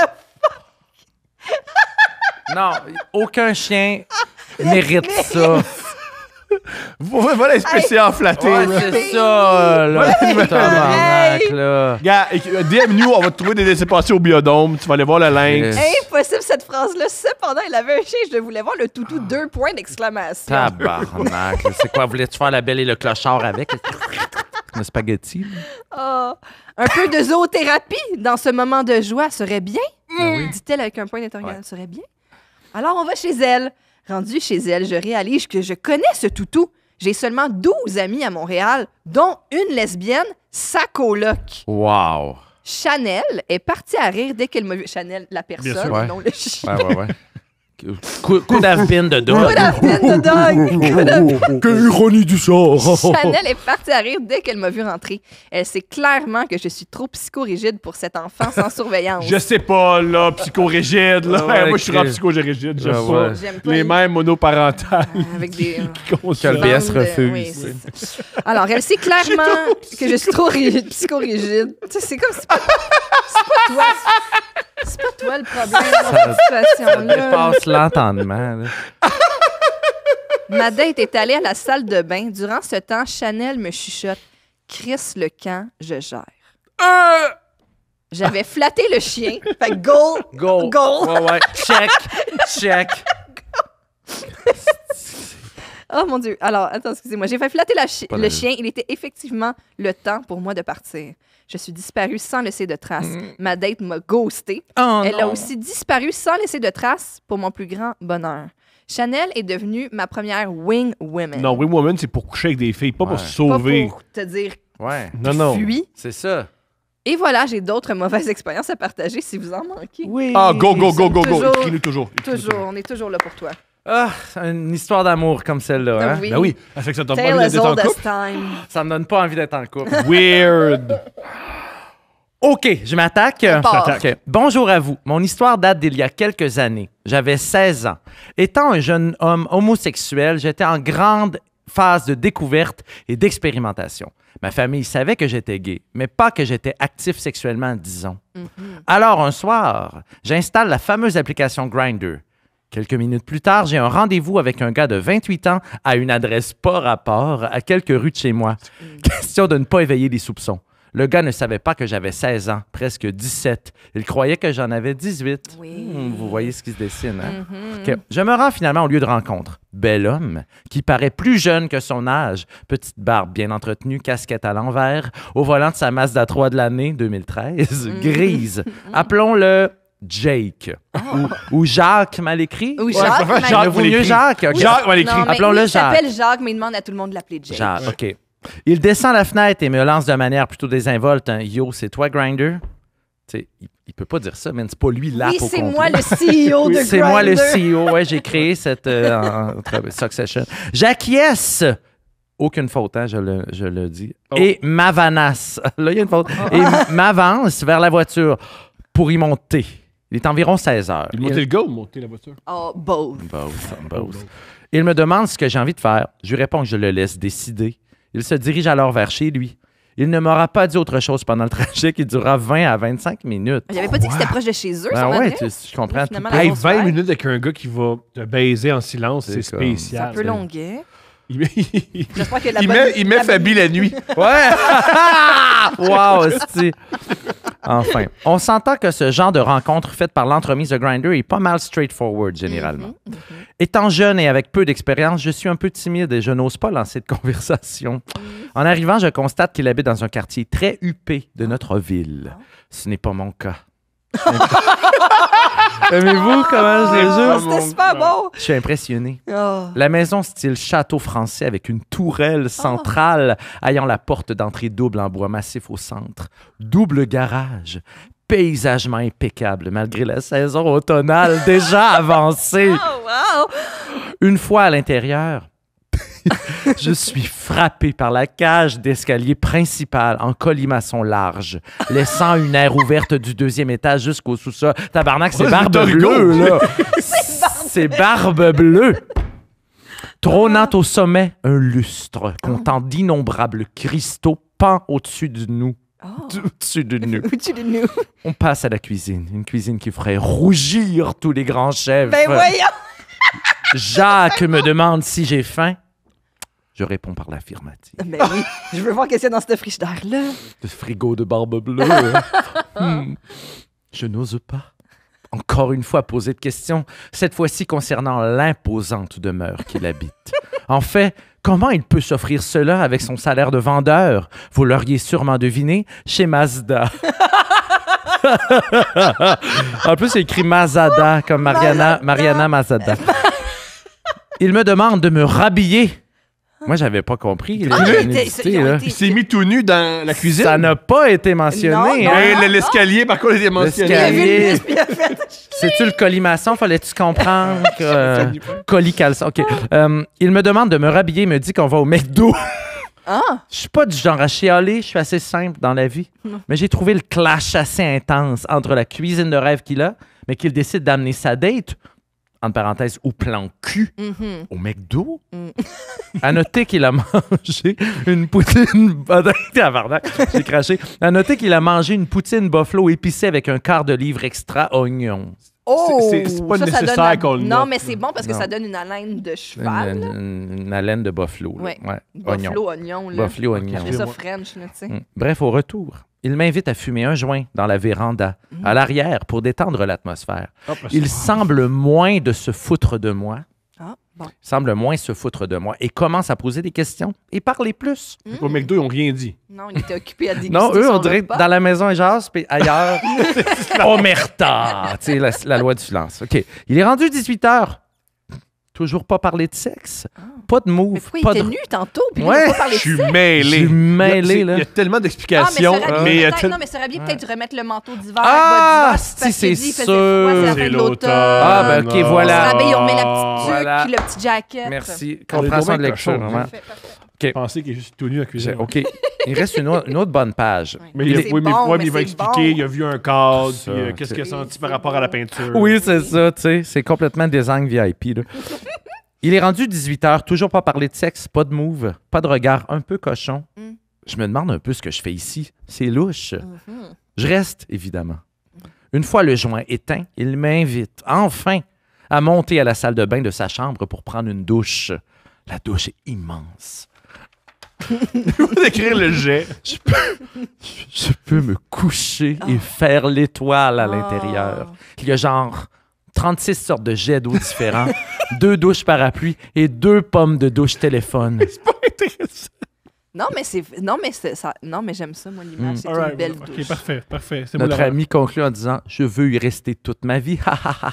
Non, aucun chien mérite ça. Voilà les spéciaux flattés. Ouais, là. c'est ça, là. Tabarnak, là. Gars, DM-nous, on va te trouver des laissés-passer au biodôme. Tu vas aller voir le lynx. Impossible cette phrase-là. Cependant, il avait un chien, je voulais voir le toutou, 2 points d'exclamation. Tabarnak. C'est quoi, voulais-tu faire la belle et le clochard avec? Le spaghetti? Ah, un peu de zoothérapie dans ce moment de joie serait bien, dit-elle avec un point d'interrogation. Serait bien. Alors, on va chez elle. Rendue chez elle, je réalise que je connais ce toutou. J'ai seulement 12 amis à Montréal, dont une lesbienne, sa coloc. Wow. Chanel est partie à rire dès qu'elle m'a vu. Chanel, la personne, sûr, ouais. non le chien. Ouais. Could have been the dog. Could have been the dog. Quelle ironie du sort! Chanel est partie à rire dès qu'elle m'a vu rentrer. Elle sait clairement que je suis trop psychorigide pour cet enfant sans surveillance. Je sais pas, là, psychorigide, là. Ouais, Moi, je suis rend ok. psychorigide, j'aime Ah, pas. ouais. J'aime pas Les mères monoparentales avec des... qui consomment. Quel BS refuse. Oui, c'est ça. Alors, elle sait clairement que je suis trop psychorigide. Tu sais, c'est comme... C'est pas toi. C'est pas toi le problème dans cette situation-là. Passe l'entendement. Là. Ma date est allée à la salle de bain. Durant ce temps, Chanel me chuchote. Chris le camp, je gère. J'avais flatté le chien. Fait que goal. Goal. Ouais. Check. Oh mon Dieu. Alors, attends, excusez-moi. J'ai fait flatter Pas le chien. Il était effectivement le temps pour moi de partir. Je suis disparue sans laisser de traces. Ma date m'a ghosté. Oh, Elle a non. aussi disparu sans laisser de traces pour mon plus grand bonheur. Chanel est devenue ma première wing woman. Non, Wing Woman, c'est pour coucher avec des filles, pas pour Ouais. se Pas sauver. pour te dire Ouais. Non. fuis. C'est ça. Et voilà, j'ai d'autres mauvaises expériences à partager si vous en manquez. Oui. Ah, go. Toujours- Écris-nous toujours. Toujours, on est toujours là pour toi. Ah, une histoire d'amour comme celle-là. Hein? Oui. Ben oui, ça fait que ça t'a pas Tale envie as d'être en old as couple. time. Ça me donne pas envie d'être en couple. Weird. OK, je m'attaque. part. OK. Bonjour à vous. Mon histoire date d'il y a quelques années. J'avais 16 ans. Étant un jeune homme homosexuel, j'étais en grande phase de découverte et d'expérimentation. Ma famille savait que j'étais gay, mais pas que j'étais actif sexuellement, disons. Alors, un soir, j'installe la fameuse application Grindr. Quelques minutes plus tard, j'ai un rendez-vous avec un gars de 28 ans à une adresse pas rapport à quelques rues de chez moi. Question de ne pas éveiller les soupçons. Le gars ne savait pas que j'avais 16 ans, presque 17. Il croyait que j'en avais 18. Oui. Vous voyez ce qui se dessine, hein? OK. Je me rends finalement au lieu de rencontre. Bel homme, qui paraît plus jeune que son âge. Petite barbe bien entretenue, casquette à l'envers, au volant de sa Mazda 3 de l'année 2013, grise. Appelons-le Jake. Ou Jacques mal écrit. Ou Ouais, Jacques. préfère mais- Jacques. Vaut mieux l'écrit. Jacques. OK. Jacques, on l'écrit. Non, mais Appelons-le il s'appelle Jacques. Jacques, mais il demande à tout le monde de l'appeler Jake. Jacques, OK. Il descend la fenêtre et me lance de manière plutôt désinvolte un « Yo, c'est toi, Grindr? » Tu sais, il peut pas dire ça, mais c'est pas lui là Oui, pour c'est moi le CEO de Grindr. C'est moi le CEO. Ouais, j'ai créé cette Succession. J'acquiesce. Aucune faute, hein, je le dis. Oh. Et m'avanasse. Là, il y a une faute. Et m'avance vers la voiture pour y monter. Il est environ 16 heures. Il montait le gars ou monter la voiture? Oh, both. Both. Il me demande ce que j'ai envie de faire. Je lui réponds que je le laisse décider. Il se dirige alors vers chez lui. Il ne m'aura pas dit autre chose pendant le trajet qui durera 20 à 25 minutes. J'avais pas dit que c'était proche de chez eux, Ben son ouais, adresse. je comprends. Finalement, tout. la Hey, grosse 20 vague. minutes avec un gars qui va te baiser en silence, C'est c'est comme- spécial. C'est un peu longuet. Il met, J'espère que la il bonne- met, il met la Fabi la nuit. Ouais! Wow, hostie. Enfin, on s'entend que ce genre de rencontre faite par l'entremise de Grindr est pas mal straightforward, généralement. Étant jeune et avec peu d'expérience, je suis un peu timide et je n'ose pas lancer de conversation. En arrivant, je constate qu'il habite dans un quartier très huppé de notre ville. Ce n'est pas mon cas. Aimez-vous comment je les Oh, jure? c'était super beau. Je suis impressionné. Oh. La maison style château français avec une tourelle centrale ayant la porte d'entrée double en bois massif au centre. Double garage. Paysagement impeccable malgré la saison automnale déjà avancée. Oh, wow. Une fois à l'intérieur, je suis frappé par la cage d'escalier principale en colimaçon large, laissant une aire ouverte du deuxième étage jusqu'au sous-sol. Tabarnak, c'est Ouais, barbe Victor Hugo. bleue, là! C'est barbe bleue! Trônant au sommet, un lustre comptant d'innombrables cristaux pend au-dessus de nous. Au-dessus de nous. Au-dessus de nous. On passe à la cuisine. Une cuisine qui ferait rougir tous les grands chefs. Ben voyons. Jacques me demande si j'ai faim. Je réponds par l'affirmative. Ben oui, je veux voir qu'est-ce qu'il y a dans ce frigidaire-là. Le frigo de Barbe Bleue. Je n'ose pas. Encore une fois, poser de questions, cette fois-ci concernant l'imposante demeure qu'il habite. En fait, comment il peut s'offrir cela avec son salaire de vendeur? Vous l'auriez sûrement deviné, chez Mazda. En plus, c'est écrit Mazada, comme Mariana Mazada. Il me demande de me rhabiller. Moi, j'avais pas compris. Il s'est mis tout nu dans la cuisine. Ça n'a pas été mentionné. Non, hein? L'escalier, par contre, était mentionné. Il a vu le L'escalier. muscle, puis il a fait... C'est-tu le colimaçon? Fallait-tu comprendre? Colis caleçon. OK. Il me demande de me rhabiller. Il me dit qu'on va au McDo. Ah! Je suis pas du genre à chialer. Je suis assez simple dans la vie. Mais j'ai trouvé le clash assez intense entre la cuisine de rêve qu'il a, mais qu'il décide d'amener sa date, entre parenthèses, au plan cul, au McDo. À noter qu'il a mangé une poutine... J'ai craché. À noter qu'il a mangé une poutine buffalo épicée avec un quart de livre extra oignon. Oh! C'est pas Ça nécessaire donne qu'on le Non, note. mais c'est bon parce que Non. ça donne une haleine de cheval. Une haleine de buffalo. Là. Ouais. Oignon. Buffalo, oignon. Là. Buffalo, oignon. On fait ça French, là, tu sais. Bref, au retour, il m'invite à fumer un joint dans la véranda, à l'arrière, pour détendre l'atmosphère. Il semble moins de se foutre de moi. Ah, bon. Il semble moins se foutre de moi et commence à poser des questions et parler plus. Au McDo, ils n'ont rien dit. Non, il était occupé à déguster Non, eux, son on dirait repas. dans la maison et jase, puis ailleurs, omerta. Tu sais, la loi du silence. OK. Il est rendu 18h. Toujours pas parlé de sexe. Pas de Mais move. pourquoi Pas il était de... nu tantôt? Puis Ouais, il n'a pas parlé Je de suis sexe? mêlé. Je suis mêlé, là. Il y a tellement d'explications. Ah, mais mais il y a non, mais ça aurait bien peut-être remettre le manteau d'hiver. Ah, bas si, d'hiver, c'est parce qu'il dit, il faisait sûr. froid, c'est la fin C'est de l'automne. Ah, ben, OK, voilà. On se rhabille, on met la petite tuque, Voilà. puis le petit jacket. Merci. On est Compréhension de donc bien lecture. cochon, Vraiment. Parfait, parfait. Je pensais qu'il est juste tout nu à la cuisine. OK. Il reste une autre bonne page. Mais, Mais il, c'est oui, mais, bon, ouais, mais il va c'est expliquer, bon. il a vu un cadre, Ça, puis qu'est-ce qu'il a c'est- senti c'est par rapport à la peinture. Oui, c'est ça, tu sais. C'est complètement design VIP, là. Il est rendu 18h, toujours pas parler de sexe, pas de move, pas de regard un peu cochon. Je me demande un peu ce que je fais ici. C'est louche. Je reste, évidemment. Une fois le joint éteint, il m'invite, enfin, à monter à la salle de bain de sa chambre pour prendre une douche. La douche est immense. Il faut décrire le jet. Je peux me coucher et faire l'étoile à l'intérieur. Il y a genre 36 sortes de jets d'eau différents, 2 douches parapluies et 2 pommes de douche téléphone. C'est pas intéressant. Non, mais j'aime ça, moi, l'image. C'est Alright, une belle ok, douche. parfait, parfait. C'est Notre moi, ami conclut en disant « Je veux y rester toute ma vie. » Ah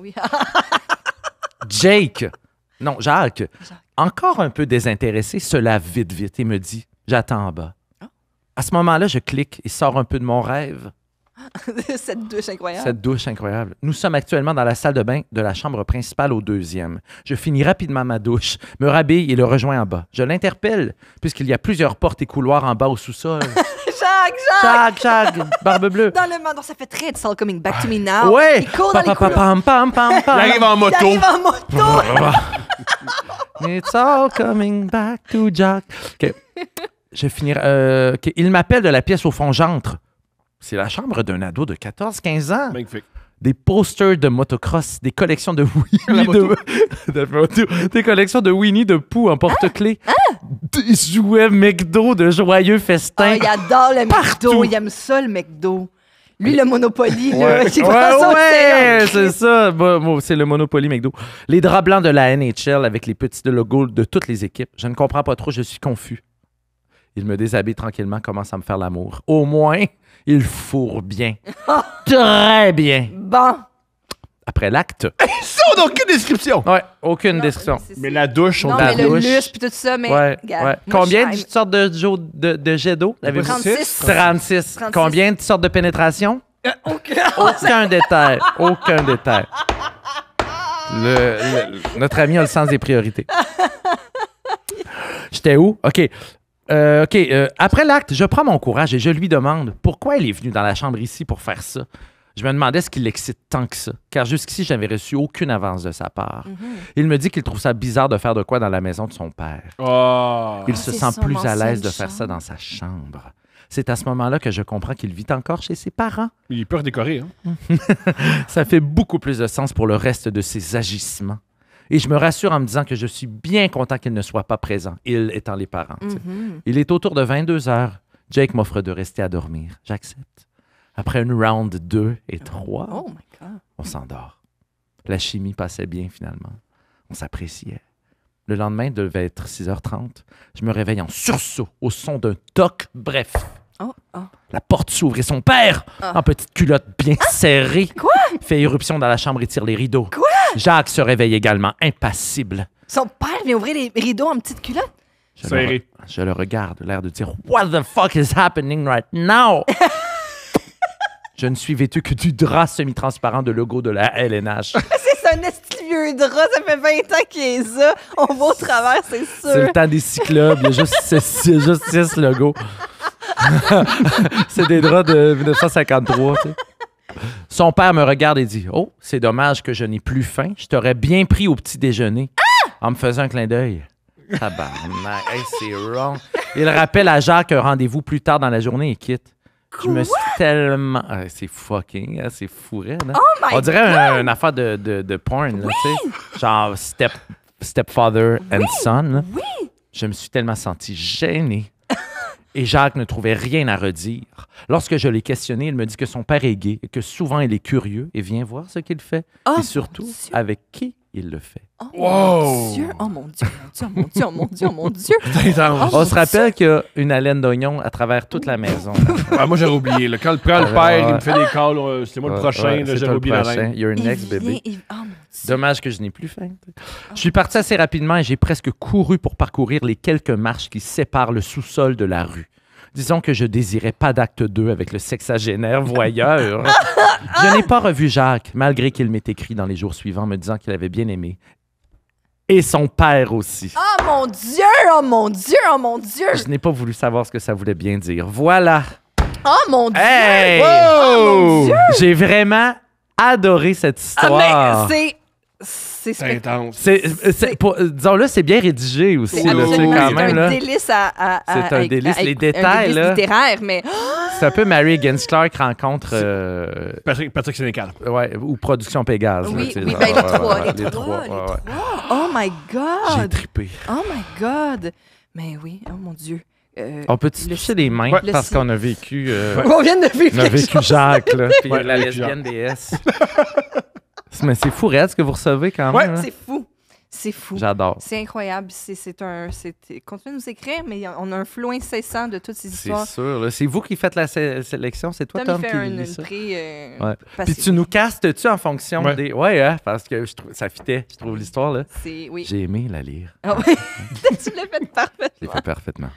oui. Jake, Jacques, encore un peu désintéressé, se lave vite et me dit « J'attends en bas. » À ce moment-là, je clique et sors un peu de mon rêve. Cette douche incroyable. Cette douche incroyable. Nous sommes actuellement dans la salle de bain de la chambre principale au 2e. Je finis rapidement ma douche, me rhabille et le rejoins en bas. Je l'interpelle, puisqu'il y a plusieurs portes et couloirs en bas au sous-sol. Jacques, Barbe Bleue. Dans le mandon, ça fait très It's all coming back to me now. Ouais. Il court dans les couloirs. Pam, pam, pam, Il pam. arrive en moto. Il arrive en moto. It's all coming back to Jack. OK. Je finirai. OK. Il m'appelle de la pièce au fond, j'entre. C'est la chambre d'un ado de 14-15 ans. Magnifique. Des posters de motocross, des collections de Winnie des collections de Winnie de Pooh en porte-clés, des jouets McDo de joyeux festins. Ah, il adore le Partout. McDo. Il aime ça, le McDo. Lui, le Monopoly, là. Ouais, il prend ça au ouais, crayon. c'est ça. Bon, c'est le Monopoly McDo. Les draps blancs de la NHL avec les petits logos de toutes les équipes. Je ne comprends pas trop, je suis confus. Il me déshabille tranquillement, commence à me faire l'amour. Au moins, il fourre bien. Très bien. Bon. Après l'acte. Ça, on n'a aucune description. Ouais, aucune Non, description. Mais la douche, on Non, la mais le douche. lustre puis tout ça, mais... Ouais, regarde, ouais. moi, Combien je de t'aime. sortes de jets d'eau? Avez-vous 36. 36. 36. Combien de sortes de pénétration? Aucun détail. Aucun détail. Notre ami a le sens des priorités. J'étais où? OK. Après l'acte, je prends mon courage et je lui demande pourquoi il est venu dans la chambre ici pour faire ça. Je me demandais ce qui l'excite tant que ça, car jusqu'ici, je n'avais reçu aucune avance de sa part. Il me dit qu'il trouve ça bizarre de faire de quoi dans la maison de son père. Oh. Il se c'est sent son plus à l'aise de ancienne faire ça chambre. dans sa chambre. C'est à ce moment-là que je comprends qu'il vit encore chez ses parents. Il est peur décoré, hein? Ça fait beaucoup plus de sens pour le reste de ses agissements. Et je me rassure en me disant que je suis bien content qu'il ne soit pas présent, il étant les parents. tu sais. Il est autour de 22 heures. Jake m'offre de rester à dormir. J'accepte. Après une round 2 et 3, Oh my God. on s'endort. La chimie passait bien finalement. On s'appréciait. Le lendemain, il devait être 6h30. Je me réveille en sursaut au son d'un toc. Bref, Oh. la porte s'ouvre et son père, en petite culotte bien serrée, fait irruption dans la chambre et tire les rideaux. Quoi? Jacques se réveille également, impassible. Son père vient ouvrir les rideaux en petite culotte. Je le regarde, l'air de dire « What the fuck is happening right now? » Je ne suis vêtu que du drap semi-transparent de logo de la LNH. C'est un esti vieux drap, ça fait 20 ans qu'il est ça. On va au travers, c'est sûr. C'est le temps des cyclopes, il y a juste 6 logos. C'est des draps de 1953, tu sais. Son père me regarde et dit « Oh, c'est dommage que je n'ai plus faim. Je t'aurais bien pris au petit déjeuner. » En me faisant un clin d'œil. Tabarnak, hey, c'est wrong. Il rappelle à Jacques un rendez-vous plus tard dans la journée et quitte. Je me suis tellement... c'est fucking... c'est fou, raide, hein? Oh my On dirait God! une affaire de porn, là, tu sais. Genre stepfather and son. Là. Oui! Je me suis tellement senti gêné. Et Jacques ne trouvait rien à redire. Lorsque je l'ai questionné, il me dit que son père est gay et que souvent il est curieux et vient voir ce qu'il fait. Oh, et surtout, mon Dieu. avec qui il le fait. Oh Wow! mon Dieu! Oh mon Dieu! Oh mon Dieu! Oh mon Dieu! Oh mon Dieu! C'est intense. Oh, On se rappelle qu'il y a une haleine d'oignon à travers toute la maison. Ah, moi, j'avais oublié. Là. Quand le père, il me fait des calls. C'est moi le prochain. Ouais, là, c'est j'avais toi le oublié la prochain. reine. You're Il next, vient, bébé. oh mon Dieu! Dommage que je n'ai plus faim. Je suis parti assez rapidement et j'ai presque couru pour parcourir les quelques marches qui séparent le sous-sol de la rue. Disons que je désirais pas d'acte 2 avec le sexagénaire voyeur. Je n'ai pas revu Jacques, malgré qu'il m'ait écrit dans les jours suivants me disant qu'il avait bien aimé. Et son père aussi. Oh mon Dieu! Oh mon Dieu! Oh mon Dieu! Je n'ai pas voulu savoir ce que ça voulait bien dire. Voilà. Oh mon Dieu! Hey! Oh mon Dieu! J'ai vraiment adoré cette histoire. Ah, mais c'est C'est intense. Disons-le, c'est bien rédigé aussi. C'est Là, tu sais, absolument quand c'est même, un là. délice à C'est un délice. Les détails, un délice là. littéraire, mais C'est un peu Mary Higgins Clark rencontre Patrick Sénécal. ouais, ou Production Pégase. oui, là, tu sais, oui, genre, ben les ouais, trois, ouais, les trois. ouais, ouais. Oh my J'ai God! trippé. Oh my God! Mais oui, oh mon Dieu. On peut-tu toucher les mains Ouais. parce qu'on a vécu... On vient de vivre on a quelque vécu chose. Jacques, là, puis Ouais, la vécu lesbienne déesse. Mais c'est fou, Red, ce que vous recevez quand même. Ouais, hein? C'est fou. C'est fou. J'adore. C'est incroyable. Continuez de nous écrire, mais on a un flot incessant de toutes ces C'est histoires. sûr. Là. C'est vous qui faites la sélection. C'est toi, Tom, Tom, il qui fait lit une ça. prix. Ouais. parce Puis que tu nous castes-tu en fonction Ouais. des... Ouais, hein, parce que ça fitait, je trouve, l'histoire. Là. Oui. J'ai aimé la lire. Ah oui. Tu l'as fait Je l'ai parfaitement. fait parfaitement.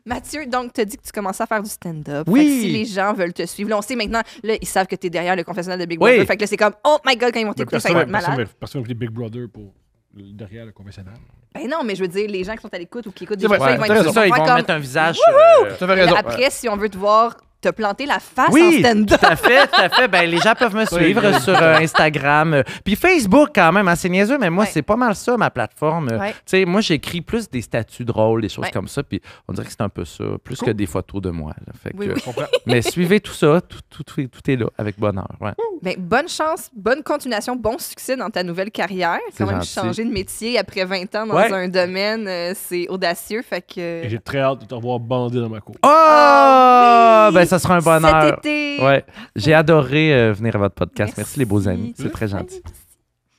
Mathieu, donc, tu as dit que tu commençais à faire du stand-up. Oui. Fait que si les gens veulent te suivre, là, on sait maintenant, là, ils savent que tu es derrière le confessionnal de Big Oui. Brother. Fait que là, c'est comme, oh my God, quand ils vont Mais t'écouter, ça va être personne malade. ne veut Big Brother pour derrière le conventionnel. Ben non, mais je veux dire, les gens qui sont à l'écoute ou qui écoutent des C'est vrai, choses, Ouais, ils vont t'as être raison. c'est ça, ils faire vont comme- mettre un visage sur... Tu avais raison. Après, si on veut te voir te planter la face en Oui, stand-up. tout à fait, tout à fait. Ben, les gens peuvent me suivre sur Instagram. Puis Facebook, quand même, hein, c'est niaiseux, mais moi, Ouais. c'est pas mal ça, ma plateforme. Ouais. Tu sais, moi, j'écris plus des statuts drôles, des choses Ouais. comme ça, puis on dirait que c'est un peu ça, plus que des photos de moi. Là. Fait que, Oui, oui. mais suivez tout ça, tout est là, avec bonheur. Ouais. Ben, bonne chance, bonne continuation, bon succès dans ta nouvelle carrière. C'est Quand même gentil. changer de métier après 20 ans dans Ouais. un domaine, c'est audacieux. Fait que. Et j'ai très hâte de te revoir bandé dans ma cour. Oh! Ah oui! Ben, ça sera un bonheur. Cet été. Ouais. J'ai adoré venir à votre podcast. Merci les beaux amis. Merci. C'est très gentil. Merci.